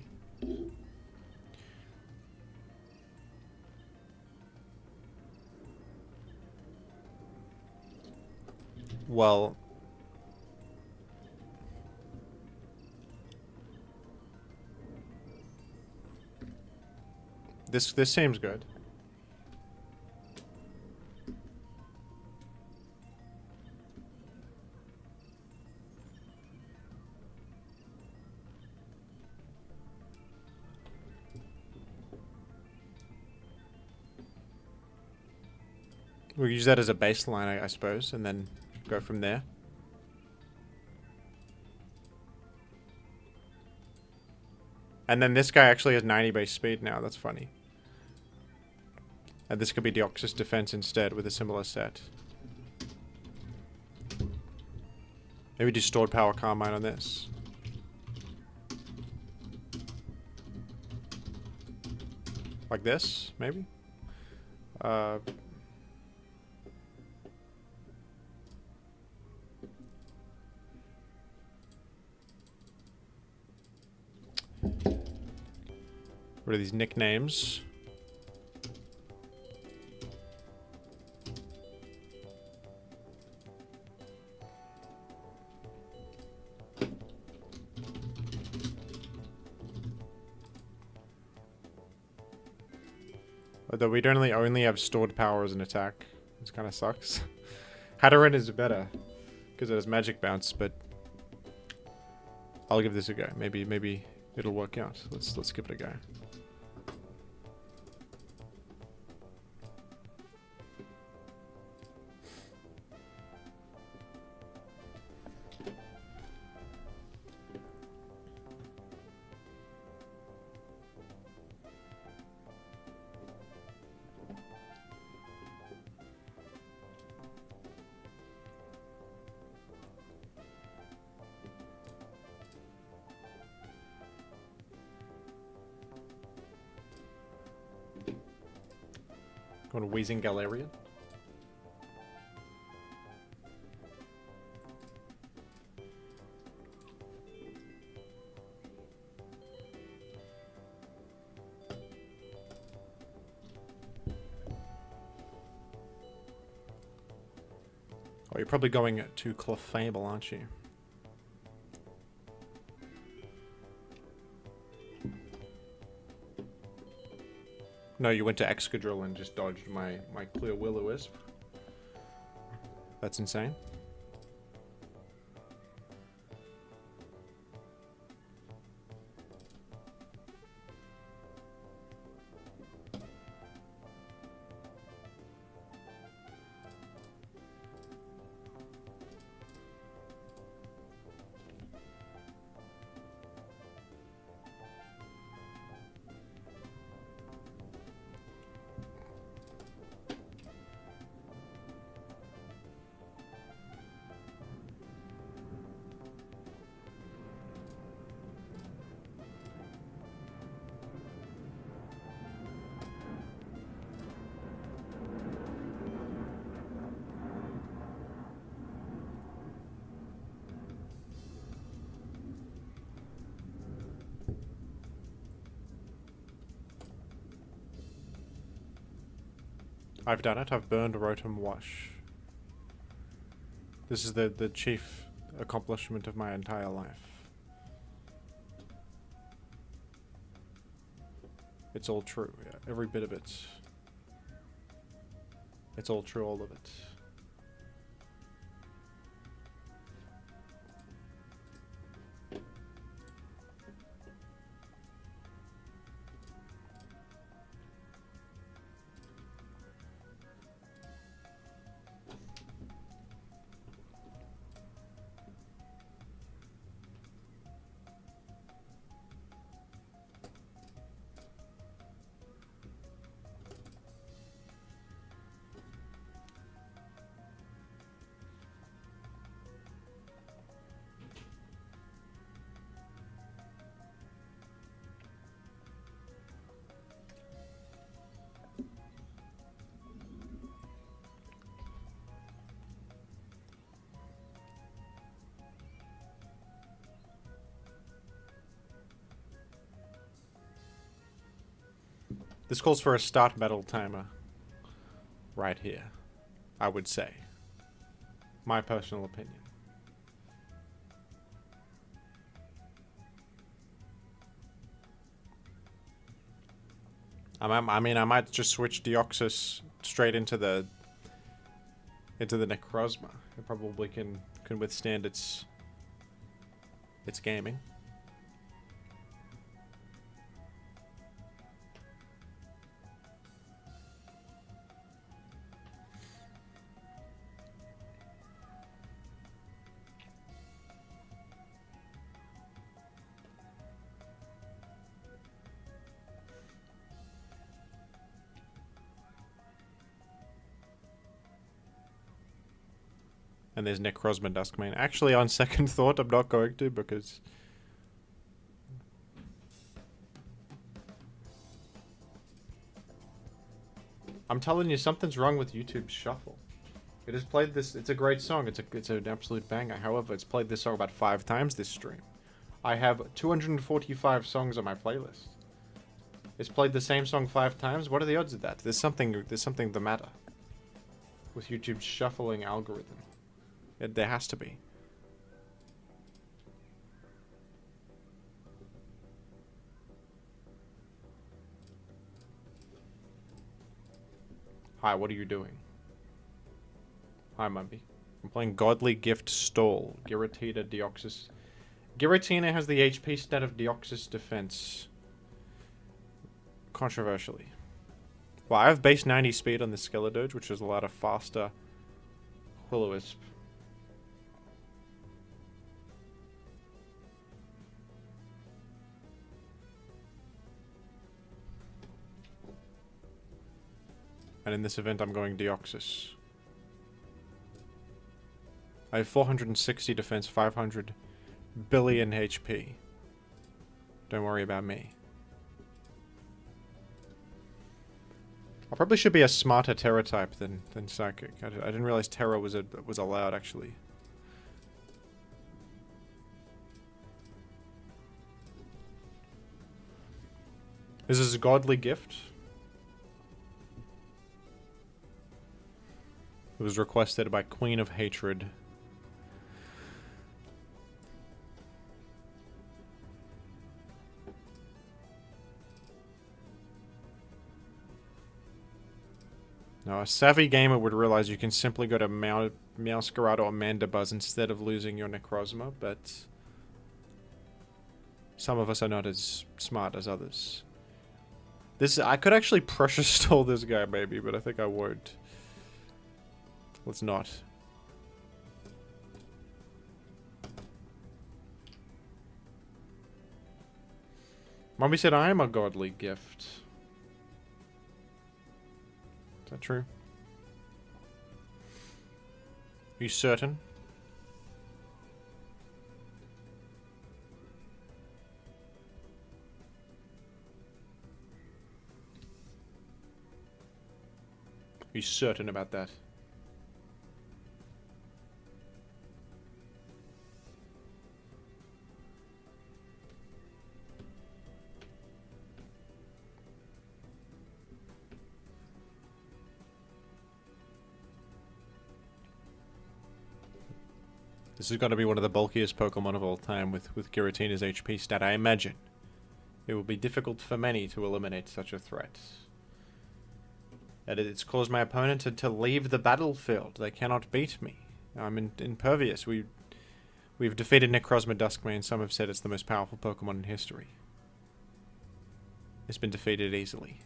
Well, this seems good. We'll use that as a baseline, I suppose, and then go from there. And then this guy actually has 90 base speed now. That's funny. And this could be Deoxys defense instead with a similar set. Maybe do stored power Carmine on this. Like this, maybe? What are these nicknames? Although we don't only have stored power as an attack. This kind of sucks. Hatterene is better because it has magic bounce, but I'll give this a go. Maybe it'll work out. Let's give it a go. Going to Wheezing Galarian. Oh, you're probably going to Clefable, aren't you? No, you went to Excadrill and just dodged my clear Will-O-Wisp. That's insane. I've done it. I've burned Rotom Wash. This is the chief accomplishment of my entire life. It's all true. Yeah, every bit of it. It's all true, all of it. This calls for a start battle timer. Right here. I would say. My personal opinion. I mean, I might just switch Deoxys straight into the Necrozma. It probably can withstand its gaming. And there's Necrozma Duskmane. Actually, on second thought, I'm not going to because... I'm telling you, something's wrong with YouTube's shuffle. It has played this... It's a great song. It's an absolute banger. However, it's played this song about 5 times this stream. I have 245 songs on my playlist. It's played the same song 5 times? What are the odds of that? There's something the matter with YouTube's shuffling algorithm. There has to be. Hi, what are you doing? Hi, Mumby. I'm playing Godly Gift Stall. Giratina, Deoxys. Giratina has the HP stat of Deoxys Defense. Controversially. Well, I have base 90 speed on the Skeledoge, which is a lot of faster Will-O-Wisp. And in this event, I'm going Deoxys. I have 460 defense, 500 billion HP. Don't worry about me. I probably should be a smarter Terra type than Psychic. I didn't realize Terra was allowed, actually. This is a Godly Gift. It was requested by Queen of Hatred. Now, a savvy gamer would realize you can simply go to Meowscarada or Mandibuzz instead of losing your Necrozma, but some of us are not as smart as others. I could actually pressure stall this guy maybe, but I think I won't. Let's not. Mommy said I am a godly gift. Is that true? Are you certain? Are you certain about that? This is going to be one of the bulkiest Pokemon of all time with Giratina's HP stat, I imagine. It will be difficult for many to eliminate such a threat. And it's caused my opponent to leave the battlefield. They cannot beat me. I'm impervious. We've defeated Necrozma Duskmane. Some have said it's the most powerful Pokemon in history. It's been defeated easily.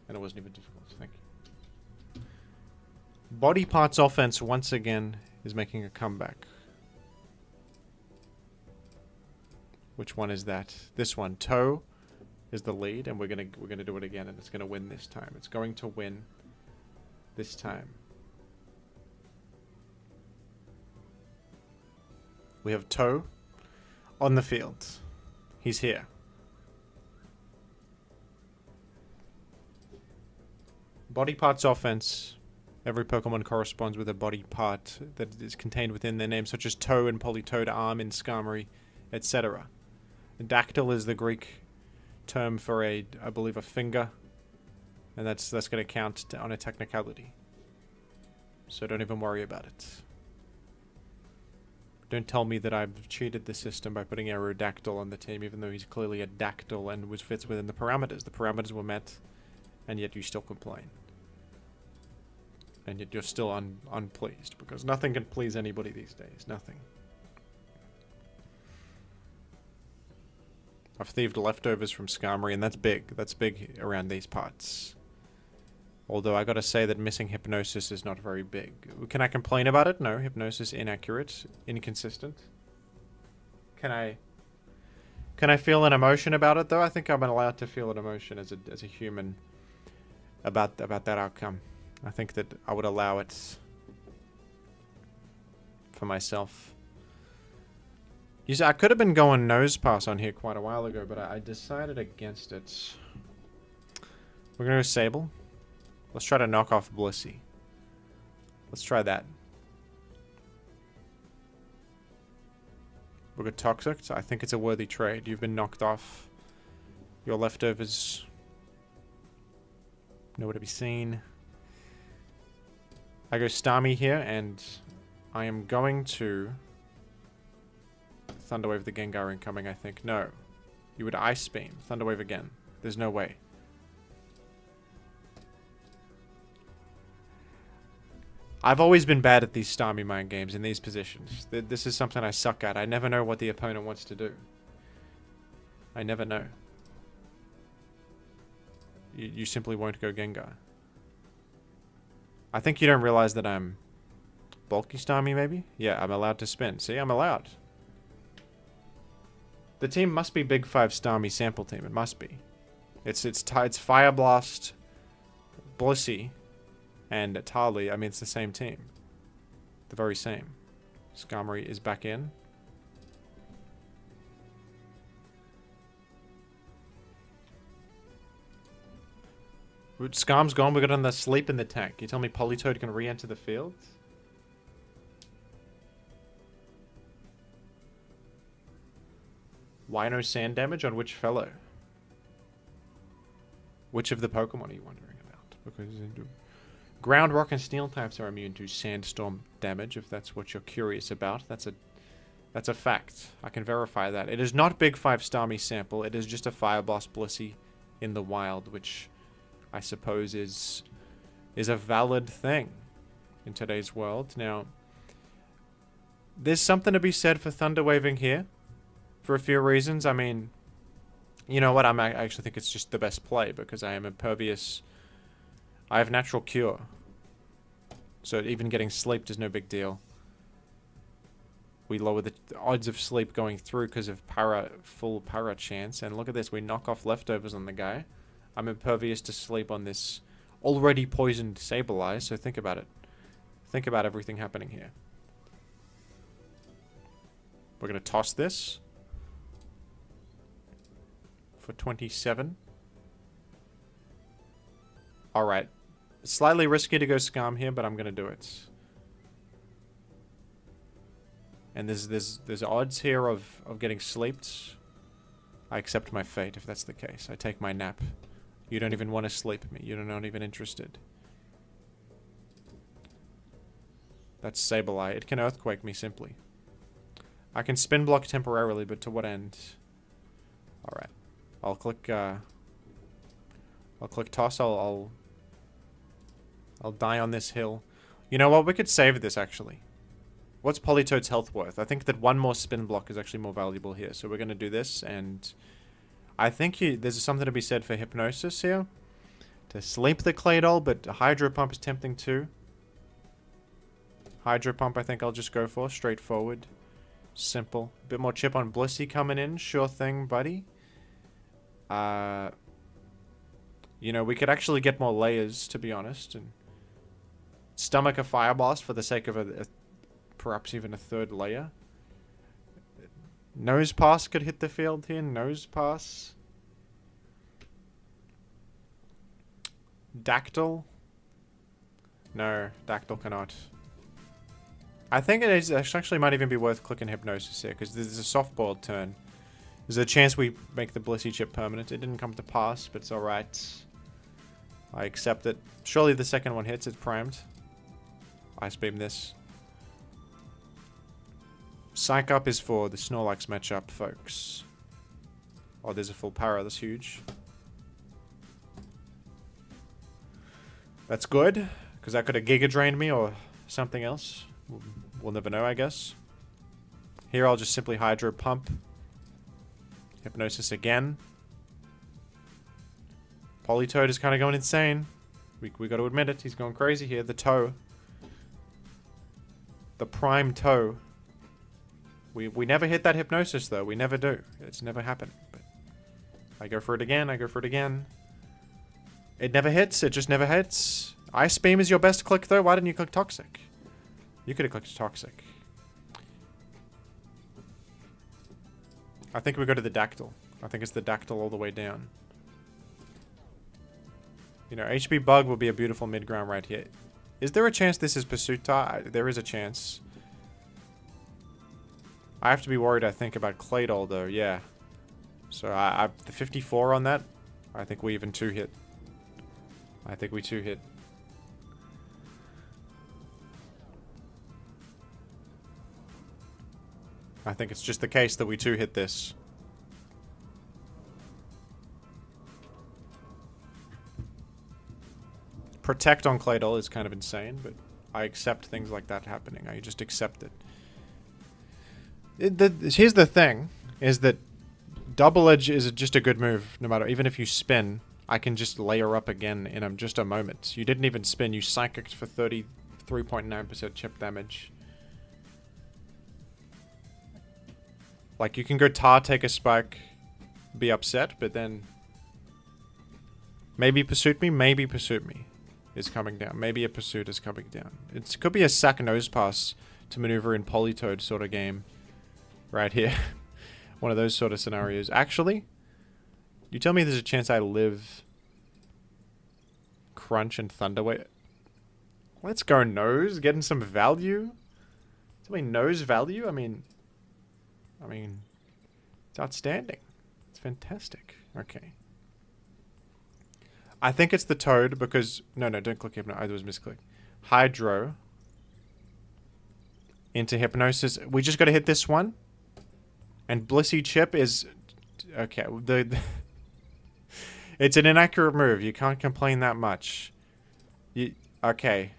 And it wasn't even difficult, thank you. Body Parts offense once again is making a comeback. Which one is that? This one. Toe is the lead, and we're gonna do it again, and it's gonna win this time. It's going to win this time. We have Toe on the field. He's here. Body Parts offense. Every Pokemon corresponds with a body part that is contained within their name, such as toe and Politoed, arm in Skarmory, etc. Dactyl is the Greek term for I believe, a finger, and that's going to count on a technicality. So don't even worry about it. Don't tell me that I've cheated the system by putting Aerodactyl on the team, even though he's clearly a Dactyl and fits within the parameters. The parameters were met, and yet you still complain. And yet you're still unpleased, because nothing can please anybody these days. Nothing. I've thieved leftovers from Skarmory, and that's big. That's big around these parts. Although I gotta say that missing Hypnosis is not very big. Can I complain about it? No. Hypnosis inaccurate. Inconsistent. Can I feel an emotion about it, though? I think I'm allowed to feel an emotion as a human about that outcome. I think that I would allow it for myself. You see, I could have been going nose pass on here quite a while ago, but I decided against it. We're going to go Sable. Let's try to knock off Blissey. Let's try that. We'll go Toxic. I think it's a worthy trade. You've been knocked off. Your leftovers nowhere to be seen. I go Starmie here, and I am going to Thunderwave the Gengar incoming, I think. No. You would Ice Beam. Thunderwave again. There's no way. I've always been bad at these Starmie mind games in these positions. This is something I suck at. I never know what the opponent wants to do. I never know. You simply won't go Gengar. I think you don't realize that I'm bulky Starmie, maybe? Yeah, I'm allowed to spin. See, I'm allowed. The team must be Big 5 Starmie sample team. It must be. It's Fire Blast, Blissey, and Tarly. I mean, it's the same team. The very same. Skarmory is back in. Skarm's gone. We got on the sleep in the tank. You tell me Politoed can re-enter the field? Why no sand damage on which fellow? Which of the Pokemon are you wondering about? Because Ground, Rock, and Steel types are immune to Sandstorm damage, if that's what you're curious about. That's a fact. I can verify that. It is not Big 5 Starmie sample. It is just a Fire Blast Blissey in the wild, which I suppose is a valid thing in today's world. Now, there's something to be said for Thunder Waving here for a few reasons. I mean, you know what? I actually think it's just the best play because I am impervious. I have Natural Cure. So even getting sleeped is no big deal. We lower the odds of sleep going through because of full para chance. And look at this. We knock off leftovers on the guy. I'm impervious to sleep on this already poisoned Sableye, so think about it. Think about everything happening here. We're going to toss this for 27. Alright. Slightly risky to go Scam here, but I'm going to do it. And there's odds here of getting sleeped. I accept my fate if that's the case. I take my nap. You don't even want to sleep me. You're not even interested. That's Sableye. It can Earthquake me simply. I can Spin Block temporarily, but to what end? Alright. I'll click Toss. I'll die on this hill. You know what? We could save this, actually. What's Politoed's health worth? I think that one more Spin Block is actually more valuable here. So we're going to do this, and I think there's something to be said for Hypnosis here. To sleep the Claydol, but Hydro Pump is tempting too. Hydro Pump I think I'll just go for. Straightforward. Simple. A bit more chip on Blissey coming in. Sure thing, buddy. You know, we could actually get more layers, to be honest. And stomach a Fire Blast for the sake of perhaps even a third layer. Nose Pass could hit the field here. Nose Pass. Dactyl. No, Dactyl cannot. I think it actually might even be worth clicking Hypnosis here, because there's a soft-boiled turn. There's a chance we make the Blissey chip permanent. It didn't come to pass, but it's alright. I accept it. Surely the second one hits. It's primed. Ice Beam this. Psych Up is for the Snorlax matchup, folks. Oh, there's a full para. That's huge. That's good, because that could have Giga Drained me or something else. We'll never know, I guess. Here I'll just simply Hydro Pump. Hypnosis again. Politoed is kind of going insane. We got to admit it. He's going crazy here. The toe. The prime toe. We never hit that Hypnosis, though. We never do. It's never happened. But I go for it again. I go for it again. It never hits. It just never hits. Ice Beam is your best click, though. Why didn't you click Toxic? You could have clicked Toxic. I think we go to the Dactyl. I think it's the Dactyl all the way down. You know, HB Bug will be a beautiful mid-ground right here. Is there a chance this is Pursuita? There is a chance. I have to be worried, I think, about Claydol, though. Yeah. So, the 54 on that, I think we even 2-hit. I think we 2-hit. I think it's just the case that we 2-hit this. Protect on Claydol is kind of insane, but I accept things like that happening. I just accept it. Here's the thing, is that Double Edge is just a good move, no matter, even if you spin, I can just layer up again in just a moment. You didn't even spin, you Psychicked for 33.9% chip damage. Like, you can go Tar, take a Spike, be upset, but then maybe Pursuit Me is coming down. Maybe a Pursuit is coming down. It could be a Sack Nose Pass to maneuver in Politoed sort of game. Right here. One of those sort of scenarios. Actually, you tell me there's a chance I live Crunch and Thunderwave. Let's go Nose, getting some value. Tell me Nose value? I mean, it's outstanding. It's fantastic. Okay. I think it's the Toad because... No, don't click Hypno. I was misclick. Hydro. Into Hypnosis. We just got to hit this one. And Blissey Chip is... Okay. It's an inaccurate move. You can't complain that much. Okay.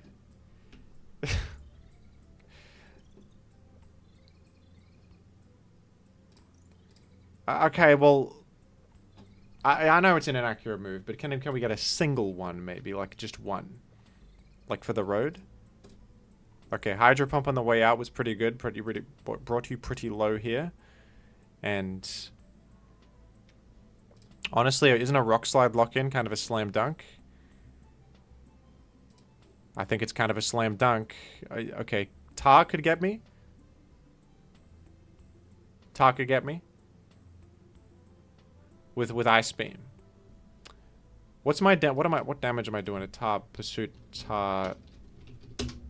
Okay, well... I know it's an inaccurate move, but can we get a single one, maybe? Like, just one. Like, for the road? Okay, Hydro Pump on the way out was pretty good. Brought you pretty low here. And... honestly, isn't a Rock Slide lock-in kind of a slam dunk? I think it's kind of a slam dunk. Okay, Tar could get me. Tar could get me. With Ice Beam. What's my what damage am I doing? A Tar Pursuit, Tar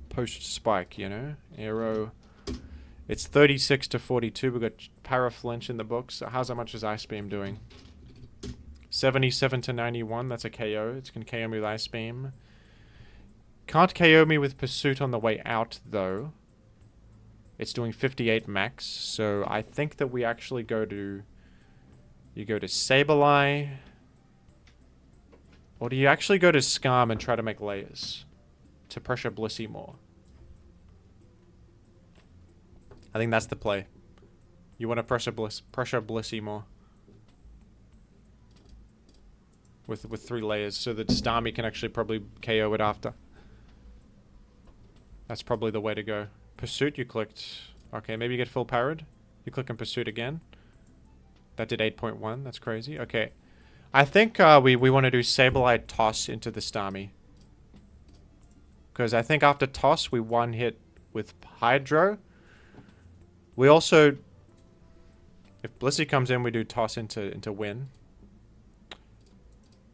Post Spike, you know? Arrow. It's 36 to 42. We've got Paraflinch in the books. So how much is Ice Beam doing? 77 to 91. That's a KO. It's going to KO me with Ice Beam. Can't KO me with Pursuit on the way out, though. It's doing 58 max. So I think that we actually go to... You go to Sableye. Or do you actually go to Scarm and try to make layers? To pressure Blissey more. I think that's the play. You want to pressure Blissey more. With 3 layers. So that Starmie can actually probably KO it after. That's probably the way to go. Pursuit you clicked. Okay, maybe you get full powered. You click on Pursuit again. That did 8.1. That's crazy. Okay. I think we want to do Sableye Toss into the Starmie. Because I think after Toss, we one-hit with Hydro. We also... If Blissey comes in, we do Toss into Win.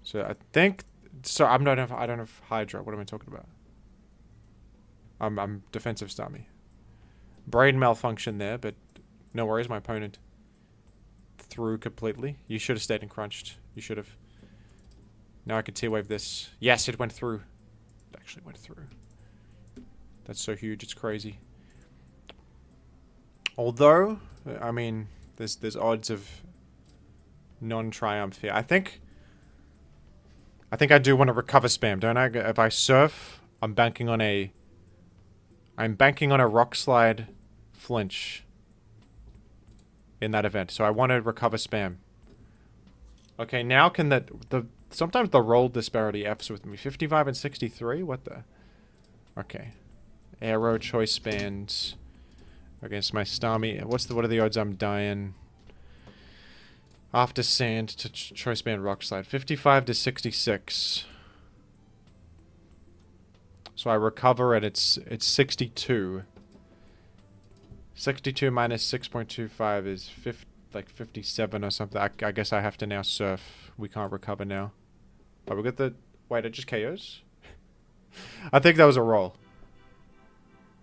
So I think... So I don't have Hydro. What am I talking about? I'm defensive Starmie. Brain malfunction there, but no worries. My opponent... through completely. You should have stayed and crunched. You should have. Now I can T-wave this. Yes, it went through. It actually went through. That's so huge. It's crazy. Although, I mean, there's odds of non-triumph here. I think I do want to recover spam, don't I? If I surf, I'm banking on a Rock Slide flinch. In that event. So I want to recover spam. Okay, now can sometimes the roll disparity F's with me. 55 and 63? What the? Okay. Arrow choice bands against my Starmie. What are the odds I'm dying? After Sand to choice band Rock Slide. 55 to 66. So I recover and it's 62. 62 minus 6.25 is like 57 or something. I guess I have to now surf. We can't recover now. Oh, we got the... Wait, it just KOs? I think that was a roll.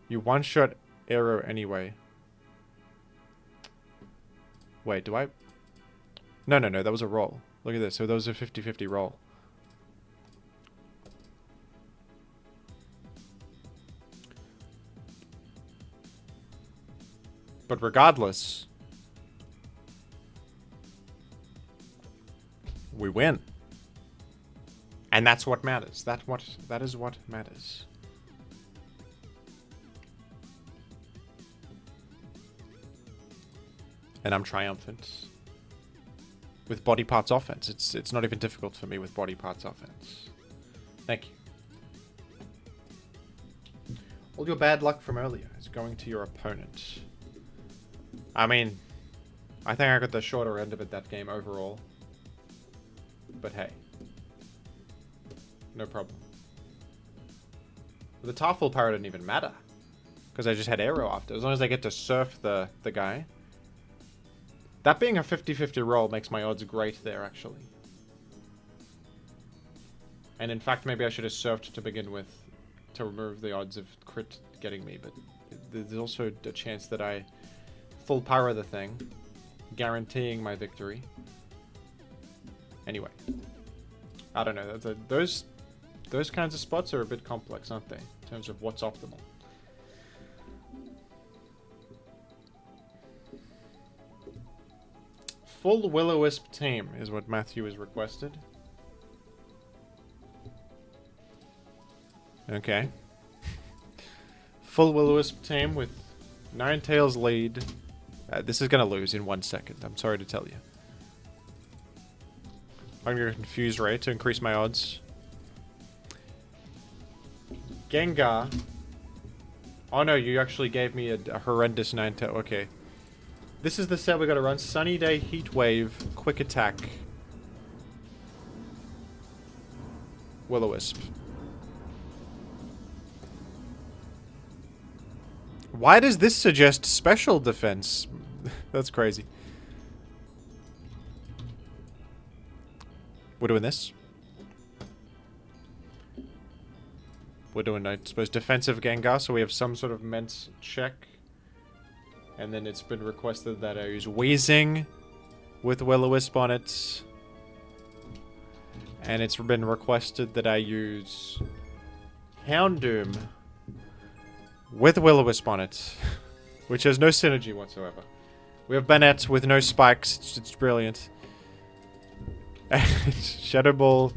You one-shot arrow anyway. Wait, do I... No, that was a roll. Look at this. So that was a 50-50 roll. But regardless, we win. And that's what matters. That is what matters. And I'm triumphant. With body parts offense. It's not even difficult for me with body parts offense. Thank you. All your bad luck from earlier is going to your opponent. I mean, I think I got the shorter end of it that game overall. But hey. No problem. The Tarful Power didn't even matter. Because I just had arrow after. As long as I get to surf the guy. That being a 50-50 roll makes my odds great there, actually. And in fact, maybe I should have surfed to begin with. To remove the odds of crit getting me. But there's also a chance that I... full power the thing, guaranteeing my victory. Anyway, I don't know. Those kinds of spots are a bit complex, aren't they? In terms of what's optimal. Full Will-O-Wisp team is what Matthew has requested. Okay. Full Will-O-Wisp team with Ninetales lead. This is going to lose in 1 second. I'm sorry to tell you. I'm going to confuse Ray to increase my odds. Gengar. Oh no, you actually gave me a horrendous Ninetales. Okay. This is the set we got to run. Sunny Day, Heat Wave, Quick Attack. Will-O-Wisp. Why does this suggest special defense? That's crazy. We're doing this. We're doing, I suppose, defensive Gengar, so we have some sort of Ments check. And then it's been requested that I use Wheezing with Will-O-Wisp on it. And it's been requested that I use Houndoom with Will-O-Wisp on it, which has no synergy whatsoever. We have Banette with no spikes. It's brilliant. Shadow Ball,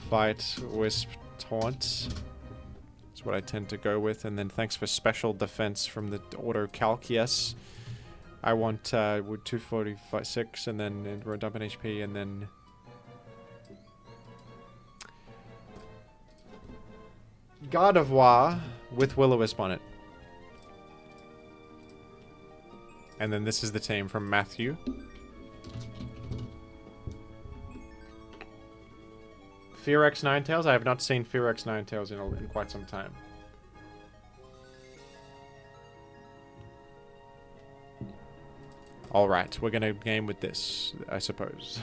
Fight, Wisp, Taunt. That's what I tend to go with. And then thanks for special defense from the auto calc. Yes, I want with 246, and then we're dumping HP, and then Gardevoir with Will-O-Wisp on it. And then this is the team from Matthew. Fearex Ninetales? I have not seen Fearex Ninetales in quite some time. Alright, we're gonna game with this, I suppose.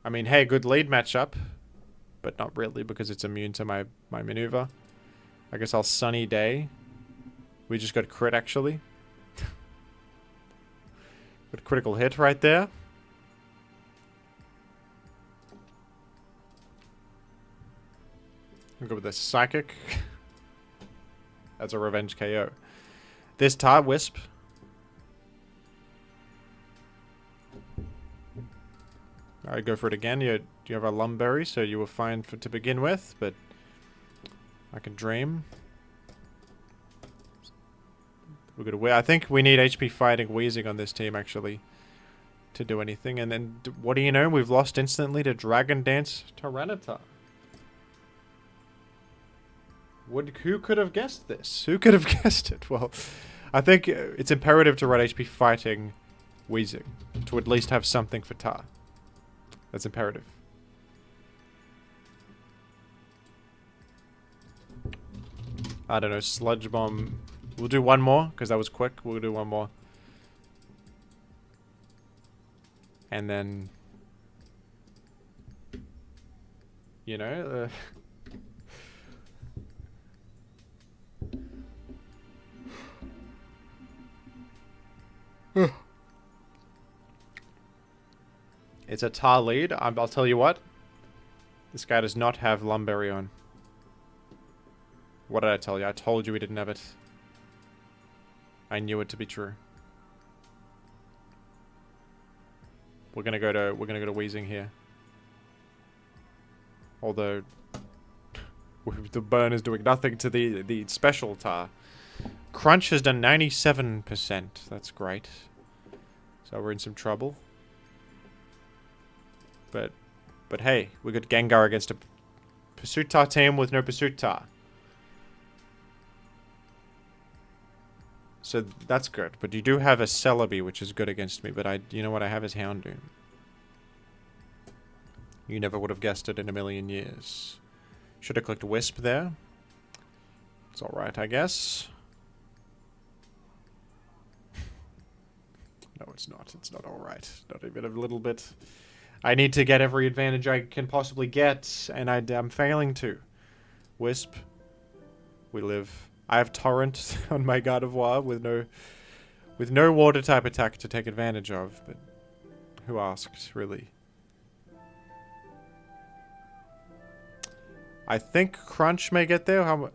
I mean, hey, good lead matchup. But not really, because it's immune to my maneuver. I guess I'll Sunny Day. We just got crit, actually. Got a critical hit right there. I'll go with the Psychic. That's a revenge KO. This Wisp. I go for it again. You have a Lumberry, so you were fine to begin with, but I can dream. We're gonna. I think we need HP fighting Wheezing on this team actually to do anything. And then, what do you know? We've lost instantly to Dragon Dance Tyranitar. Who could have guessed this? Who could have guessed it? Well, I think it's imperative to run HP fighting Wheezing to at least have something for Tar. That's imperative. I don't know, Sludge Bomb. We'll do one more, because that was quick. We'll do one more. And then... You know, It's a tar lead. I'll tell you what. This guy does not have Lumbreon. What did I tell you? I told you he didn't have it. I knew it to be true. We're gonna go to Wheezing here. Although the burn is doing nothing to the special tar. Crunch has done 97%. That's great. So we're in some trouble. But hey, we got Gengar against a Pursuit Tar team with no Pursuit Tar. So that's good. But you do have a Celebi, which is good against me. But you know what I have is Houndoom. You never would have guessed it in a million years. Should have clicked Wisp there. It's alright, I guess. No, it's not. It's not alright. Not even a little bit. I need to get every advantage I can possibly get, and I'm failing to. Wisp. We live. I have Torrent on my Gardevoir with no water type attack to take advantage of, but who asked, really? I think Crunch may get there. How much?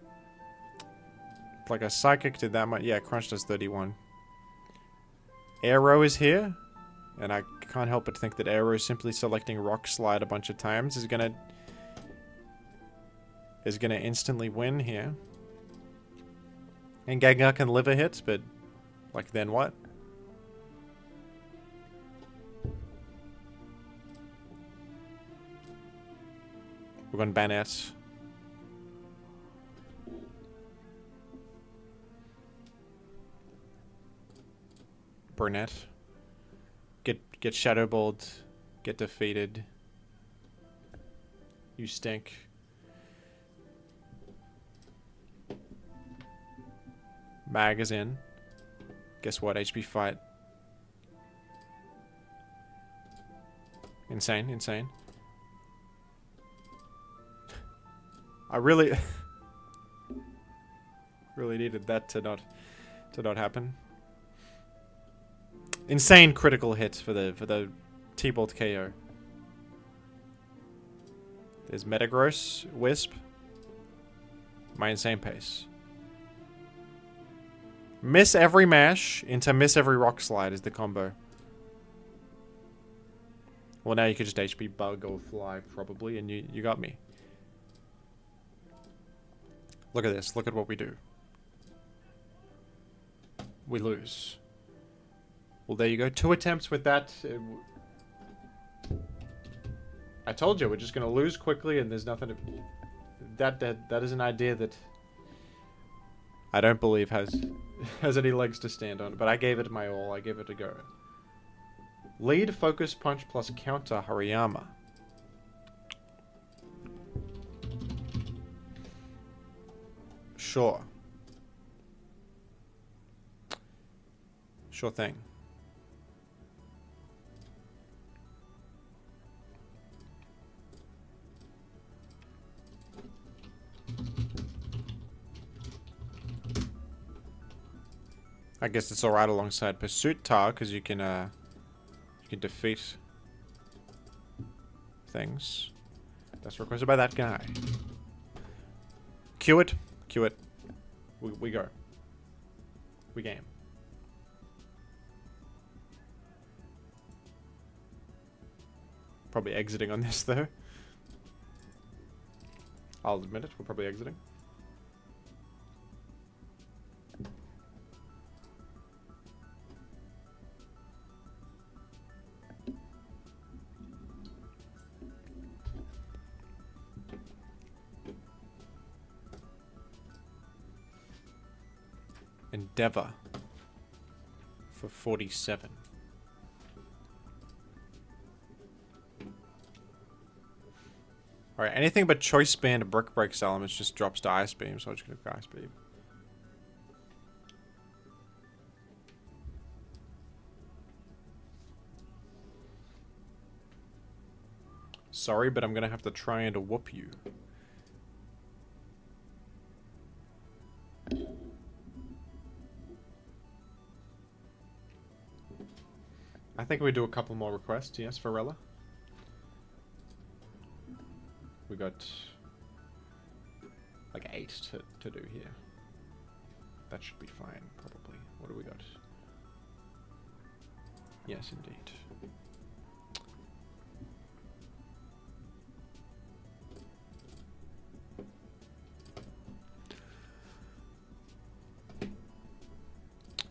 Like a Psychic did that much. Yeah, Crunch does 31. Aero is here. And I can't help but think that Aero simply selecting Rock Slide a bunch of times is gonna instantly win here. And Gengar can live a hit, but like then what? We're going Banette. Burnett. Get Shadow Balled. Get defeated. You stink. Mag is in. Guess what? HP fight. Insane, insane. I really needed that to not happen. Insane critical hit for the T-Bolt KO. There's Metagross, Wisp. My insane pace. Miss every mash into miss every rock slide is the combo. Well, now you could just HP bug or fly probably, and you got me. Look at this. Look at what we do. We lose. Well, there you go. 2 attempts with that. I told you, we're just going to lose quickly and there's nothing to... That is an idea that I don't believe has any legs to stand on. But I gave it my all. I gave it a go. Lead, Focus, Punch, plus Counter, Hariyama. Sure. Sure thing. I guess it's alright alongside Pursuit Tar, because you can defeat things. That's requested by that guy. Cue it. Cue it. We go. We game. Probably exiting on this, though. I'll admit it. We're probably exiting. Endeavor for 47. Alright, anything but Choice Band or Brick Break elements just drops to Ice Beam, so I'm just gonna go Ice Beam. Sorry, but I'm gonna have to try and whoop you. I think we do a couple more requests, yes, Varela? We got like 8 to do here. That should be fine, probably. What do we got? Yes, indeed.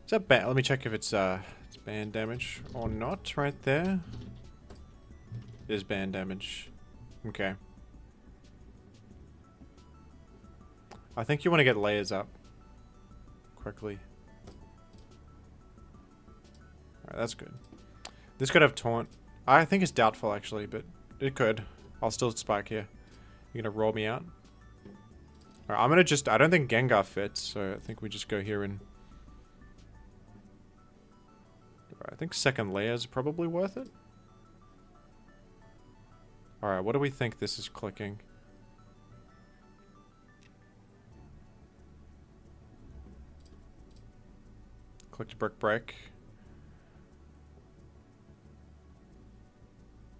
Is that band? Let me check if it's band damage or not right there. It is band damage. Okay. I think you want to get layers up quickly. Alright, that's good. This could have taunt. I think it's doubtful actually, but it could. I'll still spike here. You're gonna roll me out? Alright, I'm gonna just... I don't think Gengar fits, so I think we just go here and... I think second layer is probably worth it. Alright, what do we think this is clicking? Clicked Brick Break.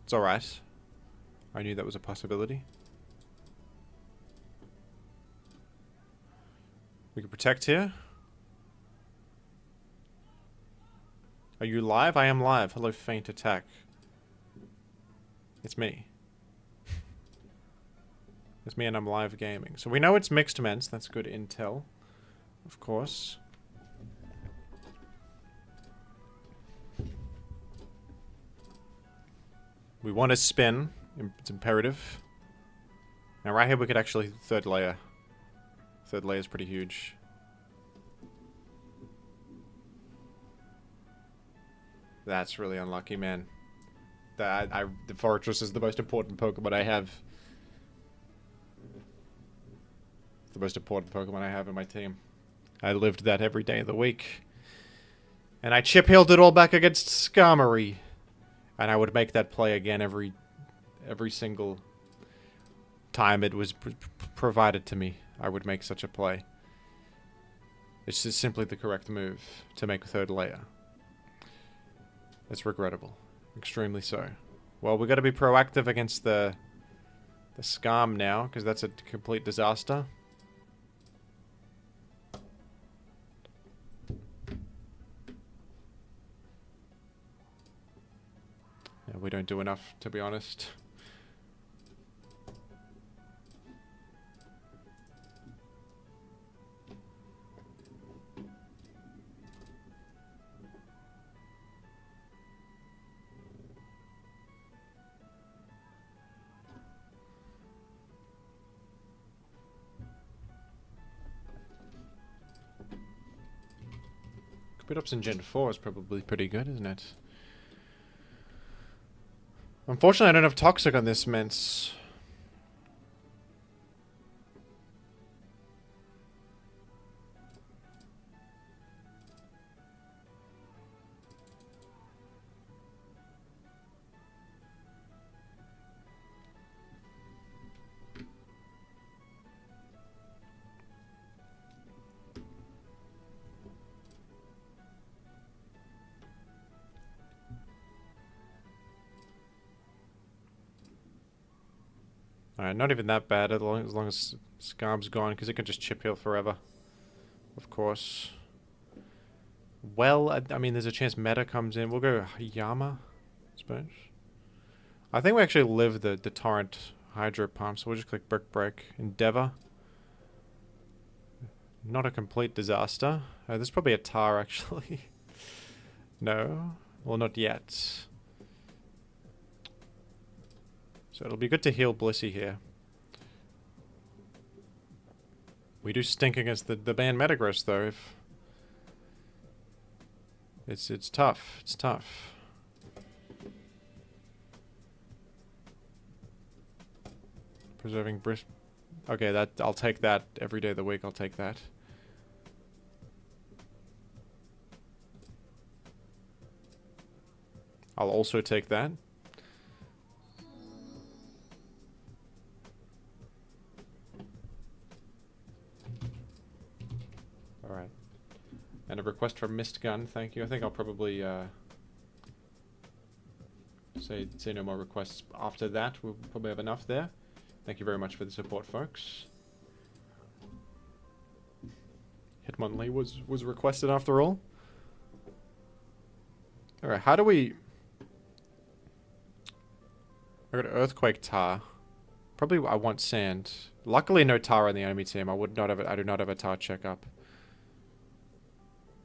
It's alright. I knew that was a possibility. We can protect here. Are you live? I am live. Hello, faint attack. It's me. It's me and I'm live gaming. So we know it's mixed ments. That's good intel. Of course. We want to spin. It's imperative. Now right here we could actually third layer. Third layer is pretty huge. That's really unlucky, man. The Fortress is the most important Pokemon I have. The most important Pokemon I have in my team. I lived that every day of the week. And I chip-healed it all back against Skarmory. And I would make that play again every single time it was provided to me. I would make such a play. It's just simply the correct move to make a third layer. It's regrettable. Extremely so. Well, we got to be proactive against the Skarm now, because that's a complete disaster. Yeah, we don't do enough, to be honest. Speed-ups in Gen 4 is probably pretty good, isn't it? Unfortunately, I don't have Toxic on this Mence. Alright, not even that bad as long as Scarm's gone, because it can just chip heal forever. Of course. Well, I mean, there's a chance Meta comes in. We'll go Yama, I suppose. I think we actually live the Torrent Hydro Pump, so we'll just click Brick Break. Endeavor. Not a complete disaster. There's probably a Tar, actually. No. Well, not yet. So it'll be good to heal Blissey here. We do stink against the band Metagross though. If it's tough. It's tough. Preserving bris... Okay, that I'll take that every day of the week. I'll take that. I'll also take that. Alright. And a request for Mist Gun, thank you. I think I'll probably say no more requests after that. We'll probably have enough there. Thank you very much for the support, folks. Hitmonlee was requested after all. Alright, how do we... I got Earthquake Tar. Probably I want Sand. Luckily no Tar on the enemy team. I do not have a Tar checkup.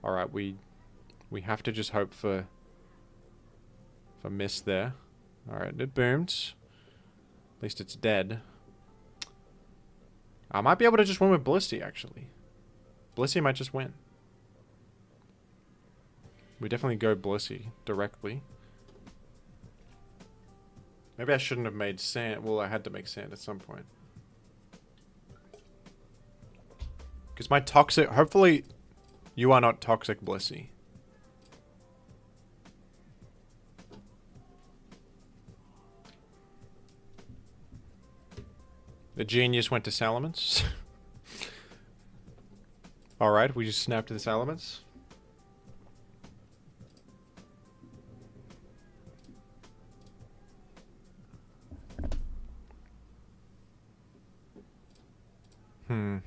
Alright, we have to just hope for Mist there. Alright, it boomed. At least it's dead. I might be able to just win with Blissey, actually. Blissey might just win. We definitely go Blissey directly. Maybe I shouldn't have made Sand. Well, I had to make Sand at some point. Because my Toxic... Hopefully, you are not Toxic, Blissey. The genius went to Salamence. Alright, we just snapped to the Salamence. I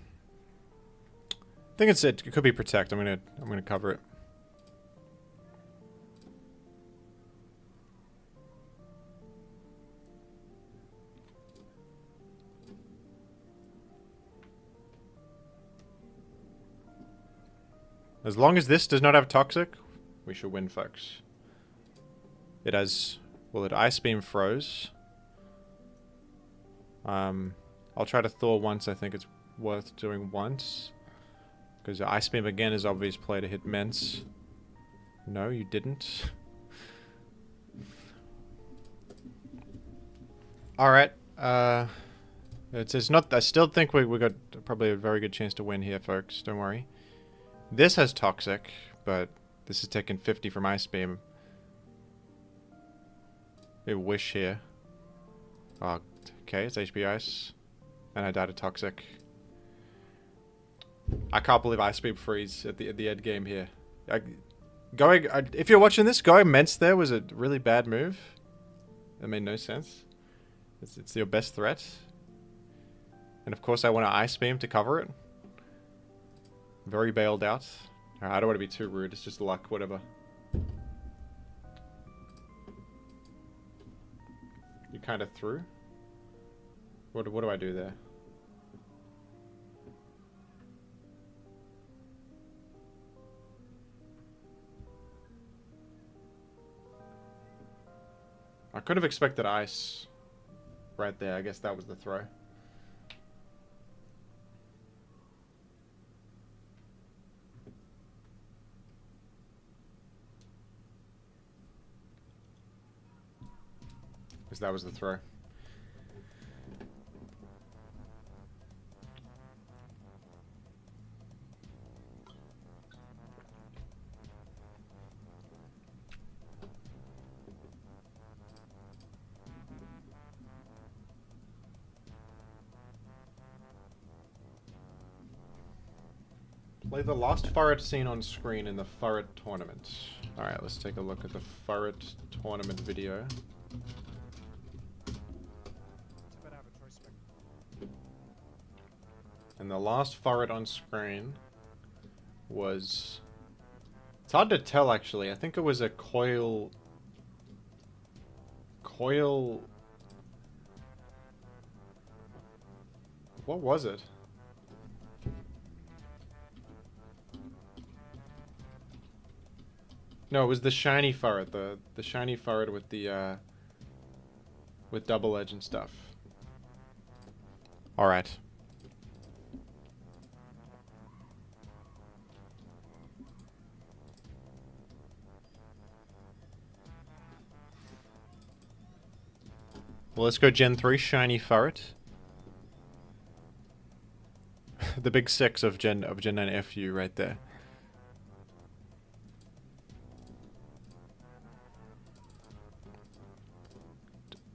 think it could be Protect. I'm gonna cover it. As long as this does not have Toxic, we should win, folks. It has... Well, it Ice Beam froze. I'll try to Thaw once. I think it's worth doing once. Because Ice Beam again is obvious play to hit Mence. No, you didn't. Alright. It's not... I still think we got probably a very good chance to win here, folks. Don't worry. This has Toxic, but this is taking 50 from Ice Beam. Maybe Wish here. Oh, okay, it's HP Ice. And I died of Toxic. I can't believe Ice Beam freeze at the end game here. If you're watching this, going Mence there was a really bad move. That made no sense. It's your best threat. And of course I want to Ice Beam to cover it. Very bailed out. I don't want to be too rude. It's just luck, whatever. You kind of threw? What do I do there? I could have expected Ice right there. I guess that was the throw. Because that was the throw. Play the last Furret seen on screen in the Furret tournament. Alright, let's take a look at the Furret tournament video. And the last Furret on screen was... It's hard to tell, actually. I think it was a Coil... What was it? No, it was the shiny Furret. The shiny Furret with the, with double edge and stuff. Alright. Well, let's go Gen 3, shiny Furret. the big six of Gen 9 FU right there.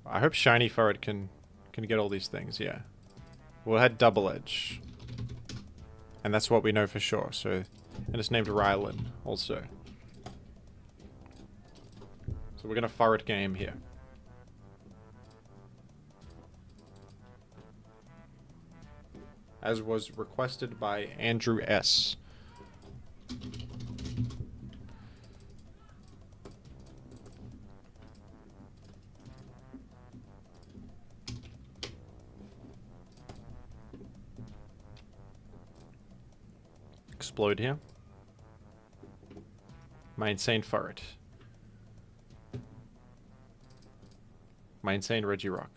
I hope Shiny Furret can get all these things, yeah. We'll head Double Edge. And that's what we know for sure, so... And it's named Rylan, also. So we're gonna Furret game here. As was requested by Andrew S. Explode here. My insane Furret. My insane Regirock.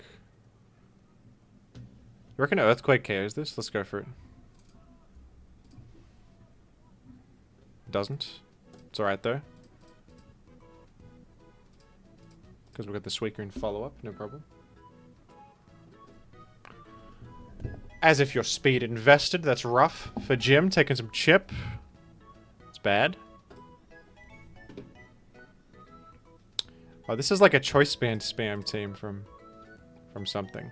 You reckon Earthquake KOs this? Let's go for it. Doesn't. It's alright though. Because we've got the Suicune follow-up, no problem. As if your speed invested, that's rough. For Jim, taking some chip. It's bad. Oh, this is like a choice band spam team from something.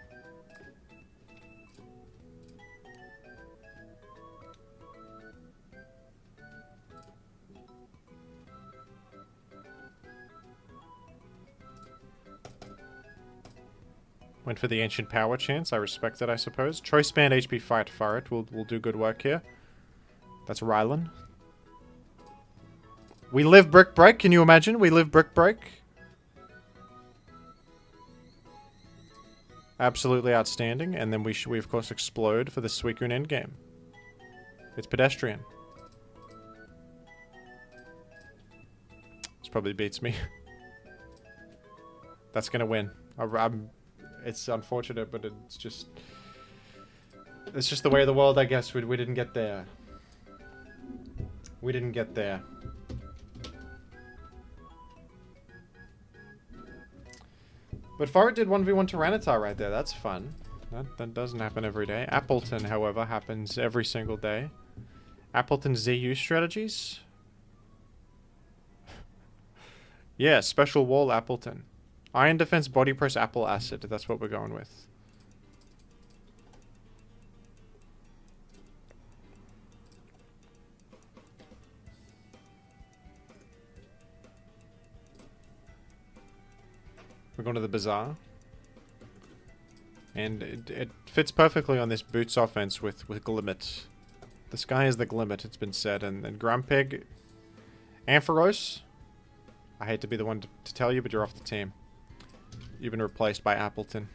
Went for the Ancient Power chance. I respect that, I suppose. Choice Band HP Fight Furret will do good work here. That's Rylan. We live Brick Break. Can you imagine? We live Brick Break. Absolutely outstanding. And then we of course explode for the Suicune endgame. It's pedestrian. This probably beats me. That's gonna win. It's unfortunate, but it's just the way of the world, I guess. We didn't get there. We didn't get there. But Furret did 1v1 Tyranitar right there. That's fun. That doesn't happen every day. Appleton, however, happens every single day. Appleton ZU strategies? Yeah, Special Wall Appleton. Iron Defense, Body Press, Apple Acid. That's what we're going with. We're going to the Bazaar. And it fits perfectly on this Boots offense with Glimmet. The sky is the Glimmet, it's been said. And Grumpig. Ampharos. I hate to be the one to tell you, but you're off the team. You've been replaced by Appleton.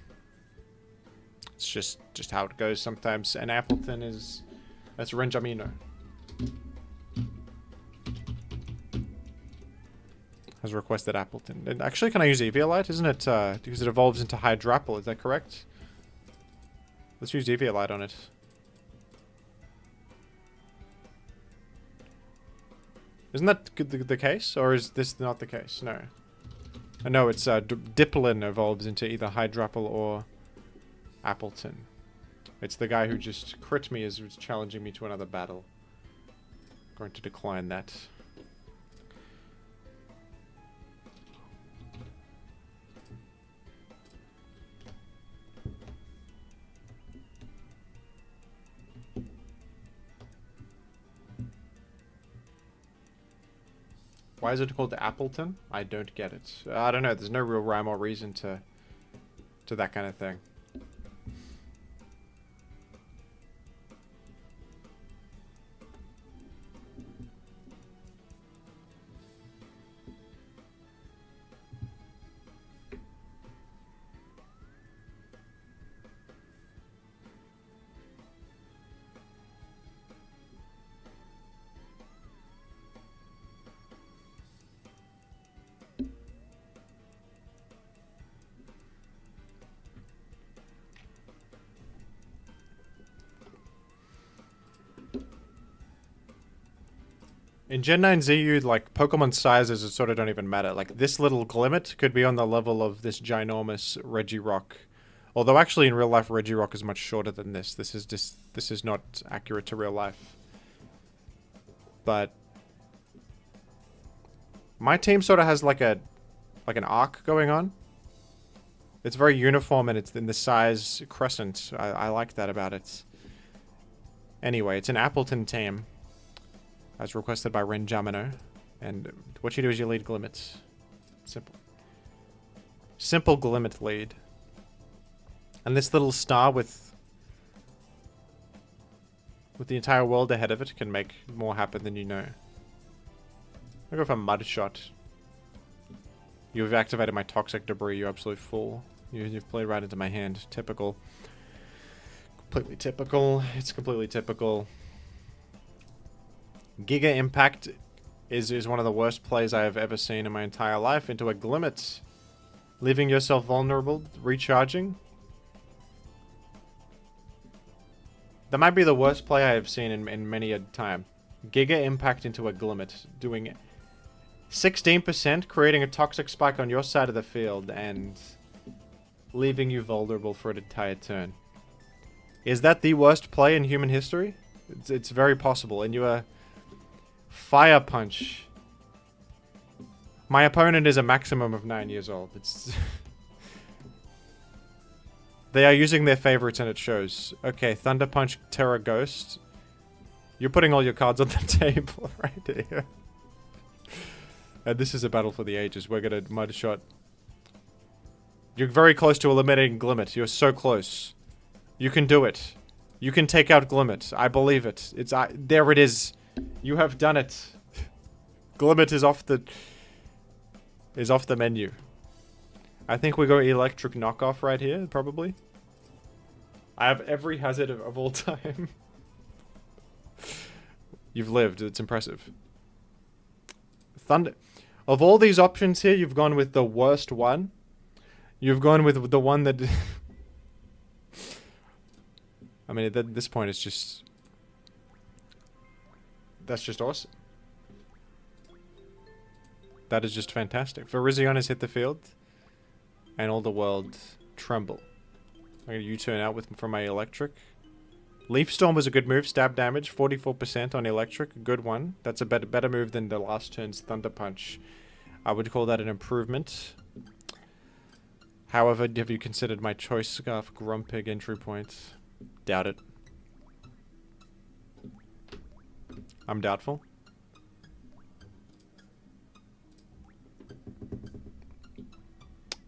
It's just how it goes sometimes. And Appleton is... That's Renjamino. Has requested Appleton. And actually, can I use Eviolite? Isn't it... because it evolves into Hydrapple, is that correct? Let's use Eviolite on it. Isn't that the case? Or is this not the case? No. I know it's Diplin evolves into either Hydrapple or Appleton. It's the guy who just crit me as challenging me to another battle. Going to decline that. Why is it called Appleton? I don't get it. I don't know. There's no real rhyme or reason to that kind of thing. In Gen 9 ZU, like, Pokemon sizes sort of don't even matter. Like, this little Glimmet could be on the level of this ginormous Regirock Although actually in real life Regirock is much shorter than this. This is not accurate to real life. But my team sort of has like an arc going on. It's very uniform and it's in the size crescent. I like that about it. Anyway, it's an Appleton team, as requested by Ren Jamino. And what you do is you lead Glimmet. Simple. Simple Glimmet lead. And this little star with the entire world ahead of it can make more happen than you know. I'll go for Mud Shot. You've activated my Toxic Debris, you absolute fool. You've played right into my hand. Typical. Completely typical. It's completely typical. Giga Impact is one of the worst plays I have ever seen in my entire life. Into a Glimmet. Leaving yourself vulnerable. Recharging. That might be the worst play I have seen in many a time. Giga Impact into a Glimmet. Doing 16%, creating a Toxic Spike on your side of the field, and leaving you vulnerable for an entire turn. Is that the worst play in human history? It's very possible. And you are Fire Punch. My opponent is a maximum of 9 years old. It's they are using their favorites and it shows. Okay, Thunder Punch, Terra Ghost. You're putting all your cards on the table right here. And this is a battle for the ages. We're gonna Mud Shot. You're very close to eliminating Glimmet. You're so close. You can do it. You can take out Glimmet. I believe it. There it is. You have done it. Glimmet is off the menu. I think we go Electric Knockoff right here, probably. I have every hazard of all time. You've lived. It's impressive. Thunder. Of all these options here, you've gone with the worst one. You've gone with the one that... I mean, at this point, it's just... That's just awesome. That is just fantastic. Virizion has hit the field. And all the world tremble. I'm going to U-turn out from my electric. Leaf Storm was a good move. Stab damage, 44% on electric. Good one. That's a better move than the last turn's Thunder Punch. I would call that an improvement. However, have you considered my Choice Scarf Grumpig entry point? Doubt it. I'm doubtful.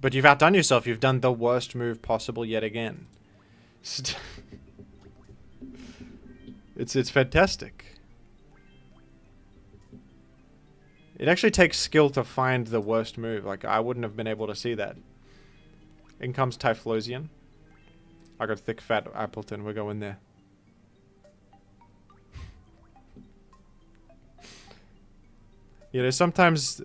But you've outdone yourself. You've done the worst move possible yet again. It's fantastic. It actually takes skill to find the worst move. Like, I wouldn't have been able to see that. In comes Typhlosion. I got thick fat Appleton. We're going there. You know, sometimes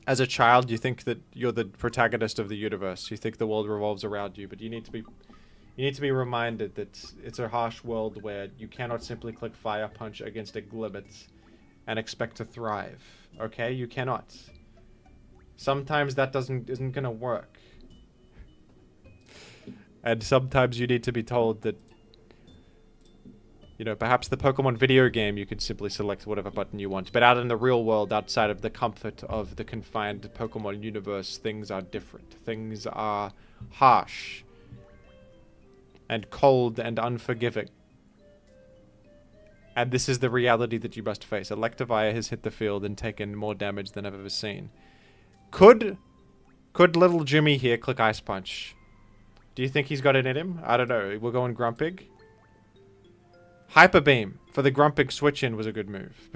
as a child you think that you're the protagonist of the universe. You think the world revolves around you, but you need to be reminded that it's a harsh world where you cannot simply click Fire Punch against a Glimmet and expect to thrive. Okay? You cannot. Sometimes that isn't gonna work. And sometimes you need to be told that, you know, perhaps the Pokemon video game you could simply select whatever button you want. But out in the real world, outside of the comfort of the confined Pokemon universe, things are different. Things are harsh. And cold and unforgiving. And this is the reality that you must face. Electivire has hit the field and taken more damage than I've ever seen. Could little Jimmy here click Ice Punch? Do you think he's got it in him? I don't know. We're going Grumpig. Hyper Beam for the Grumpig switch-in was a good move.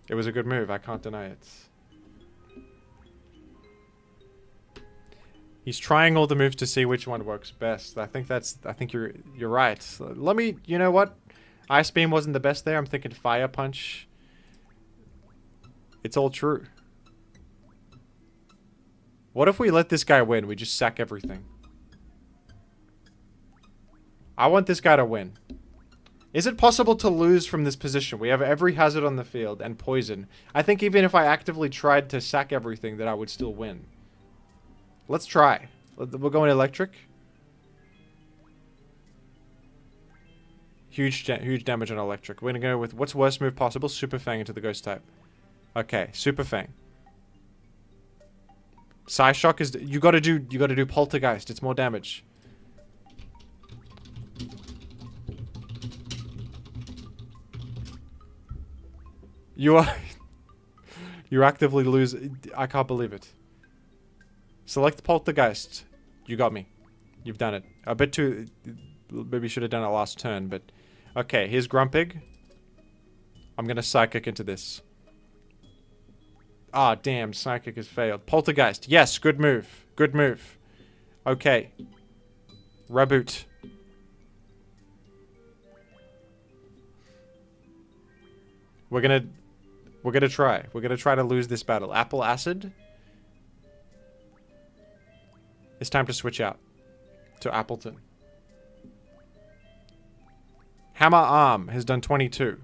It was a good move. I can't deny it. He's trying all the moves to see which one works best. I think you're right. Let me, you know what? Ice Beam wasn't the best there. I'm thinking Fire Punch. It's all true. What if we let this guy win? We just sack everything. I want this guy to win. Is it possible to lose from this position? We have every hazard on the field and poison. I think even if I actively tried to sack everything that I would still win. Let's try. We're going electric. Huge damage on electric. We're gonna go with what's worst move possible? Super Fang into the ghost type. Okay, Super Fang. Psyshock is you gotta do Poltergeist. It's more damage. You are you actively lose. I can't believe it. Select Poltergeist. You got me. You've done it. A bit too. Maybe should have done it last turn, but okay. Here's Grumpig. I'm gonna Psychic into this. Ah, damn. Psychic has failed. Poltergeist. Yes, good move. Good move. Okay. Reboot. We're gonna try. We're gonna try to lose this battle. Apple Acid. It's time to switch out to Appleton. Hammer Arm has done 22.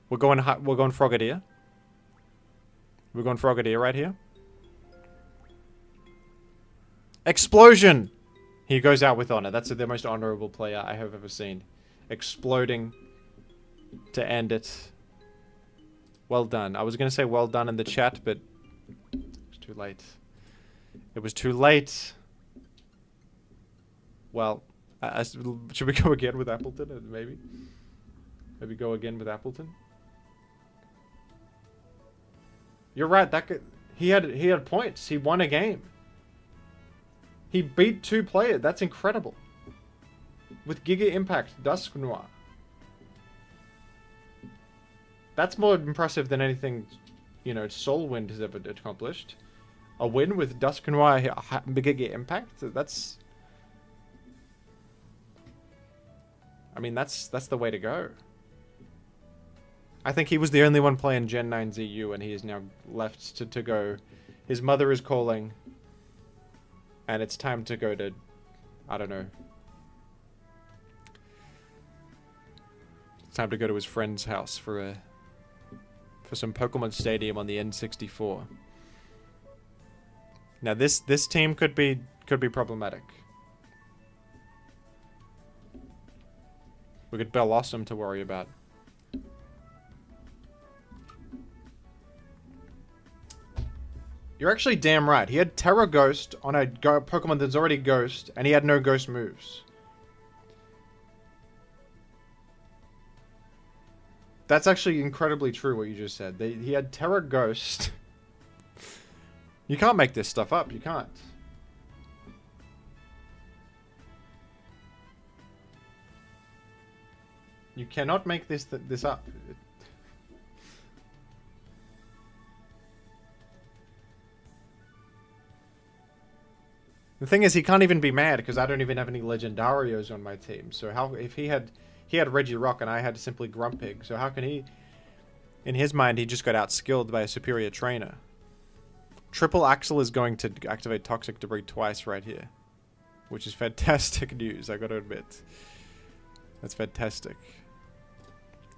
We're going Frogadier. We're going Frogadier right here. Explosion! He goes out with honor. That's the most honorable player I have ever seen. Exploding to end it. Well done. I was going to say well done in the chat, but it's too late. It was too late. Well, should we go again with Appleton? Maybe? Maybe go again with Appleton? You're right. That could, he had points. He won a game. He beat 2 players. That's incredible. With Giga Impact, Dusknoir. That's more impressive than anything, you know, Soulwind has ever accomplished. A win with Dusknoir Giga Impact. That's. I mean, that's the way to go. I think he was the only one playing Gen 9 ZU, and he is now left to go. His mother is calling, and it's time to go to, I don't know. It's time to go to his friend's house for some Pokemon Stadium on the N64. Now this team could be problematic. We got Bellossom to worry about. You're actually damn right. He had Terra Ghost on a Pokemon that's already Ghost, and he had no Ghost moves. That's actually incredibly true what you just said. He had Terra Ghost. You can't make this stuff up. You can't. You cannot make this up. The thing is, he can't even be mad because I don't even have any Legendarios on my team. So how if he had Regirock and I had simply Grumpig, so how can he? In his mind, he just got outskilled by a superior trainer. Triple Axel is going to activate Toxic Debris twice right here, which is fantastic news. I got to admit, that's fantastic.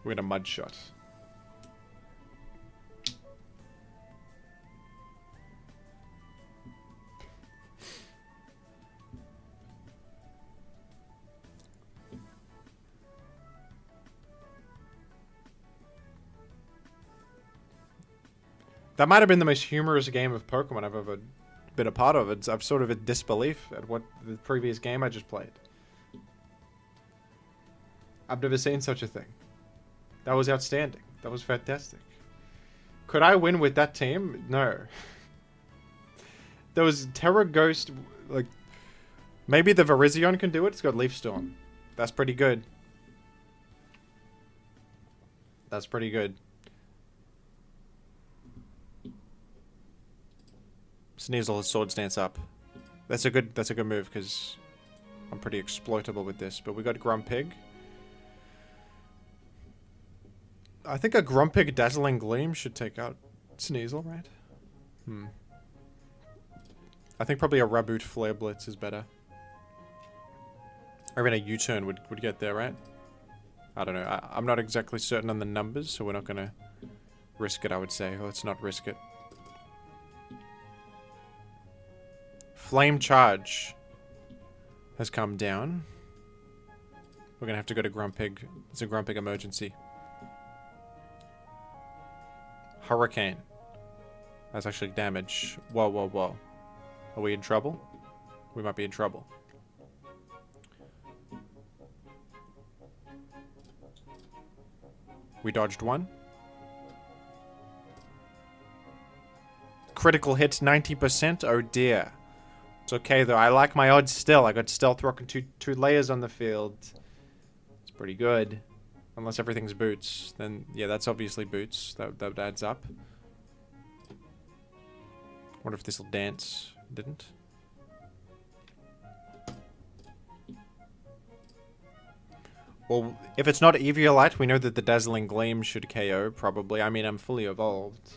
We're gonna Mud Shot. That might have been the most humorous game of Pokemon I've ever been a part of. I've sort of a disbelief at what the previous game I just played. I've never seen such a thing. That was outstanding. That was fantastic. Could I win with that team? No. There was Terra Ghost, like, maybe the Virizion can do it. It's got Leaf Storm. That's pretty good. That's pretty good. Sneasel has Sword Stance up. That's a good move because I'm pretty exploitable with this. But we got Grumpig. I think a Grumpig Dazzling Gleam should take out Sneasel, right? I think probably a Raboot Flare Blitz is better. Or even a U-turn would get there, right? I don't know. I'm not exactly certain on the numbers, so we're not going to risk it, I would say. Let's not risk it. Flame Charge has come down. We're gonna have to go to Grumpig. It's a Grumpig emergency. Hurricane. That's actually damage. Whoa, whoa, whoa. Are we in trouble? We might be in trouble. We dodged one. Critical hit 90%. Oh dear. It's okay though. I like my odds still. I got Stealth Rock and two layers on the field. It's pretty good. Unless everything's boots. Then, yeah, that's obviously boots. That adds up. Wonder if this will dance. Didn't. Well, if it's not Eviolite, we know that the Dazzling Gleam should KO, probably. I mean, I'm fully evolved.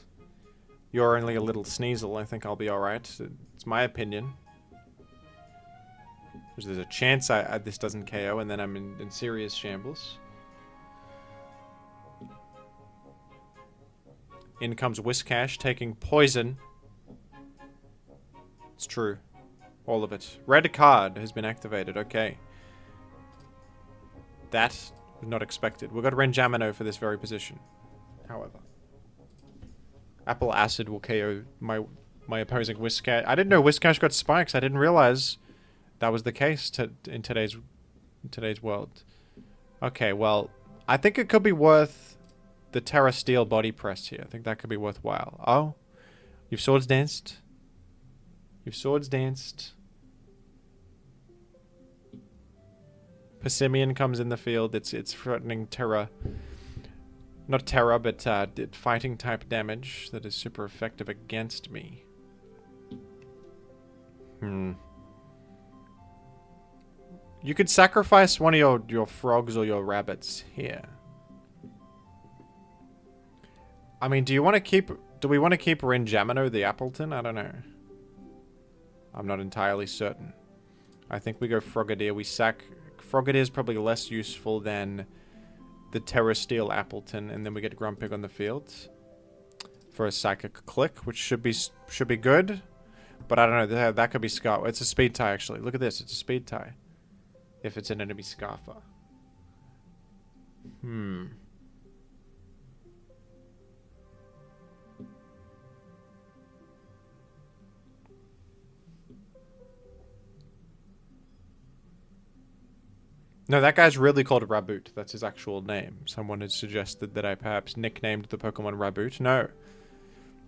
You're only a little Sneasel. I think I'll be alright. It's my opinion. There's a chance this doesn't KO, and then I'm in serious shambles. In comes Whiscash, taking poison. It's true. All of it. Red card has been activated. Okay. That was not expected. We've got Renjamino for this very position. However. Apple Acid will KO my opposing Whiscash. I didn't know Whiscash got spikes. I didn't realize that was the case in today's world. Okay, well, I think it could be worth the Terra Steel body press here. I think that could be worthwhile. Oh, you've Swords Danced. You've Swords Danced. Persimmon comes in the field. It's threatening Terra. Not Terra, but fighting type damage that is super effective against me. You could sacrifice one of your frogs or your rabbits here. I mean, do we want to keep Renjamino the Appleton? I don't know. I'm not entirely certain. I think we go Frogadier. We sack... Frogadier is probably less useful than the Terra Steel Appleton, and then we get Grumpig on the field for a Psychic Click, which should be good. But I don't know. That could be Scar. It's a speed tie, actually. Look at this. It's a speed tie. If it's an enemy Scarfer. No, that guy's really called Raboot. That's his actual name. Someone has suggested that I perhaps nicknamed the Pokemon Raboot. No.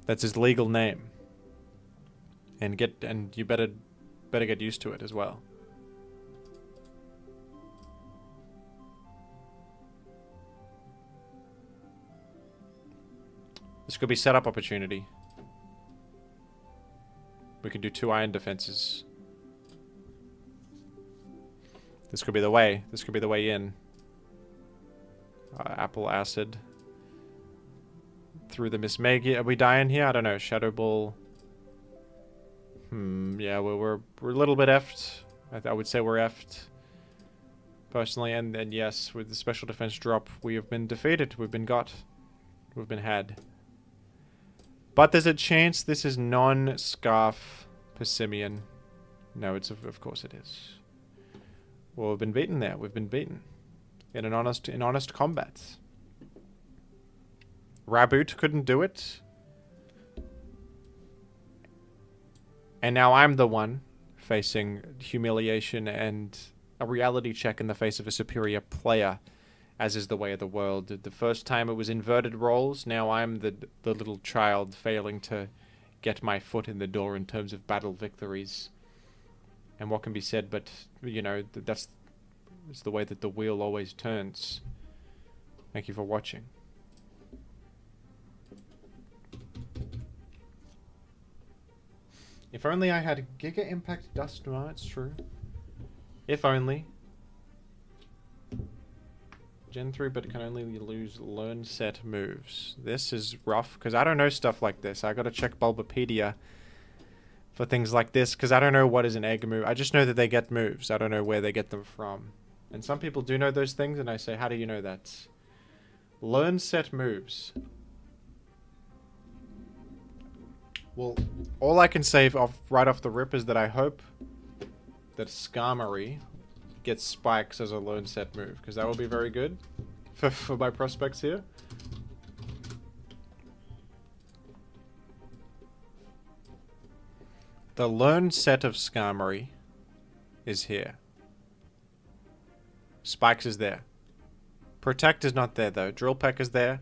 That's his legal name. And you better get used to it as well. This could be setup opportunity. We can do 2 iron defenses. This could be the way. This could be the way in. Apple Acid. Through the Miss Maggie. Are we dying here? I don't know. Shadow Ball. Yeah, we're a little bit effed. I would say we're effed. Personally. And yes, with the special defense drop, we have been defeated. We've been got. We've been had. But there's a chance this is non-Scarf Persimmon. No, it's of course it is. Well, we've been beaten there. We've been beaten in honest combats. Raboot couldn't do it. And now I'm the one facing humiliation and a reality check in the face of a superior player, as is the way of the world. The first time it was inverted roles. Now I'm the little child failing to get my foot in the door in terms of battle victories. And what can be said, but, you know, it's the way that the wheel always turns. Thank you for watching. If only I had Giga Impact Duskmar, it's true. If only. Gen 3, but can only lose learn set moves. This is rough, because I don't know stuff like this. I gotta check Bulbapedia for things like this, because I don't know what is an egg move. I just know that they get moves. I don't know where they get them from. And some people do know those things, and I say, how do you know that? Learn set moves. Well, all I can say right off the rip is that I hope that Skarmory gets Spikes as a lone set move, because that will be very good for my prospects here. The lone set of Skarmory is here. Spikes is there. Protect is not there though. Drill Peck is there.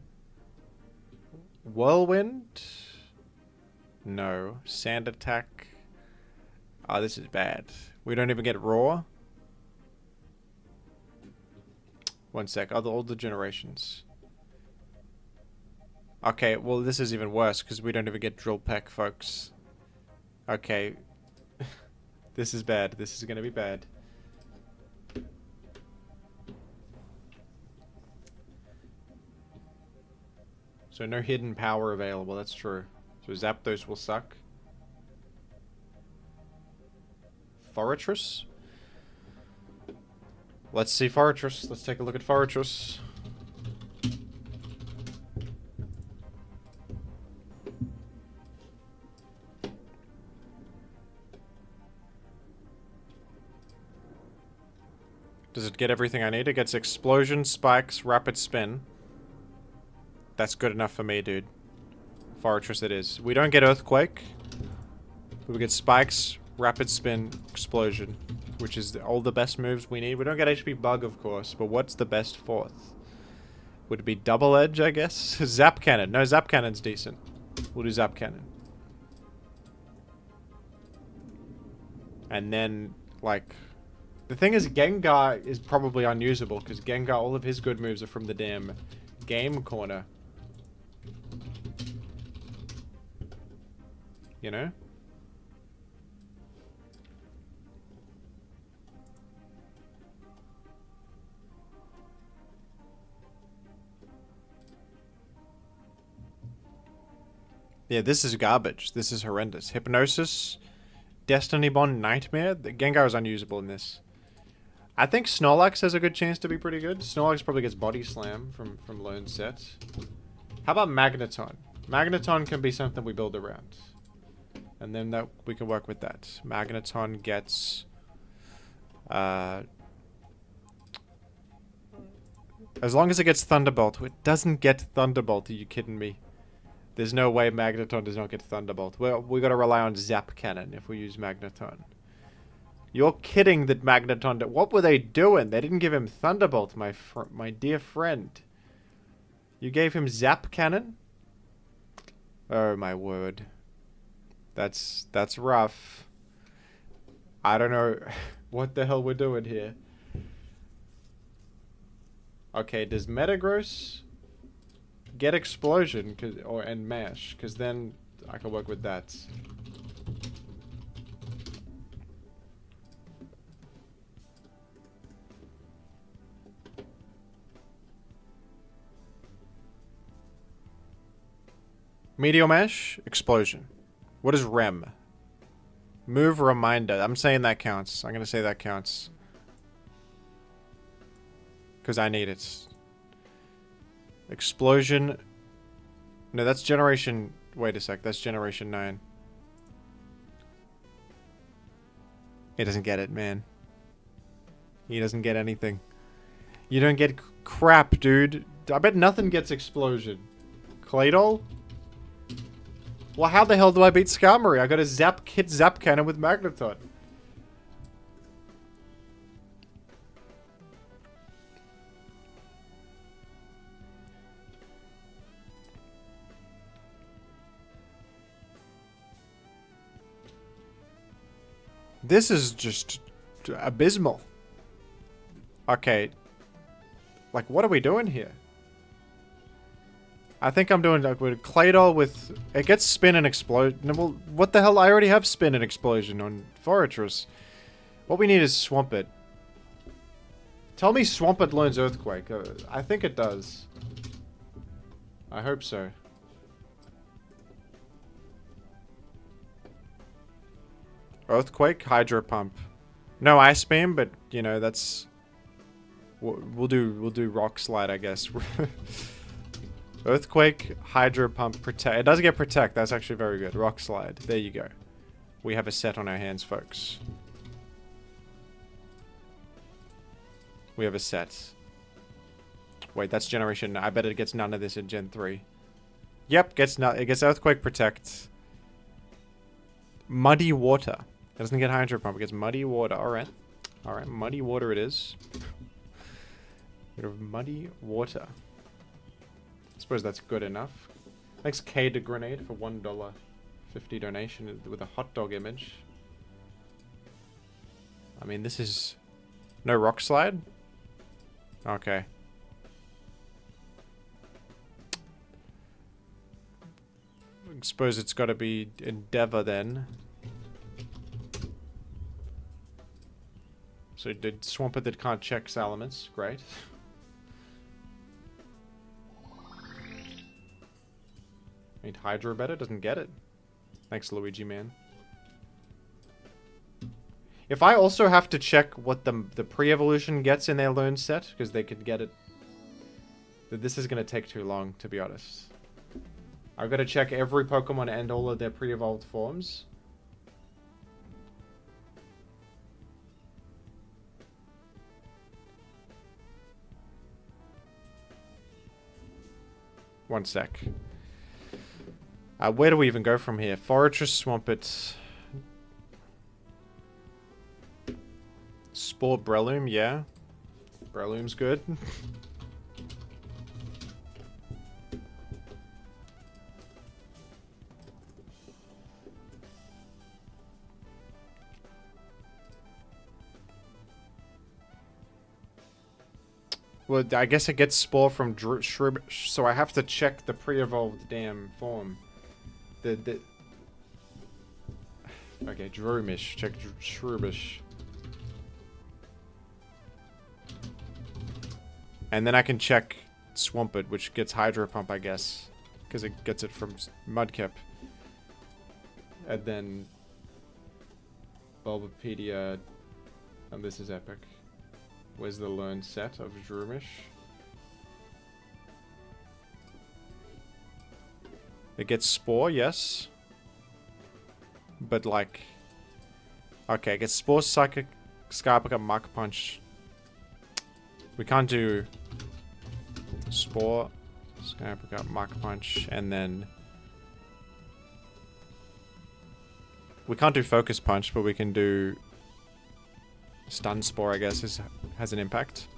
Whirlwind? No. Sand Attack? Oh, this is bad. We don't even get Roar? One sec. All the generations. Okay, well this is even worse because we don't even get Drill Peck, folks. Okay. This is bad. This is gonna be bad. So no hidden power available, that's true. So Zapdos will suck. Forretress? Let's see Forretress. Let's take a look at Forretress. Does it get everything I need? It gets Explosion, Spikes, Rapid Spin. That's good enough for me, dude. Forretress it is. We don't get Earthquake. But we get Spikes, Rapid Spin, Explosion. Which is all the best moves we need. We don't get HP Bug, of course. But what's the best fourth? Would it be Double Edge, I guess? Zap Cannon. No, Zap Cannon's decent. We'll do Zap Cannon. And then, like... The thing is, Gengar is probably unusable. Because Gengar, all of his good moves are from the damn game corner. You know? Yeah, this is garbage. This is horrendous. Hypnosis, Destiny Bond, Nightmare. The Gengar is unusable in this. I think Snorlax has a good chance to be pretty good. Snorlax probably gets Body Slam from lone sets. How about Magneton? Magneton can be something we build around. And then that we can work with that. Magneton gets... as long as it gets Thunderbolt. It doesn't get Thunderbolt. Are you kidding me? There's no way Magneton does not get Thunderbolt. Well, we gotta rely on Zap Cannon if we use Magneton. You're kidding that Magneton... What were they doing? They didn't give him Thunderbolt, my dear friend. You gave him Zap Cannon? Oh my word. That's rough. I don't know what the hell we're doing here. Okay, does Metagross get Explosion and Mash? Because then I can work with that. Meteor Mash, Explosion. What is Rem? Move Reminder. I'm saying that counts. I'm going to say that counts. Because I need it. Explosion. No, that's generation... Wait a sec. That's generation 9. He doesn't get it, man. He doesn't get anything. You don't get crap, dude. I bet nothing gets Explosion. Claydol? Well, how the hell do I beat Skarmory? I got a Zap Cannon with Magneton. This is just abysmal. Okay. Like, what are we doing here? I think I'm doing like with Claydol with... It gets Spin and Explosion. Well, what the hell? I already have Spin and Explosion on Forretress. What we need is Swampert. Tell me Swampert learns Earthquake. I think it does. I hope so. Earthquake, Hydro Pump. No Ice Beam, but you know that's... We'll do Rock Slide, I guess. Earthquake, Hydro Pump, Protect. It does get Protect. That's actually very good. Rock Slide. There you go. We have a set on our hands, folks. We have a set. Wait, that's Generation... I bet it gets none of this in Gen 3. Yep, it gets Earthquake, Protect. Muddy Water. It doesn't get Hydro Pump. It gets Muddy Water. Alright. Alright, Muddy Water it is. Bit of Muddy Water. I suppose that's good enough. Thanks K to Grenade for $1.50 donation with a hot dog image. I mean, this is... No Rock Slide? Okay. I suppose it's got to be Endeavor then. So did Swampert that can't check Salamence. Great. Ain't Hydro better? Doesn't get it. Thanks, Luigi man. If I also have to check what the pre-evolution gets in their learn set, because they could get it... This is going to take too long, to be honest. I've got to check every Pokemon and all of their pre-evolved forms. One sec. Where do we even go from here? Forretress, Swampert. Spore Breloom, yeah. Breloom's good. Well, I guess it gets Spore from Shroobish, so I have to check the pre-evolved damn form. Okay, Droomish. Check Shroobish. And then I can check Swampert, which gets Hydro Pump, I guess. Because it gets it from Mudkip. And then... Bulbapedia... And this is epic. Where's the learn set of Droomish? It gets Spore, yes. But like... Okay, it gets Spore, Psychic, Scarpica, Mach Punch. We can't do... Spore, Scarpica, Mach Punch, and then... We can't do Focus Punch, but we can do... Stun Spore, I guess, has an impact.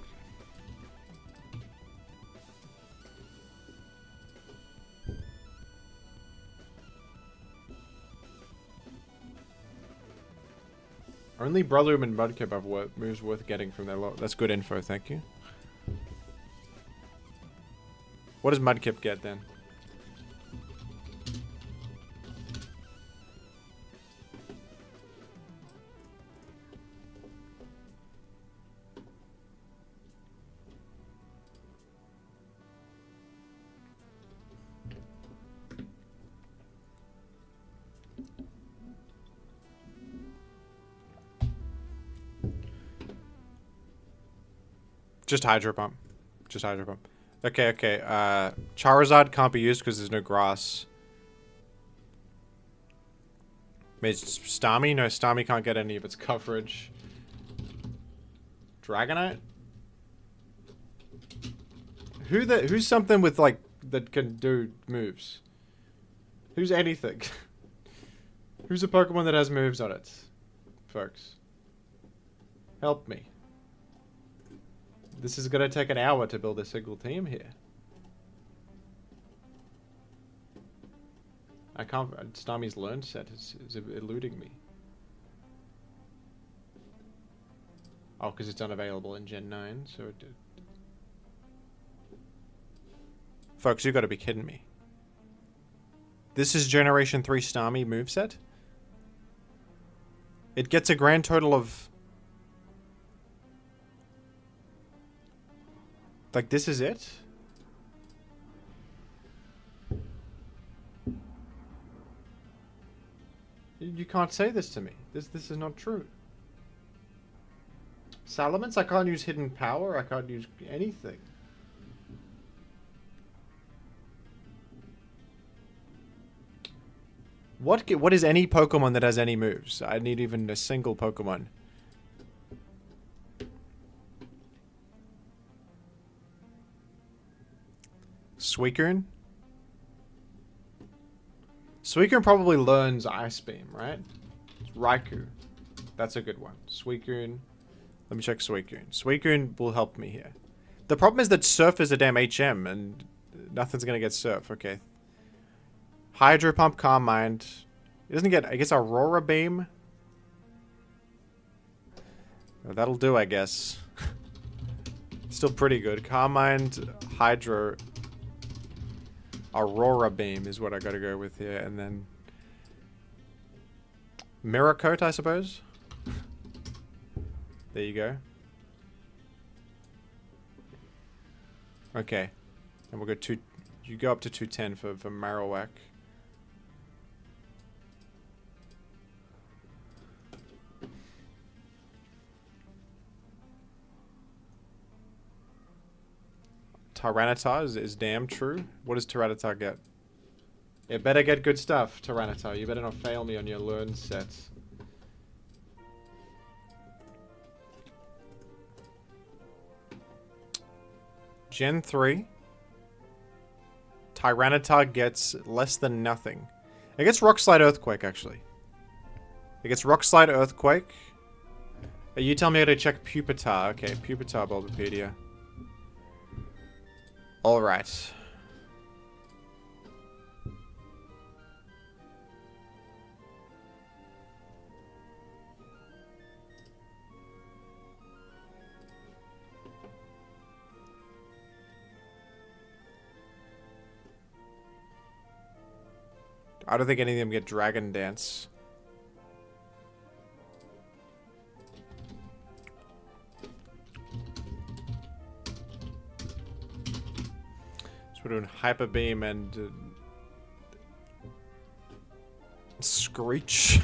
Only Breloom and Mudkip have moves worth getting from their lot. That's good info, thank you. What does Mudkip get then? Just Hydro Pump. Just Hydro Pump. Okay, okay. Charizard can't be used because there's no grass. Maybe it's Starmie? No, Starmie can't get any of its coverage. Dragonite? Who's something with like that can do moves? Who's anything? Who's a Pokemon that has moves on it? Folks. Help me. This is going to take an hour to build a single team here. I can't... Starmie's learn set is eluding me. Oh, because it's unavailable in Gen 9, so it did. Folks, you got to be kidding me. This is Generation 3 Starmie moveset? It gets a grand total of... Like, this is it? You can't say this to me. This is not true. Salamence? I can't use Hidden Power. I can't use anything. What is any Pokemon that has any moves? I need even a single Pokemon. Suicune? Suicune probably learns Ice Beam, right? Raikou. That's a good one. Suicune. Let me check Suicune. Suicune will help me here. The problem is that Surf is a damn HM, and nothing's gonna get Surf. Okay. Hydro Pump, Calm Mind. It doesn't get, I guess, Aurora Beam. Well, that'll do, I guess. Still pretty good. Calm Mind, Hydro, Aurora Beam is what I gotta go with here, and then Mirror Coat, I suppose. There you go. Okay, and we'll go you go up to 210 for Marowak. Tyranitar is damn true. What does Tyranitar get? It better get good stuff, Tyranitar. You better not fail me on your learn sets. Gen 3. Tyranitar gets less than nothing. It gets Rock Slide Earthquake, actually. It gets Rock Slide Earthquake. You tell me how to check Pupitar. Okay, Pupitar Bulbapedia. Alright. I don't think any of them get Dragon Dance. So we're doing Hyper Beam and Screech.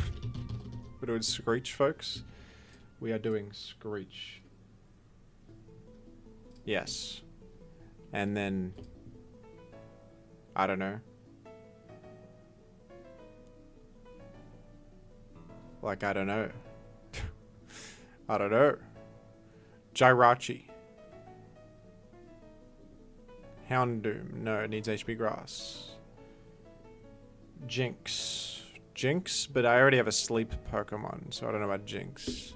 We're doing Screech, folks. We are doing Screech. Yes. And then I don't know. Like, I don't know. I don't know. Jirachi. Houndoom. No, it needs HP Grass. Jinx. Jinx, but I already have a sleep Pokemon, so I don't know about Jinx.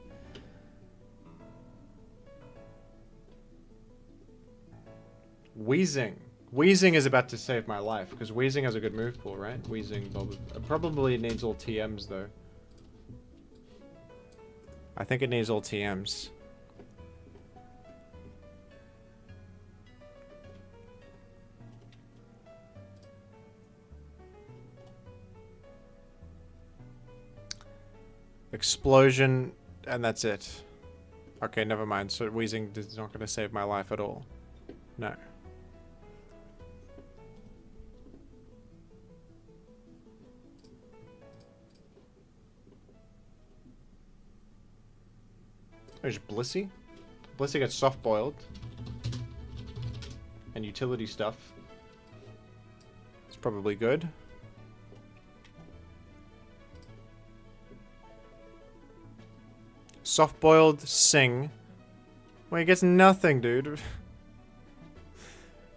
Weezing. Weezing is about to save my life, because Weezing has a good move pool, right? Weezing probably needs all TMs, though. I think it needs all TMs. Explosion, and that's it. Okay, never mind. So Weezing is not going to save my life at all. No. There's Blissey. Blissey gets soft boiled. And utility stuff. It's probably good. Soft boiled, Sing. Well, it gets nothing, dude.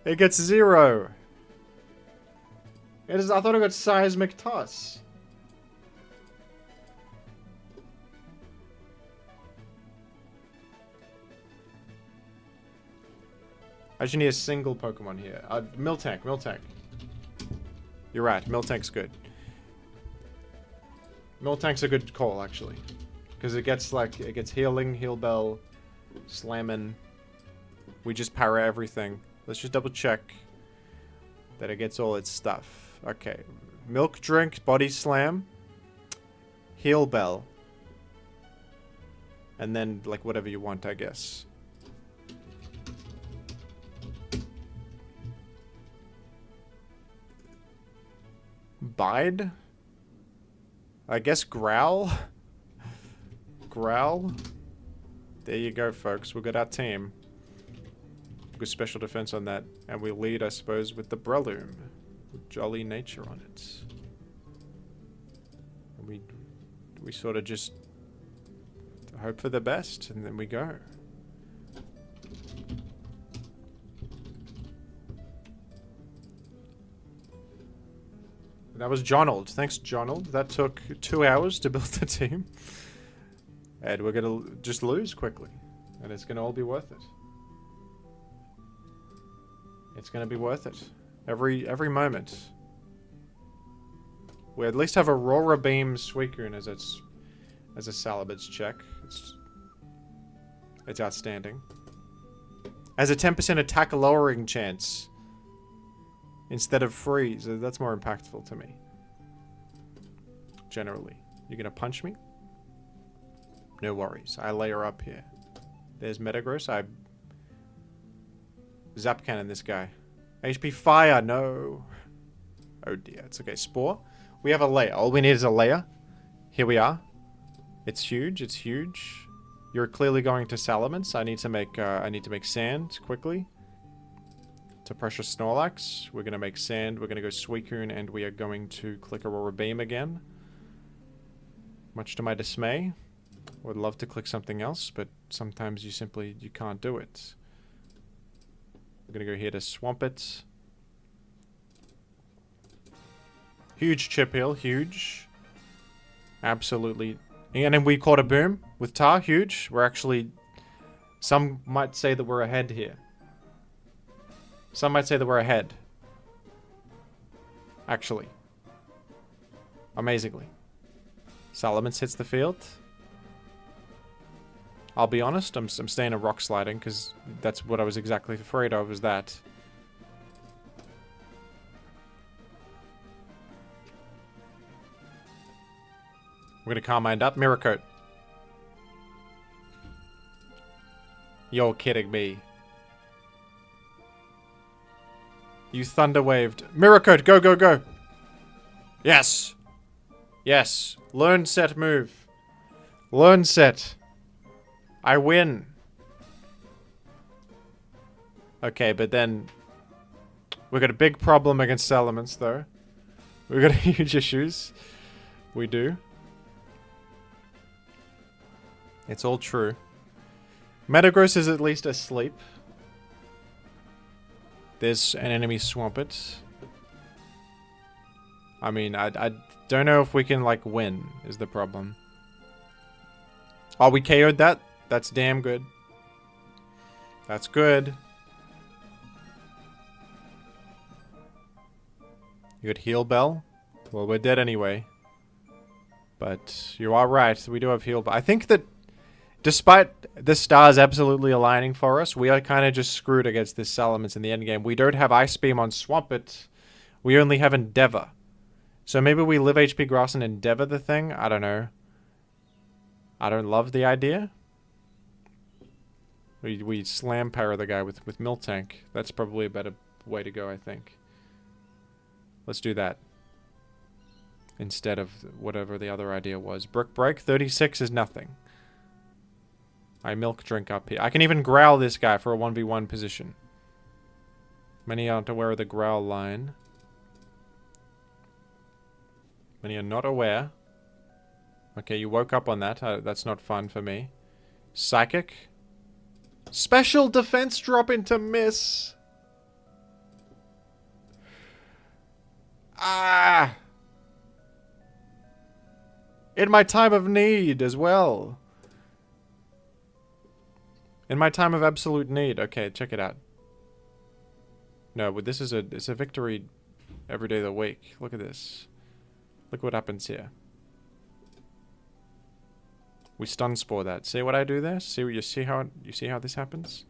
It gets 0. It is. I thought it got Seismic Toss. I just need a single Pokemon here. Miltank, Miltank. You're right, Miltank's good. Miltank's a good call, actually. Because it gets, like, it gets Healing, Heal Bell, Slammin'. We just power everything. Let's just double check that it gets all its stuff. Okay. Milk Drink, Body Slam, Heal Bell. And then, like, whatever you want, I guess. Bide? I guess Growl? Growl? There you go, folks. We got our team. Good special defense on that. And we lead, I suppose, with the Breloom. With Jolly Nature on it. We sort of just hope for the best, and then we go. That was Jonold. Thanks, Jonold. That took 2 hours to build the team. And we're gonna just lose quickly. And it's gonna all be worth it. It's gonna be worth it. Every moment. We at least have Aurora Beam Suicune as a Salabits check. It's outstanding. As a 10% attack lowering chance instead of freeze. That's more impactful to me. Generally. You're gonna punch me? No worries. I layer up here. There's Metagross. I Zap Cannon this guy. HP Fire, no. Oh dear, it's okay. Spore. We have a layer. All we need is a layer. Here we are. It's huge. It's huge. You're clearly going to Salamence. I need to make sand quickly. To pressure Snorlax. We're gonna make sand. We're gonna go Suicune, and we are going to click Aurora Beam again. Much to my dismay. Would love to click something else, but sometimes you can't do it. We're gonna go here to Swamp It. Huge chip heal, huge. Absolutely. And then we caught a boom with Tar, huge. We're actually... Some might say that we're ahead here. Some might say that we're ahead. Actually. Amazingly. Salamence hits the field. I'll be honest, I'm staying a rock sliding, because that's what I was exactly afraid of, was that. We're gonna calm mind up. Mirror Coat. You're kidding me. You thunder waved. Mirror Coat, go, go, go. Yes. Yes. Learn set move. Learn set. I win. Okay, but then we got a big problem against Salamence, though. We got huge issues. We do. It's all true. Metagross is at least asleep. There's an enemy Swampert. I mean, I don't know if we can, like, win, is the problem. Oh, we KO'd that? That's damn good. That's good. You got Heal Bell? Well, we're dead anyway. But you are right. We do have Heal Bell. I think that despite the stars absolutely aligning for us, we are kind of just screwed against this Salamence in the endgame. We don't have Ice Beam on Swampert. We only have Endeavor. So maybe we live HP Grass and Endeavor the thing? I don't know. I don't love the idea. We slam power the guy with Miltank. That's probably a better way to go, I think. Let's do that. Instead of whatever the other idea was. Brick Break, 36 is nothing. I Milk Drink up here. I can even Growl this guy for a 1v1 position. Many aren't aware of the Growl line. Many are not aware. Okay, you woke up on that. That's not fun for me. Psychic. Special defense drop into miss. Ah! In my time of need as well. In my time of absolute need. Okay, check it out. No, but this is it's a victory every day of the week. Look at this. Look what happens here. We stun spore that. See what I do there? See how this happens?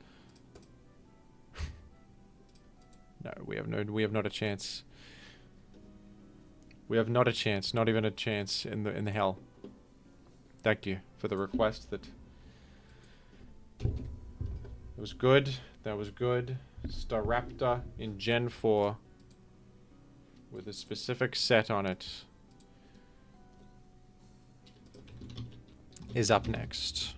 No, we have not a chance. We have not a chance, not even a chance in the hell. Thank you for the request. That was good. That was good. Staraptor in Gen 4 with a specific set on it is up next.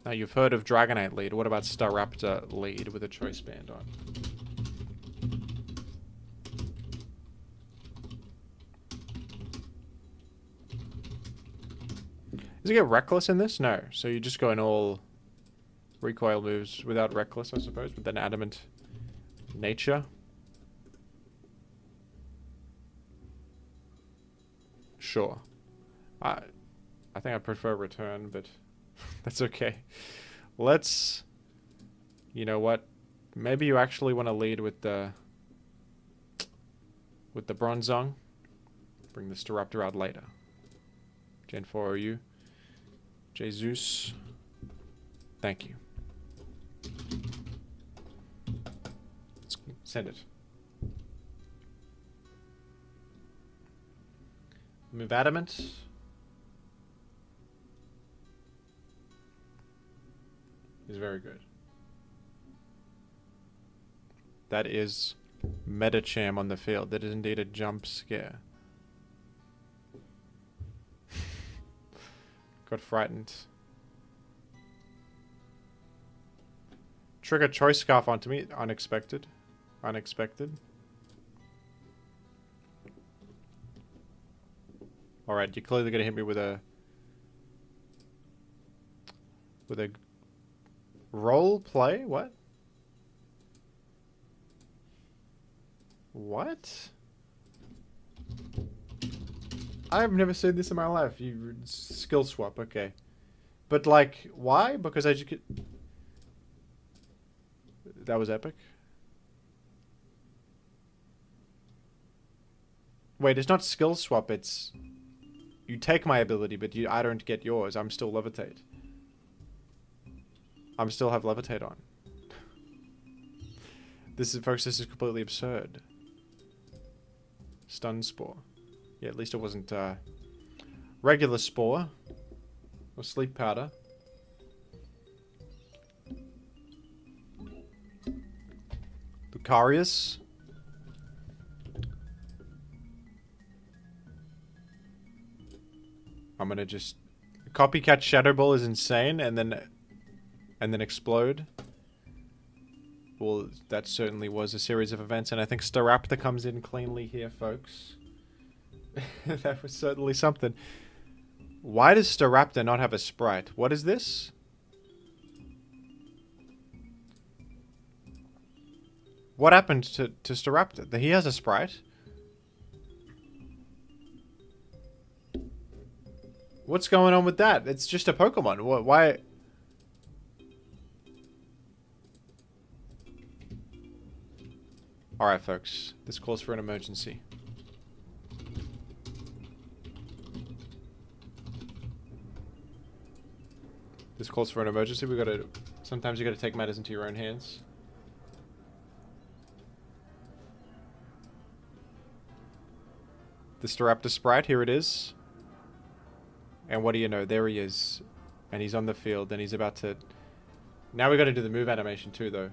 Now, you've heard of Dragonite lead. What about Staraptor lead with a choice band on? Does it get Reckless in this? No. So you just go in all recoil moves without Reckless, I suppose, with an Adamant nature. Sure. I think I prefer Return, but that's okay. Let's... You know what? Maybe you actually want to lead with the Bronzong. Bring the Staraptor out later. Gen 4 OU. Jesus. Thank you. Let's send it. Move Adamant. Is very good. That is Metacham on the field. That is indeed a jump scare. Got frightened. Trigger Choice Scarf onto me. Unexpected. Unexpected. Alright, you're clearly going to hit me with a... Role play? What? What? I've never seen this in my life. You skill swap, okay. But like, why? Because as you could... That was epic. Wait, it's not skill swap, it's... You take my ability, but I don't get yours. I'm still Levitate. I'm still have Levitate on. This is, folks, this is completely absurd. Stun Spore. Yeah, at least it wasn't regular Spore. Or Sleep Powder. Lucarius. I'm gonna just... Copycat Shadow Ball is insane, and then Explode. Well, that certainly was a series of events, and I think Staraptor comes in cleanly here, folks. That was certainly something. Why does Staraptor not have a sprite? What is this? What happened to Staraptor? He has a sprite. What's going on with that? It's just a Pokemon. Why? Alright, folks. This calls for an emergency. This calls for an emergency. We gotta... Sometimes you gotta take matters into your own hands. The Staraptor sprite, here it is. And what do you know? There he is. And he's on the field, and he's about to... Now we gotta do the move animation too, though.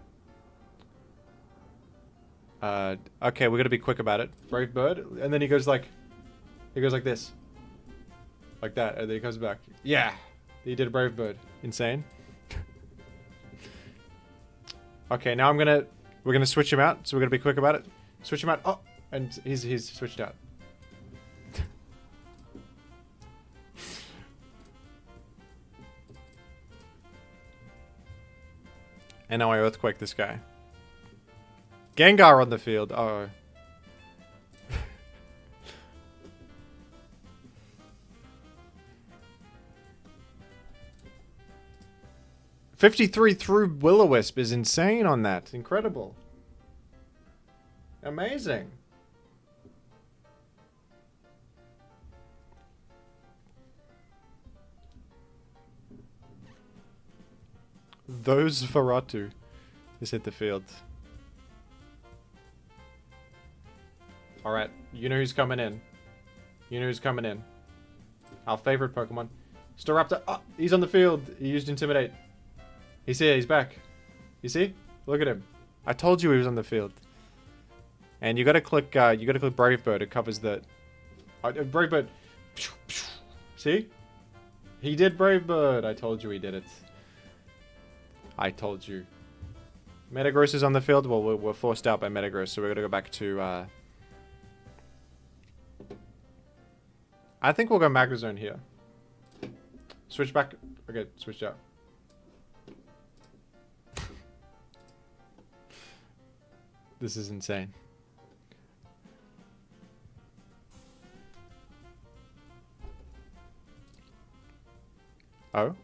Okay, we gotta be quick about it. Brave Bird, and then he goes like this. Like that, and then he comes back. Yeah! He did a Brave Bird. Insane. Okay, now we're gonna switch him out, so we're gonna be quick about it. Switch him out. Oh! And he's switched out. And now I Earthquake this guy. Gengar on the field. Uh-oh. $53 through Will-O-Wisp is insane on that. Incredible. Amazing. Those Veratu has hit the field. Alright, you know who's coming in. You know who's coming in. Our favorite Pokemon. Staraptor. Oh, he's on the field. He used Intimidate. He's here. He's back. You see? Look at him. I told you he was on the field. And you gotta click Brave Bird. It covers the... Brave Bird. See? He did Brave Bird. I told you he did it. I told you. Metagross is on the field. Well, we're forced out by Metagross, so we're going to go back to... I think we'll go Magnezone here. Switch back. Okay, switch out. This is insane. Oh?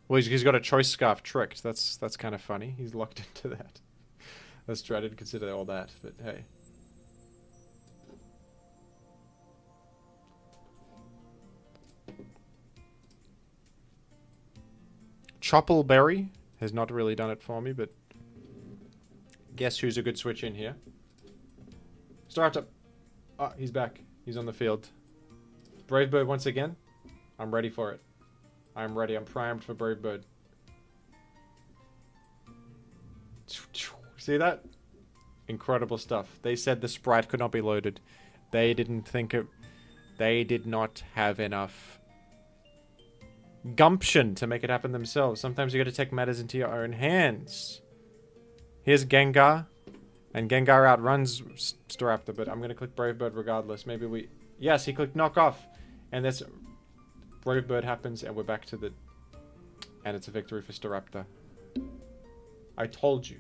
Well, he's got a Choice Scarf tricked. That's kind of funny. He's locked into that. That's true. I didn't consider all that, but hey. Choppleberry has not really done it for me, but guess who's a good switch in here? Startup. Ah, he's back. He's on the field. Brave Bird once again. I'm ready for it. I'm ready. I'm primed for Brave Bird. See that? Incredible stuff. They said the sprite could not be loaded. They didn't think it... They did not have enough gumption to make it happen themselves. Sometimes you gotta take matters into your own hands. Here's Gengar. And Gengar outruns Staraptor, but I'm gonna click Brave Bird regardless. Maybe we... Yes, he clicked Knock Off. And this Brave Bird happens, and we're back to the... And it's a victory for Staraptor. I told you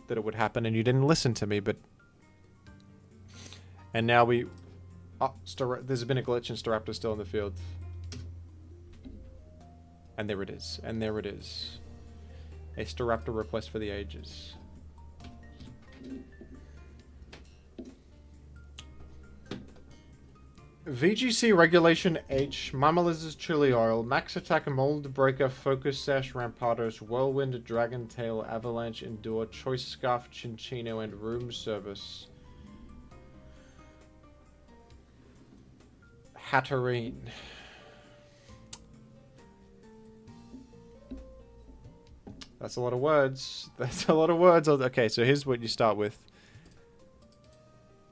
that it would happen, and you didn't listen to me, but... And now we... Oh, there's been a glitch, and Staraptor's still in the field. And there it is. And there it is. A Staraptor request for the ages. VGC Regulation H, Mammaliz's Chili Oil, Max Attack Mold Breaker, Focus Sash, Rampardos, Whirlwind, Dragon Tail, Avalanche, Endure, Choice Scarf, Chinchino, and Room Service. Hatterene. That's a lot of words. That's a lot of words. Okay, so here's what you start with.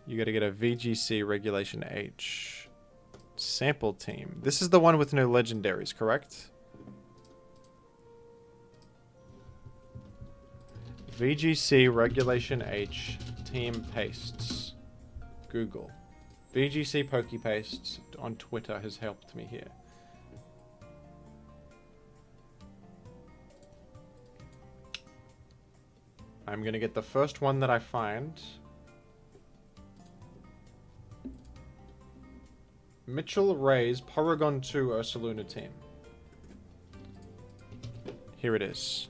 You gotta get a VGC Regulation H. Sample team. This is the one with no legendaries, correct? VGC Regulation H team pastes. Google. VGC Pokepastes on Twitter has helped me here. I'm gonna get the first one that I find. Mitchell Ray's Porygon 2 Ursaluna team. Here it is.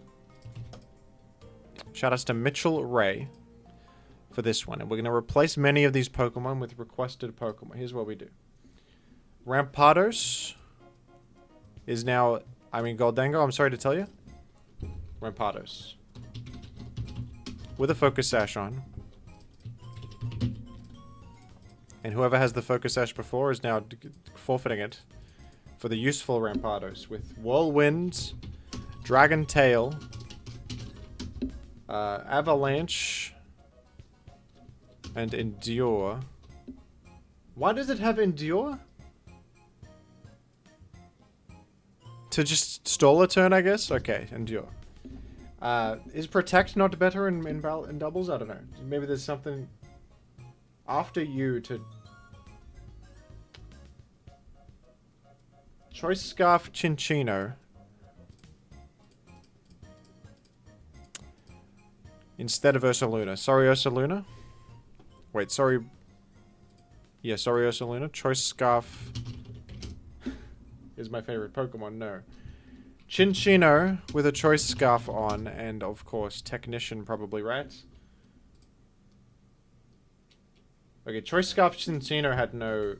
Shout outs to Mitchell Ray for this one. And we're going to replace many of these Pokemon with requested Pokemon. Here's what we do. Rampardos is now... Goldango, I'm sorry to tell you. Rampardos. With a Focus Sash on. And whoever has the Focus Sash before is now forfeiting it for the useful Rampardos with Whirlwind, Dragon Tail, Avalanche, and Endure. Why does it have Endure? To just stall a turn, I guess? Okay, Endure. Is Protect not better in doubles? I don't know. Maybe there's something... After you to... Choice Scarf Chinchino. Instead of Ursaluna. Sorry, Ursaluna. Wait, sorry. Yeah, sorry, Ursaluna. Choice Scarf is my favorite Pokemon. No. Chinchino with a Choice Scarf on. And, of course, Technician probably, right? Okay, Choice Scarf Chinchino had no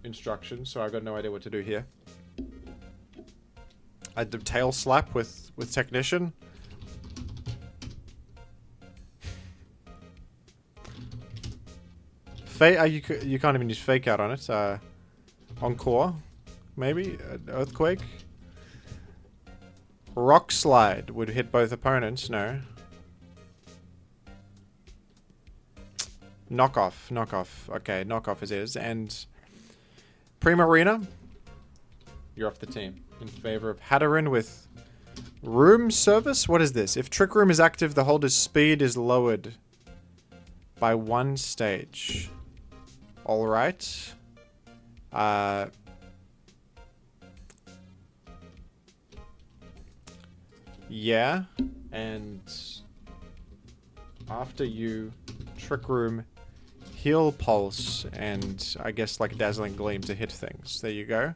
instructions, so I've got no idea what to do here. I had the Tail Slap with Technician. You can't even use Fake Out on it. Encore, maybe? Earthquake? Rock Slide would hit both opponents, no. Knockoff. Okay, knockoff it is. And Primarina, you're off the team. In favor of Hatterene with Room service? What is this? If Trick Room is active, the holder's speed is lowered by 1 stage. Alright. Yeah. And after you Trick Room, Heal Pulse, and I guess like Dazzling Gleam to hit things. There you go.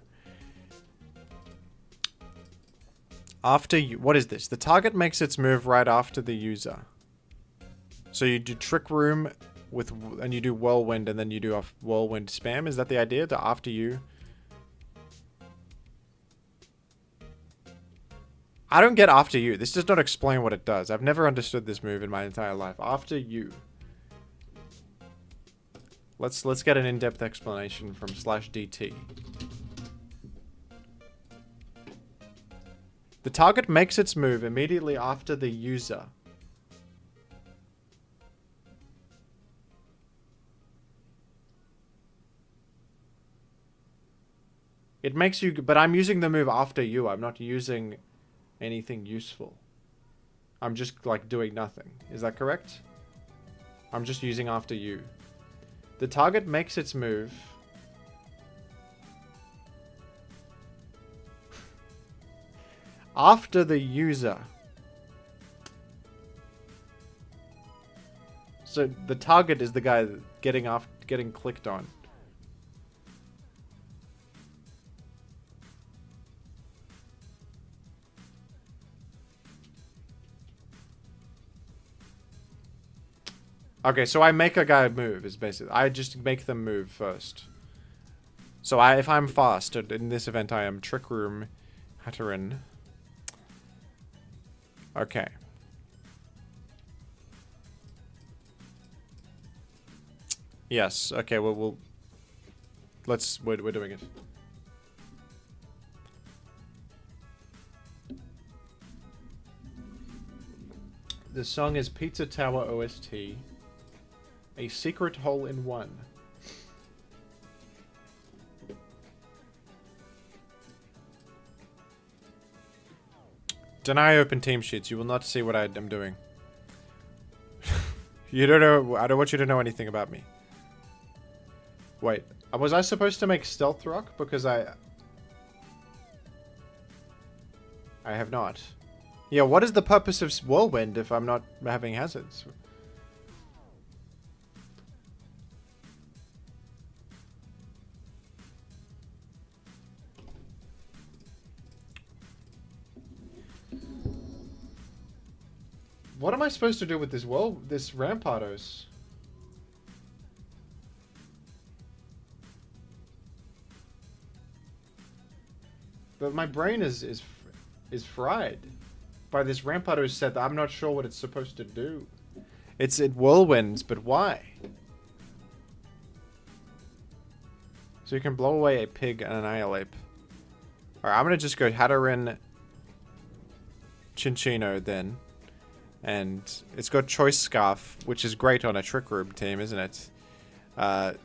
After you... What is this? The target makes its move right after the user. So you do Trick Room with... And you do Whirlwind, and then you do a Whirlwind spam. Is that the idea? To after you... I don't get after you. This does not explain what it does. I've never understood this move in my entire life. After you. Let's get an in-depth explanation from /DT. The target makes its move immediately after the user. It makes you... But I'm using the move after you. I'm not using anything useful. I'm just, like, doing nothing. Is that correct? I'm just using after you. The target makes its move... after the user. So the target is the guy getting clicked on. Okay, so I make a guy move is basically I just make them move first. So if I'm fast in this event, I am Trick Room, Hatterin. Okay. Yes. Okay. We're doing it. The song is Pizza Tower OST. A secret hole in one. Deny open team sheets. You will not see what I am doing. You don't know. I don't want you to know anything about me. Wait. Was I supposed to make Stealth Rock? Because I have not. Yeah, what is the purpose of Whirlwind if I'm not having hazards? What am I supposed to do with this this Rampardos? But my brain is fried by this Rampardos set that I'm not sure what it's supposed to do. It whirlwinds, but why? So you can blow away a pig and annihilate. Alright, I'm gonna just go Hatterin Chinchino then. And it's got Choice Scarf, which is great on a Trick Room team, isn't it? But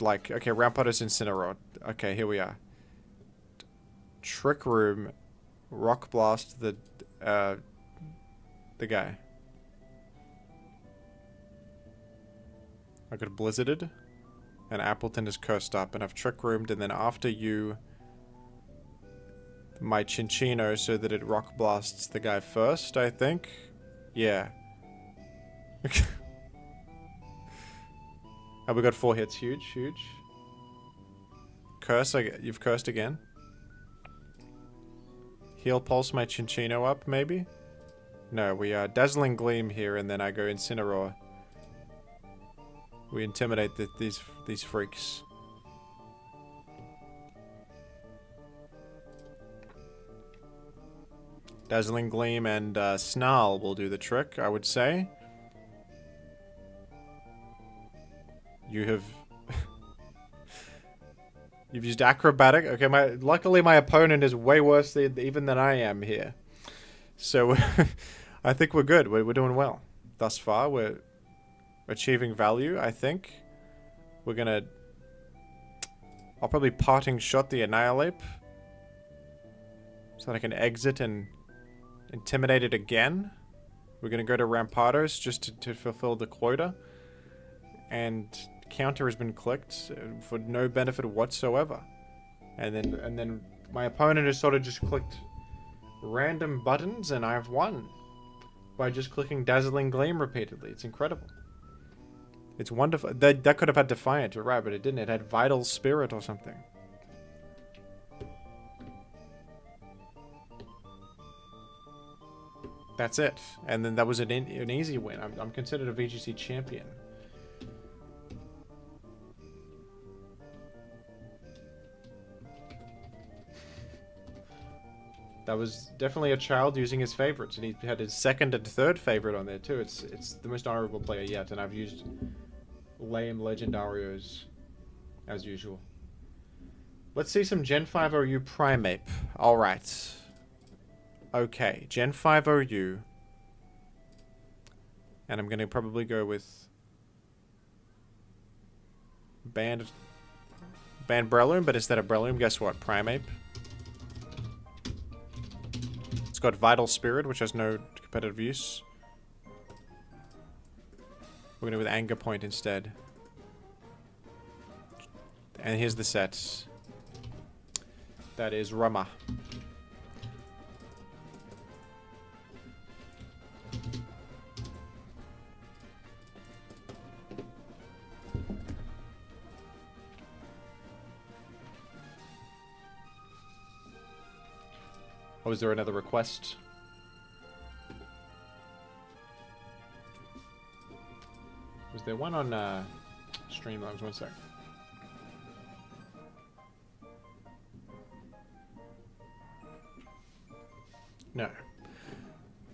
like, okay, Rampardos Incineroar. Okay, here we are. Trick Room, Rock Blast the guy. I got Blizzarded, and Appleton is cursed up, and I've Trick Roomed, and then after you... my Chinchino so that it Rock Blasts the guy first, I think. Yeah. Oh, we got 4 hits. Huge, huge. Curse, you've cursed again. Heal Pulse my Chinchino up, maybe? No, we are Dazzling Gleam here, and then I go Incineroar. We intimidate these freaks. Dazzling Gleam and Snarl will do the trick, I would say. You have... You've used Acrobatic. Okay, luckily my opponent is way worse even than I am here. So, I think we're good. We're doing well. Thus far, we're achieving value, I think. We're gonna... I'll probably Parting Shot the Annihilate. So that I can exit and intimidate it again. We're going to go to Rampardos just to fulfill the quota. And counter has been clicked for no benefit whatsoever. And then my opponent has sort of just clicked random buttons and I've won. By just clicking Dazzling Gleam repeatedly. It's incredible. It's wonderful. That could have had Defiant, you're right, but it didn't. It had Vital Spirit or something. That's it. And then that was an easy win. I'm considered a VGC champion. That was definitely a child using his favorites, and he had his second and third favorite on there too. It's the most honorable player yet, and I've used lame legendarios as usual. Let's see some Gen 5 OU Primeape. Alright. Okay, Gen 5 OU. And I'm gonna probably go with Band Breloom, but instead of Breloom, guess what? Primeape. It's got Vital Spirit, which has no competitive use. We're gonna go with Anger Point instead. And here's the set. That is Rama. Oh, is there another request? Was there one on Streamlabs? One sec. No.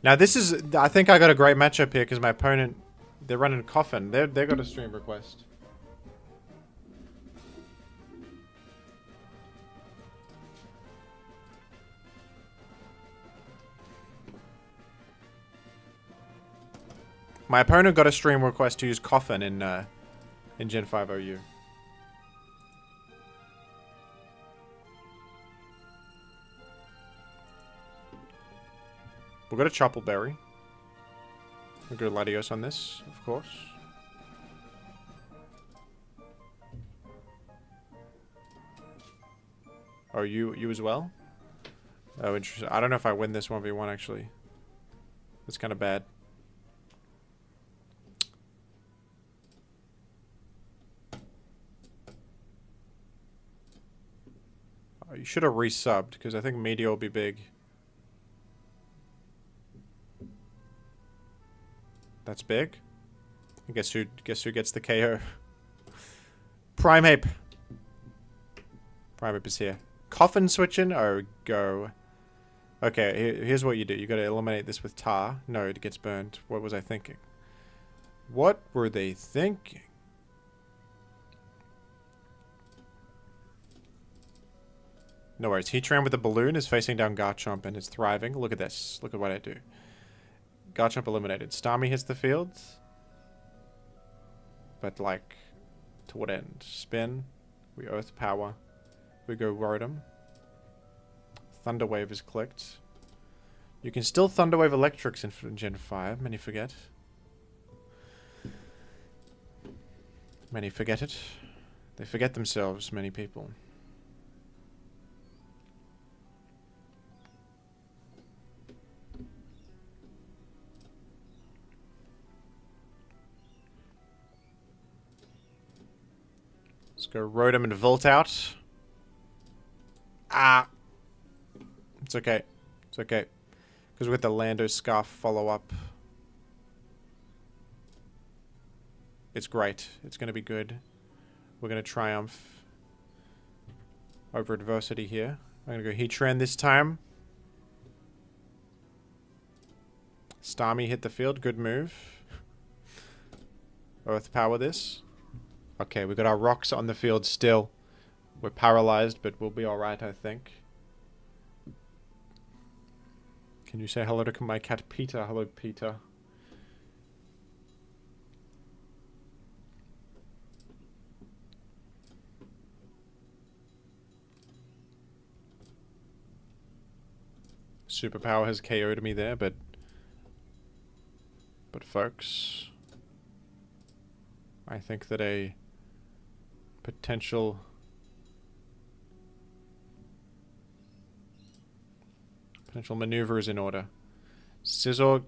Now this is, I think I got a great matchup here because my opponent, they're running Coffin. They got a stream request. My opponent got a stream request to use Coffin in Gen 5 OU. We'll go to Choppleberry. We'll go Latios on this, of course. Oh, you as well? Oh, interesting. I don't know if I win this 1v1, actually. That's kind of bad. Oh, you should have resubbed, because I think Meteor will be big. That's big. I guess who gets the KO? Primeape. Primeape is here. Coffin switching? Oh, go. Okay, here's what you do. You gotta eliminate this with tar. No, it gets burned. What was I thinking? What were they thinking? No worries. Heatran with the balloon is facing down Garchomp and is thriving. Look at this. Look at what I do. Garchomp eliminated. Starmie hits the field. But, like, to what end? Spin. We Earth Power. We go Rotom. Thunder Wave is clicked. You can still Thunder Wave Electrics in Gen 5. Many forget. Many forget it. They forget themselves, many people. Let's go Rotom and Volt out. Ah! It's okay. It's okay. Because with the Lando Scarf follow-up, it's great. It's going to be good. We're going to triumph over adversity here. I'm going to go Heatran this time. Starmie hit the field. Good move. Earth Power this. Okay, we've got our rocks on the field still. We're paralyzed, but we'll be alright, I think. Can you say hello to my cat Peter? Hello, Peter. superpower has KO'd me there, but folks, I think that a potential maneuver is in order. Scizor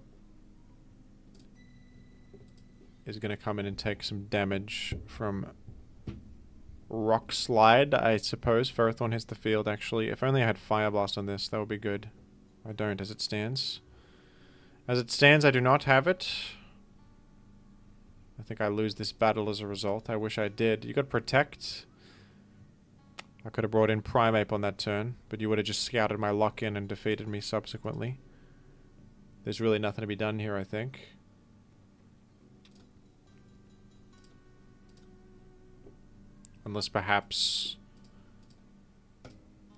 is going to come in and take some damage from Rock Slide, I suppose. Ferrothorn hits the field, actually. If only I had Fire Blast on this, that would be good. I don't, as it stands. As it stands, I do not have it. I think I lose this battle as a result. I wish I did. You got Protect. I could have brought in Primeape on that turn, but you would have just scouted my lock-in and defeated me subsequently. There's really nothing to be done here, I think. Unless perhaps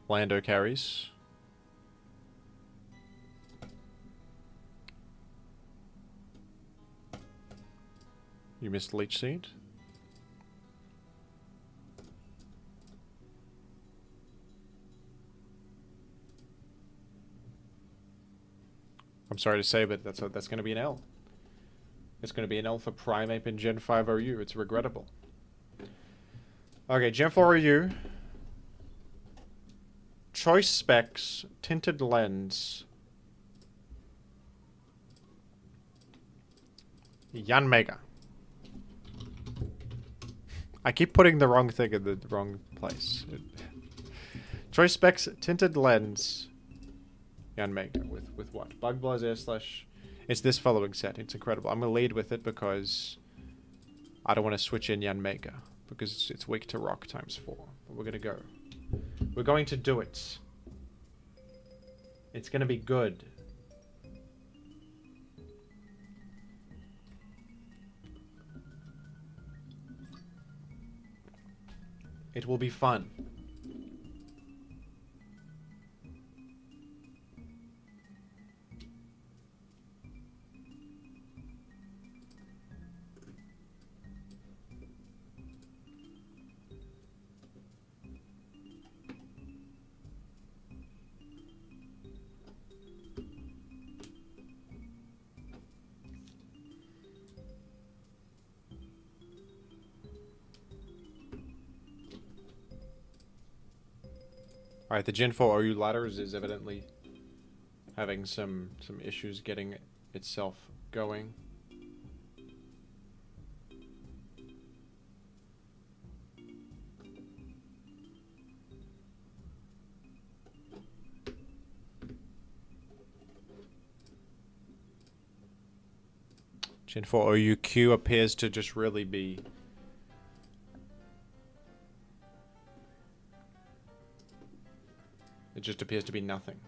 Lando carries. You missed Leech Seed. I'm sorry to say, but that's going to be an L. It's going to be an L for Primeape in Gen 5 OU. It's regrettable. Okay, Gen 4 OU. Choice Specs, Tinted Lens. Yanmega. I keep putting the wrong thing in the wrong place. Choice Specs, Tinted Lens. Yanmega with what? Bug Buzz, Air Slash. It's this following set. It's incredible. I'm going to lead with it because I don't want to switch in Yanmega. Because it's weak to rock ×4. But we're going to go. We're going to do it. It's going to be good. It will be fun. Alright, the Gen 4 OU ladders is evidently having some issues getting itself going. Gen 4 OUQ appears to just really be... It just appears to be nothing.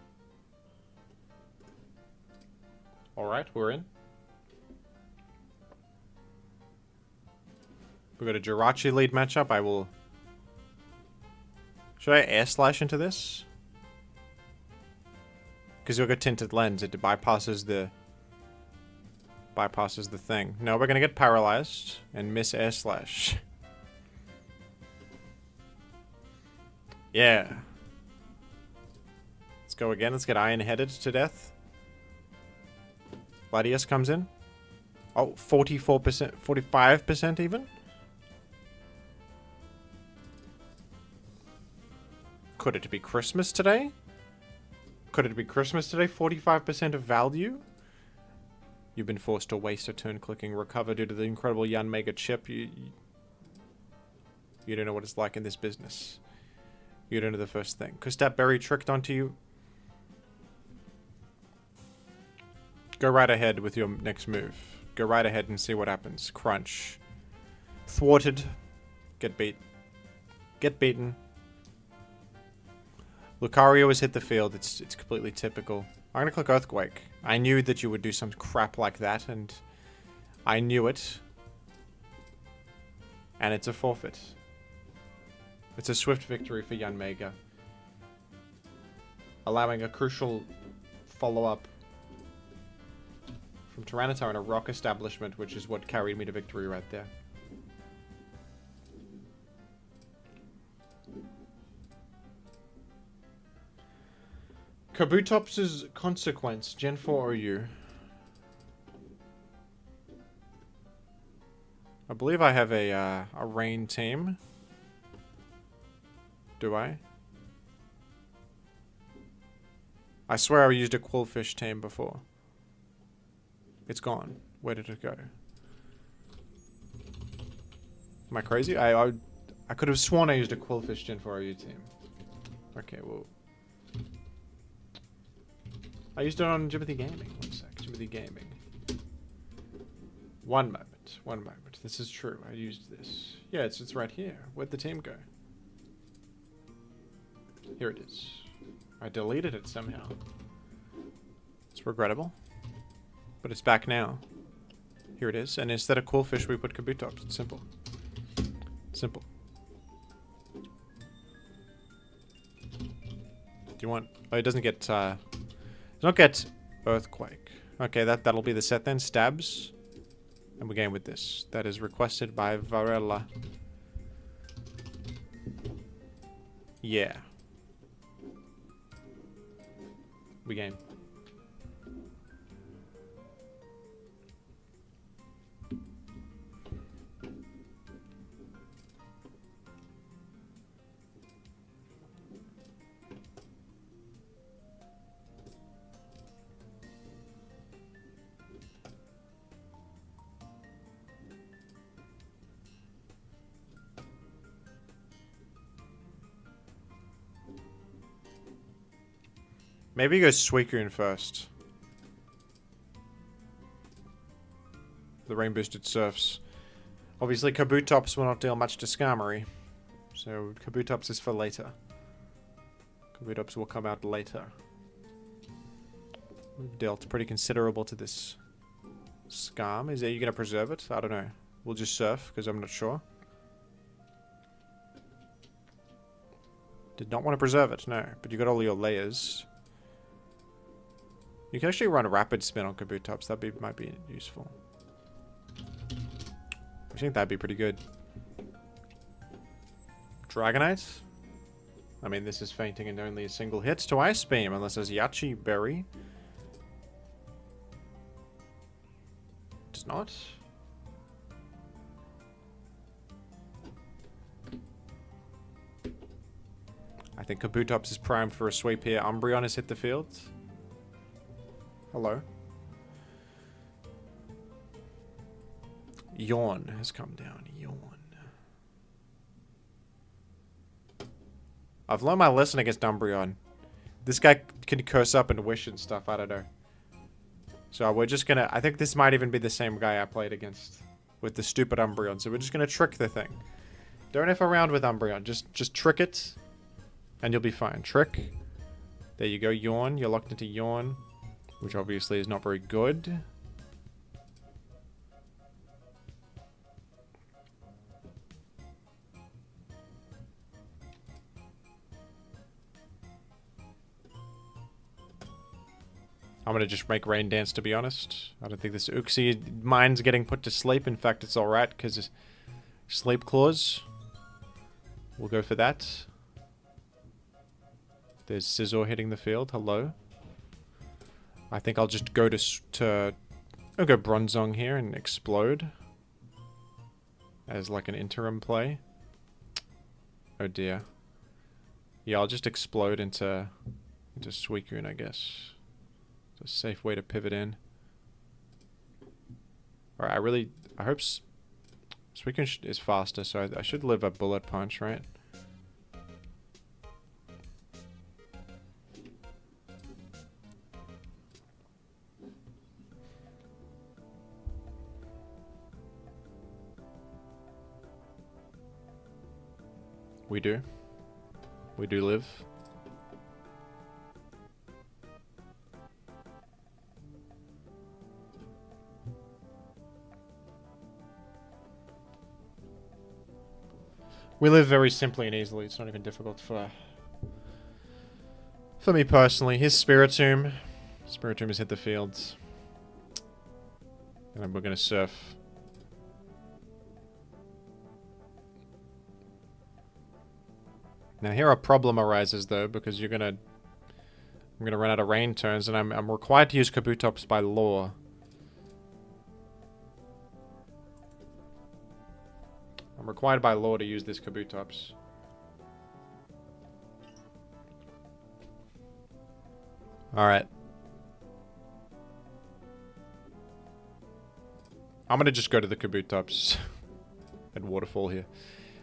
Alright, we're in. We've got a Jirachi lead matchup. I will... Should I Air Slash into this? Because we've got Tinted Lens. It bypasses the thing. No, we're going to get paralyzed and miss Air Slash. Yeah. Let's go again. Let's get Iron-Headed to death. Gladius comes in. Oh, 44%, 45% even? Could it be Christmas today? Could it be Christmas today? 45% of value? You've been forced to waste a turn clicking recover due to the incredible Yanmega chip. You don't know what it's like in this business. You don't know the first thing. Kustat Berry tricked onto you. Go right ahead with your next move. Go right ahead and see what happens. Crunch. Thwarted. Get beat. Get beaten. Lucario has hit the field. It's completely typical. I'm gonna click Earthquake. I knew that you would do some crap like that, and I knew it. And it's a forfeit. It's a swift victory for Yanmega. Allowing a crucial follow-up from Tyranitar and a rock establishment, which is what carried me to victory right there. Kabutops' Consequence, Gen 4 OU. I believe I have a rain team. Do I? I swear I used a Quillfish team before. It's gone. Where did it go? Am I crazy? I could have sworn I used a Quillfish Gen 4 OU team. Okay, well. I used it on Jimothy Gaming. One sec. Jimothy Gaming. One moment. One moment. This is true. I used this. Yeah, it's right here. Where'd the team go? Here it is. I deleted it somehow. It's regrettable. But it's back now. Here it is. And instead of Quillfish, we put Kabutops. It's simple. Simple. Do you want... Oh, it doesn't get... does not get Earthquake. Okay, that'll be the set then. Stabs. And we game with this. That is requested by Varela. Yeah. We game. Maybe go Suicune first. The rain boosted surfs. Obviously, Kabutops will not deal much to Skarmory. So, Kabutops is for later. Kabutops will come out later. We've dealt pretty considerable to this Skarm. Are you going to preserve it? I don't know. We'll just surf, because I'm not sure. Did not want to preserve it, no. But you got all your layers. You can actually run a Rapid Spin on Kabutops. That might be useful. I think that'd be pretty good. Dragonite? I mean, this is fainting and only a single hit to Ice Beam, unless there's Yachi Berry. Does not. I think Kabutops is primed for a sweep here. Umbreon has hit the field. Hello. Yawn has come down. Yawn. I've learned my lesson against Umbreon. This guy can curse up and wish and stuff. I don't know. So we're just gonna... I think this might even be the same guy I played against with the stupid Umbreon. So we're just gonna trick the thing. Don't F around with Umbreon. Just trick it. And you'll be fine. Trick. There you go. Yawn. You're locked into Yawn. Which obviously is not very good. I'm gonna just make Rain Dance, to be honest. I don't think this Uxie mine's getting put to sleep. In fact, it's alright, because Sleep Claws. We'll go for that. There's Scizor hitting the field. Hello. I think I'll just go I'll go Bronzong here and Explode. As like an interim play. Oh dear. Yeah, I'll just Explode into Suicune, I guess. It's a safe way to pivot in. Alright, I hope Suicune is faster, so I should live a Bullet Punch, right? We do. We do live. We live very simply and easily. It's not even difficult for me personally. His Spiritomb. Spiritomb has hit the fields. And then we're going to surf. Now here a problem arises though, because you're going to I'm gonna run out of rain turns, and I'm required to use Kabutops by law. I'm required by law to use this Kabutops. Alright. I'm gonna just go to the Kabutops at Waterfall here.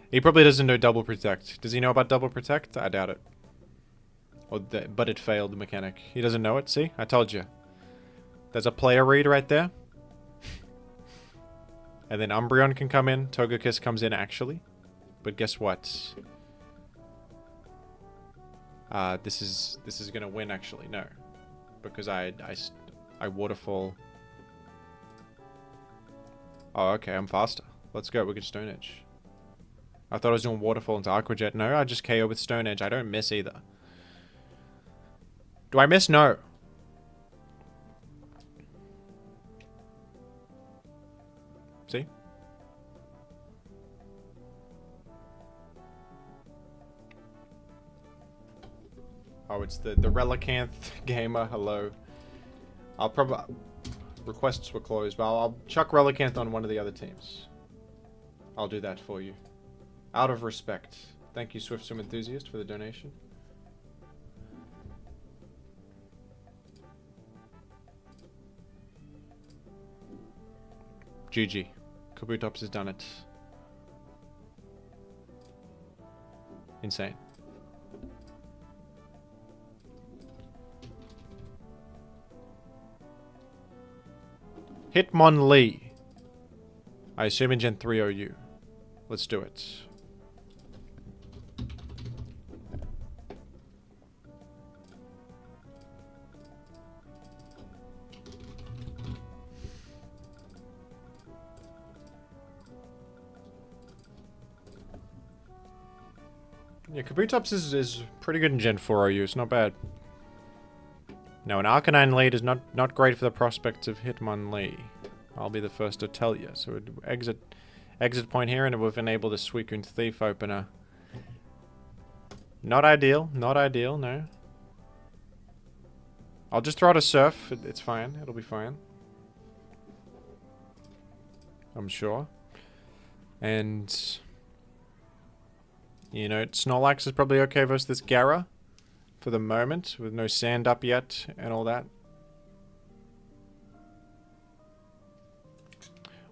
He probably doesn't know Double Protect. Does he know about Double Protect? I doubt it. But it failed the mechanic. He doesn't know it, see? I told you. There's a player read right there. And then Umbreon can come in. Togekiss comes in, actually. But guess what? This is gonna win, actually. No. Because I Waterfall. Oh, okay, I'm faster. Let's go, we can Stone Edge. I thought I was doing Waterfall into Aqua Jet. No, I just KO with Stone Edge. I don't miss either. Do I miss? No. See? Oh, it's the Relicanth gamer. Hello. I'll probably... Requests were closed, but I'll chuck Relicanth on one of the other teams. I'll do that for you. Out of respect. Thank you, Swift Swim Enthusiast, for the donation. GG. Kabutops has done it. Insane. Hitmonlee. I assume in Gen 3 OU. Let's do it. Yeah, Kabutops is pretty good in Gen 4 OU. It's not bad. Now, an Arcanine lead is not great for the prospects of Hitmonlee. I'll be the first to tell you. So exit point here, and we've enabled the Suicune Thief opener. Not ideal. Not ideal, no. I'll just throw out a Surf. It's fine. It'll be fine. I'm sure. And... you know, Snorlax is probably okay versus this Gara. For the moment, with no sand up yet and all that.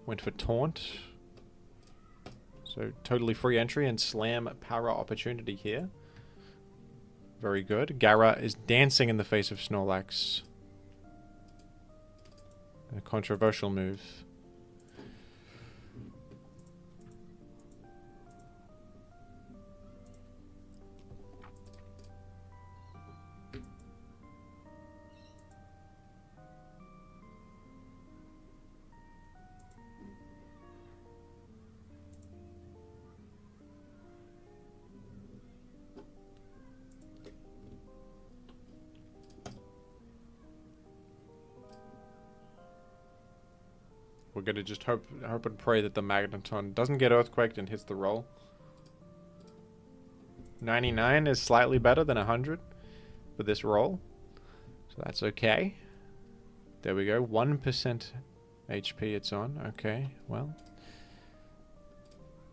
Went for Taunt. So, totally free entry and Slam Para opportunity here. Very good. Gara is dancing in the face of Snorlax. A controversial move. We're gonna just hope and pray that the Magneton doesn't get earthquaked and hits the roll. 99 is slightly better than 100 for this roll, so that's okay. There we go, 1% HP it's on. Okay, well,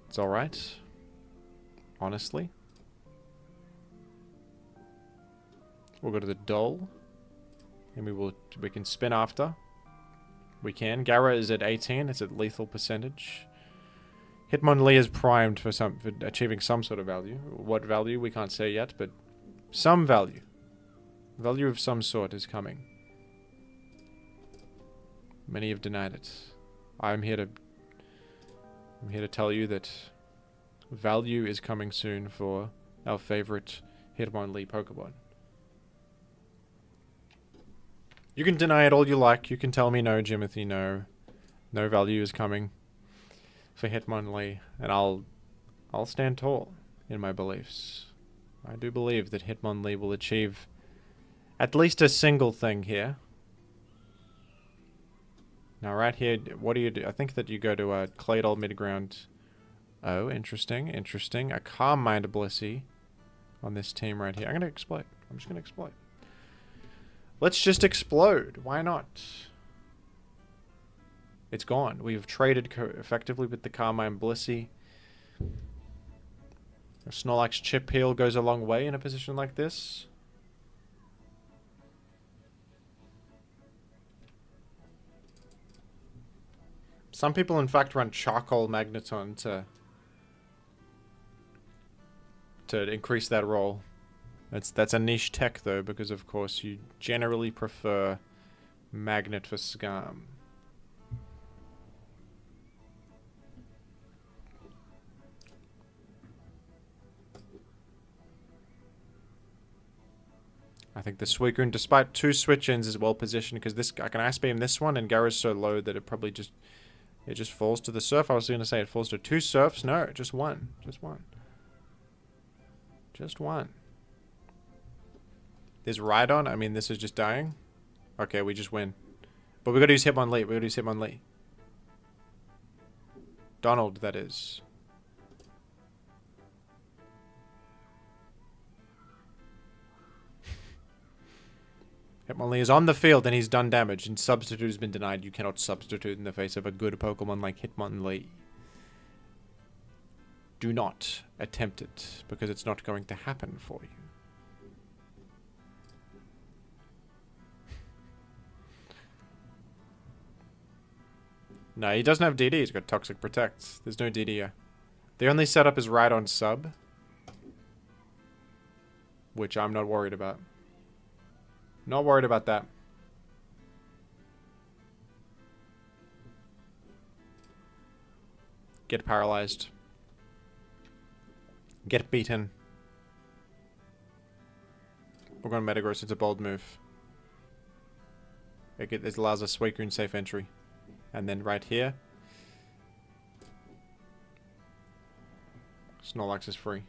it's alright, honestly. We'll go to the Dull, and we can spin after. We can. Gara is at 18. It's at lethal percentage. Hitmonlee is primed for achieving some sort of value. What value we can't say yet, but some value. Value of some sort is coming. Many have denied it. I'm here to tell you that value is coming soon for our favorite Hitmonlee Pokemon. You can deny it all you like. You can tell me no, Jimothy, no. No value is coming for Hitmonlee. And I'll stand tall in my beliefs. I do believe that Hitmonlee will achieve at least a single thing here. Now right here, what do you do? I think that you go to a Claydol Midground. Oh, interesting, interesting. A Calm Mind Blissey on this team right here. I'm going to exploit. I'm just going to exploit. Let's just explode. Why not? It's gone. We've traded effectively with the Carmine Blissey. A Snorlax Chip Heal goes a long way in a position like this. Some people, in fact, run Charcoal Magneton to increase that roll. That's a niche tech, though, because, of course, you generally prefer Magnet for Scam. I think the Suicune, despite 2 switch-ins, is well positioned because this I can Ice Beam this one, and Gyara's so low that it probably just falls to the surf. I was going to say it falls to 2 surfs. No, just one. Just one. Just one. There's Rhydon. I mean, this is just dying. Okay, we just win. But we got to use Hitmonlee. We got to use Hitmonlee. Donald, that is. Hitmonlee is on the field and he's done damage, and substitute has been denied. You cannot substitute in the face of a good Pokemon like Hitmonlee. Do not attempt it, because it's not going to happen for you. No, he doesn't have DD. He's got Toxic Protect. There's no DD here. The only setup is Rhydon sub, which I'm not worried about. Not worried about that. Get paralyzed. Get beaten. We're going to Metagross. It's a bold move. It allows us Suicune safe entry. And then right here, Snorlax is free.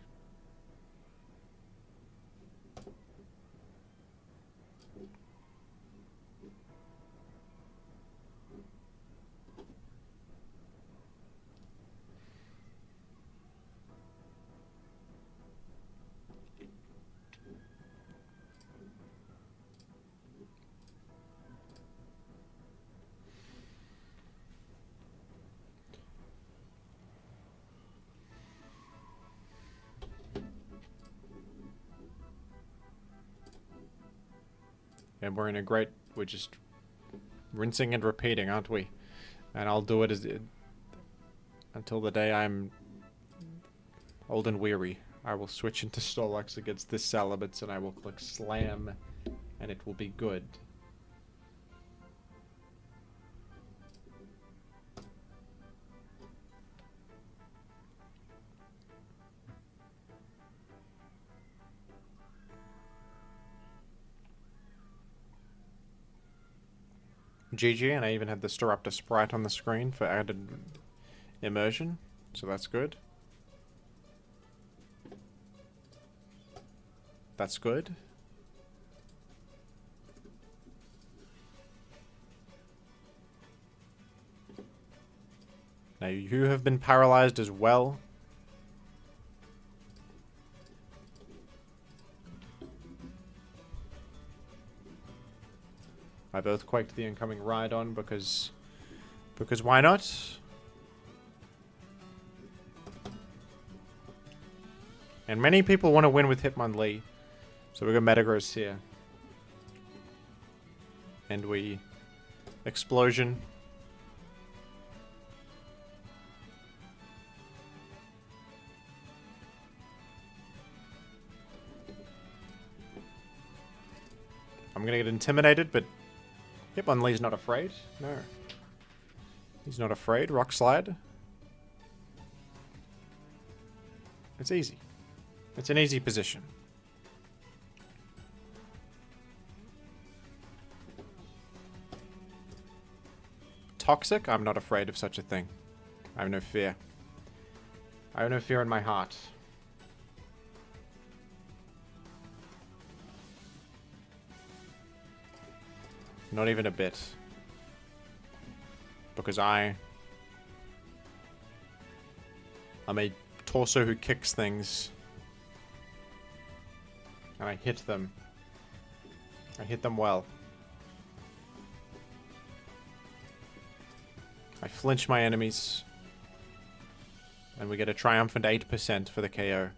And we're in a great... We're just rinsing and repeating, aren't we? And I'll do it until the day I'm old and weary. I will switch into Snorlax against this Salamence, and I will click Slam, and it will be good. GG, and I even had the Staraptor sprite on the screen for added immersion, so that's good. That's good. Now you have been paralyzed as well. I both quaked the incoming Rhydon because why not? And many people want to win with Hitmonlee, so we got Metagross here, and we Explosion. I'm gonna get intimidated, but Hitmonlee's not afraid. No. He's not afraid. Rock Slide. It's easy. It's an easy position. Toxic? I'm not afraid of such a thing. I have no fear. I have no fear in my heart. Not even a bit. Because I'm a torso who kicks things. And I hit them. I hit them well. I flinch my enemies. And we get a triumphant 8% for the KO.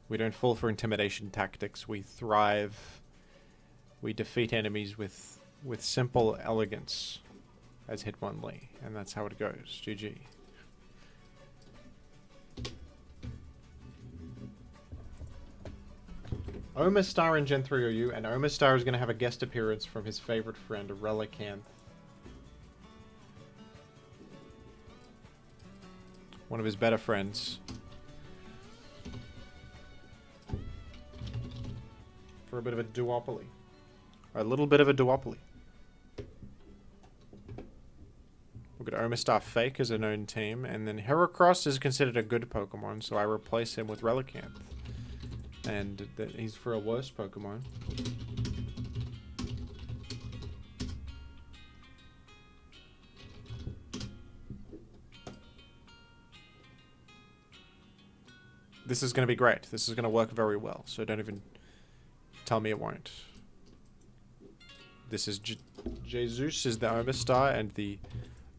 We don't fall for intimidation tactics. We thrive. We defeat enemies with simple elegance as Hitmonlee. And that's how it goes. GG. Omastar in Gen 3 OU, and Omastar is going to have a guest appearance from his favorite friend, Relicanth. One of his better friends. For a bit of a duopoly. Or a little bit of a duopoly. We've got Omastar Fake as a known team, and then Heracross is considered a good Pokemon, so I replace him with Relicanth. And he's for a worse Pokemon. This is going to be great. This is going to work very well, so don't even tell me it won't. This is Jesus is the Omastar, and the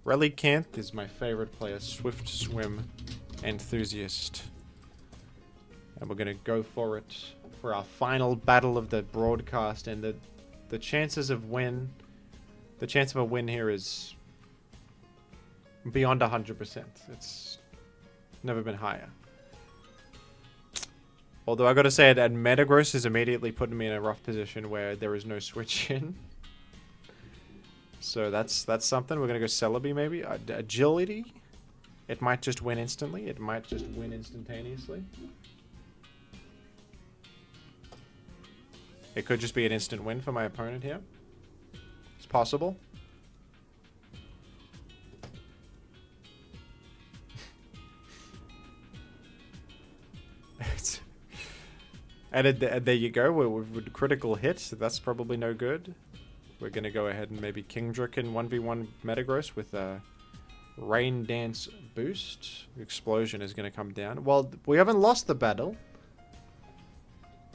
Relicanth is my favorite player, Swift Swim Enthusiast. And we're going to go for it for our final battle of the broadcast. And the chances of win... The chance of a win here is beyond 100%. It's never been higher. Although I got to say that Metagross is immediately putting me in a rough position where there is no switch in. So that's something. We're going to go Celebi maybe. Agility. It might just win instantly. It might just win instantaneously. It could just be an instant win for my opponent here. It's possible. And there you go. With critical hit, so that's probably no good. We're going to go ahead and maybe Kingdrick in 1v1 Metagross with a Rain Dance boost. Explosion is going to come down. Well, we haven't lost the battle.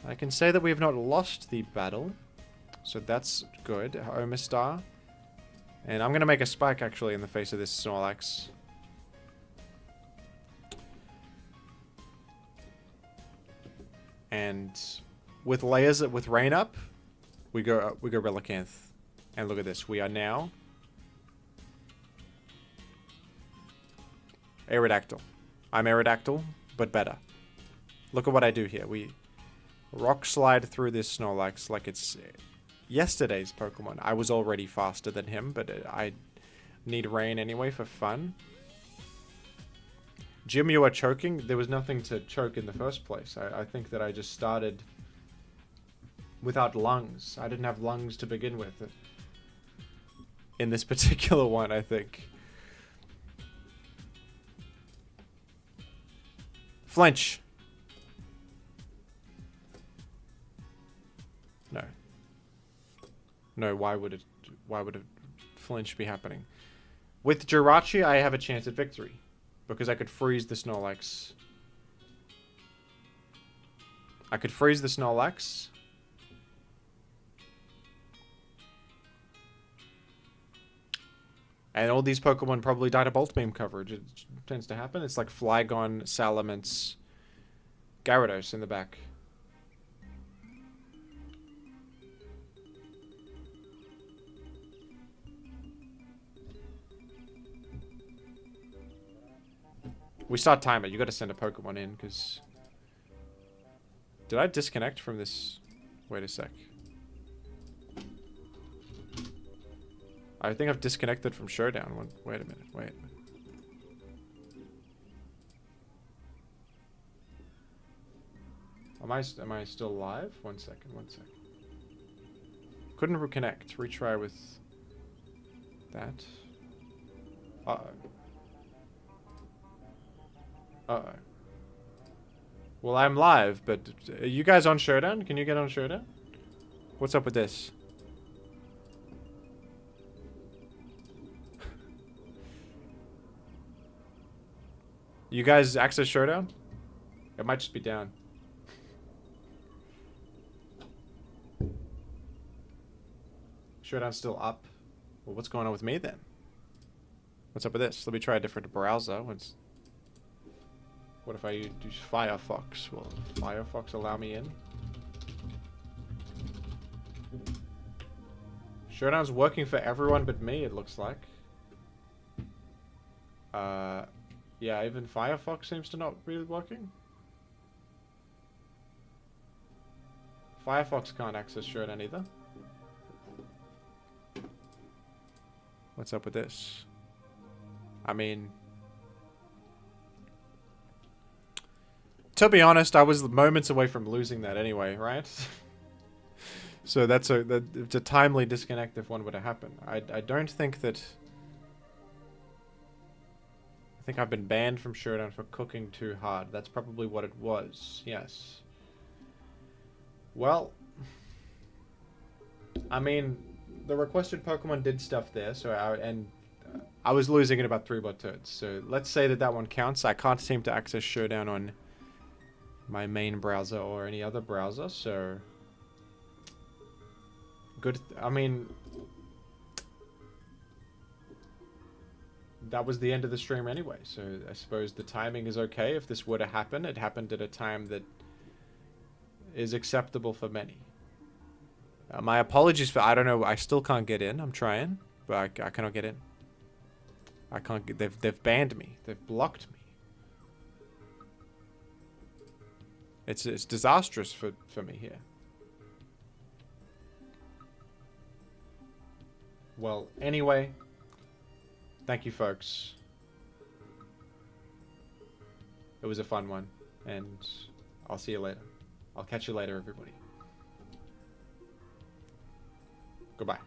I can say that we have not lost the battle. So that's good. Omastar. And I'm going to make a spike actually in the face of this Snorlax. And with layers, with rain up, we go Relicanth. And look at this. We are now Aerodactyl. I'm Aerodactyl, but better. Look at what I do here. We rock slide through this Snorlax like it's yesterday's Pokemon. I was already faster than him, but I need rain anyway for fun. Jim, you are choking. There was nothing to choke in the first place. I think that I just started without lungs. I didn't have lungs to begin with. In this particular one, I think. Flinch. No. No, why would a flinch be happening? With Jirachi, I have a chance at victory. Because I could freeze the Snorlax. I could freeze the Snorlax. And all these Pokemon probably die to Bolt Beam coverage. It tends to happen. It's like Flygon, Salamence, Gyarados in the back. We start timer. You got to send a Pokemon in, because... Did I disconnect from this? Wait a sec. I think I've disconnected from Showdown. Wait a minute. Wait. Am I still live? One second. Couldn't reconnect. Retry with that. Uh-oh. Uh-oh. Well, I'm live, but are you guys on Showdown? Can you get on Showdown? What's up with this? You guys access Showdown? It might just be down. Showdown's still up. Well, what's going on with me then? What's up with this? Let me try a different browser. What if I use Firefox? Will Firefox allow me in? Showdown's working for everyone but me, it looks like. Yeah, even Firefox seems to not be working. Firefox can't access Showdown either. What's up with this? I mean, to be honest, I was moments away from losing that anyway, right? So it's a timely disconnect if one were to happen. I don't think that... I think I've been banned from Showdown for cooking too hard. That's probably what it was, yes. Well, I mean, the requested Pokemon did stuff there, so I was losing in about 3 turns. So let's say that one counts. I can't seem to access Showdown on my main browser or any other browser, so... Good, I mean... That was the end of the stream anyway, so I suppose the timing is okay. If this were to happen, it happened at a time that is acceptable for many. My apologies for... I don't know, I still can't get in. I'm trying, but I cannot get in. I can't get... They've banned me. They've blocked me. It's disastrous for me here. Well, anyway, thank you, folks. It was a fun one, and I'll see you later. I'll catch you later, everybody. Goodbye.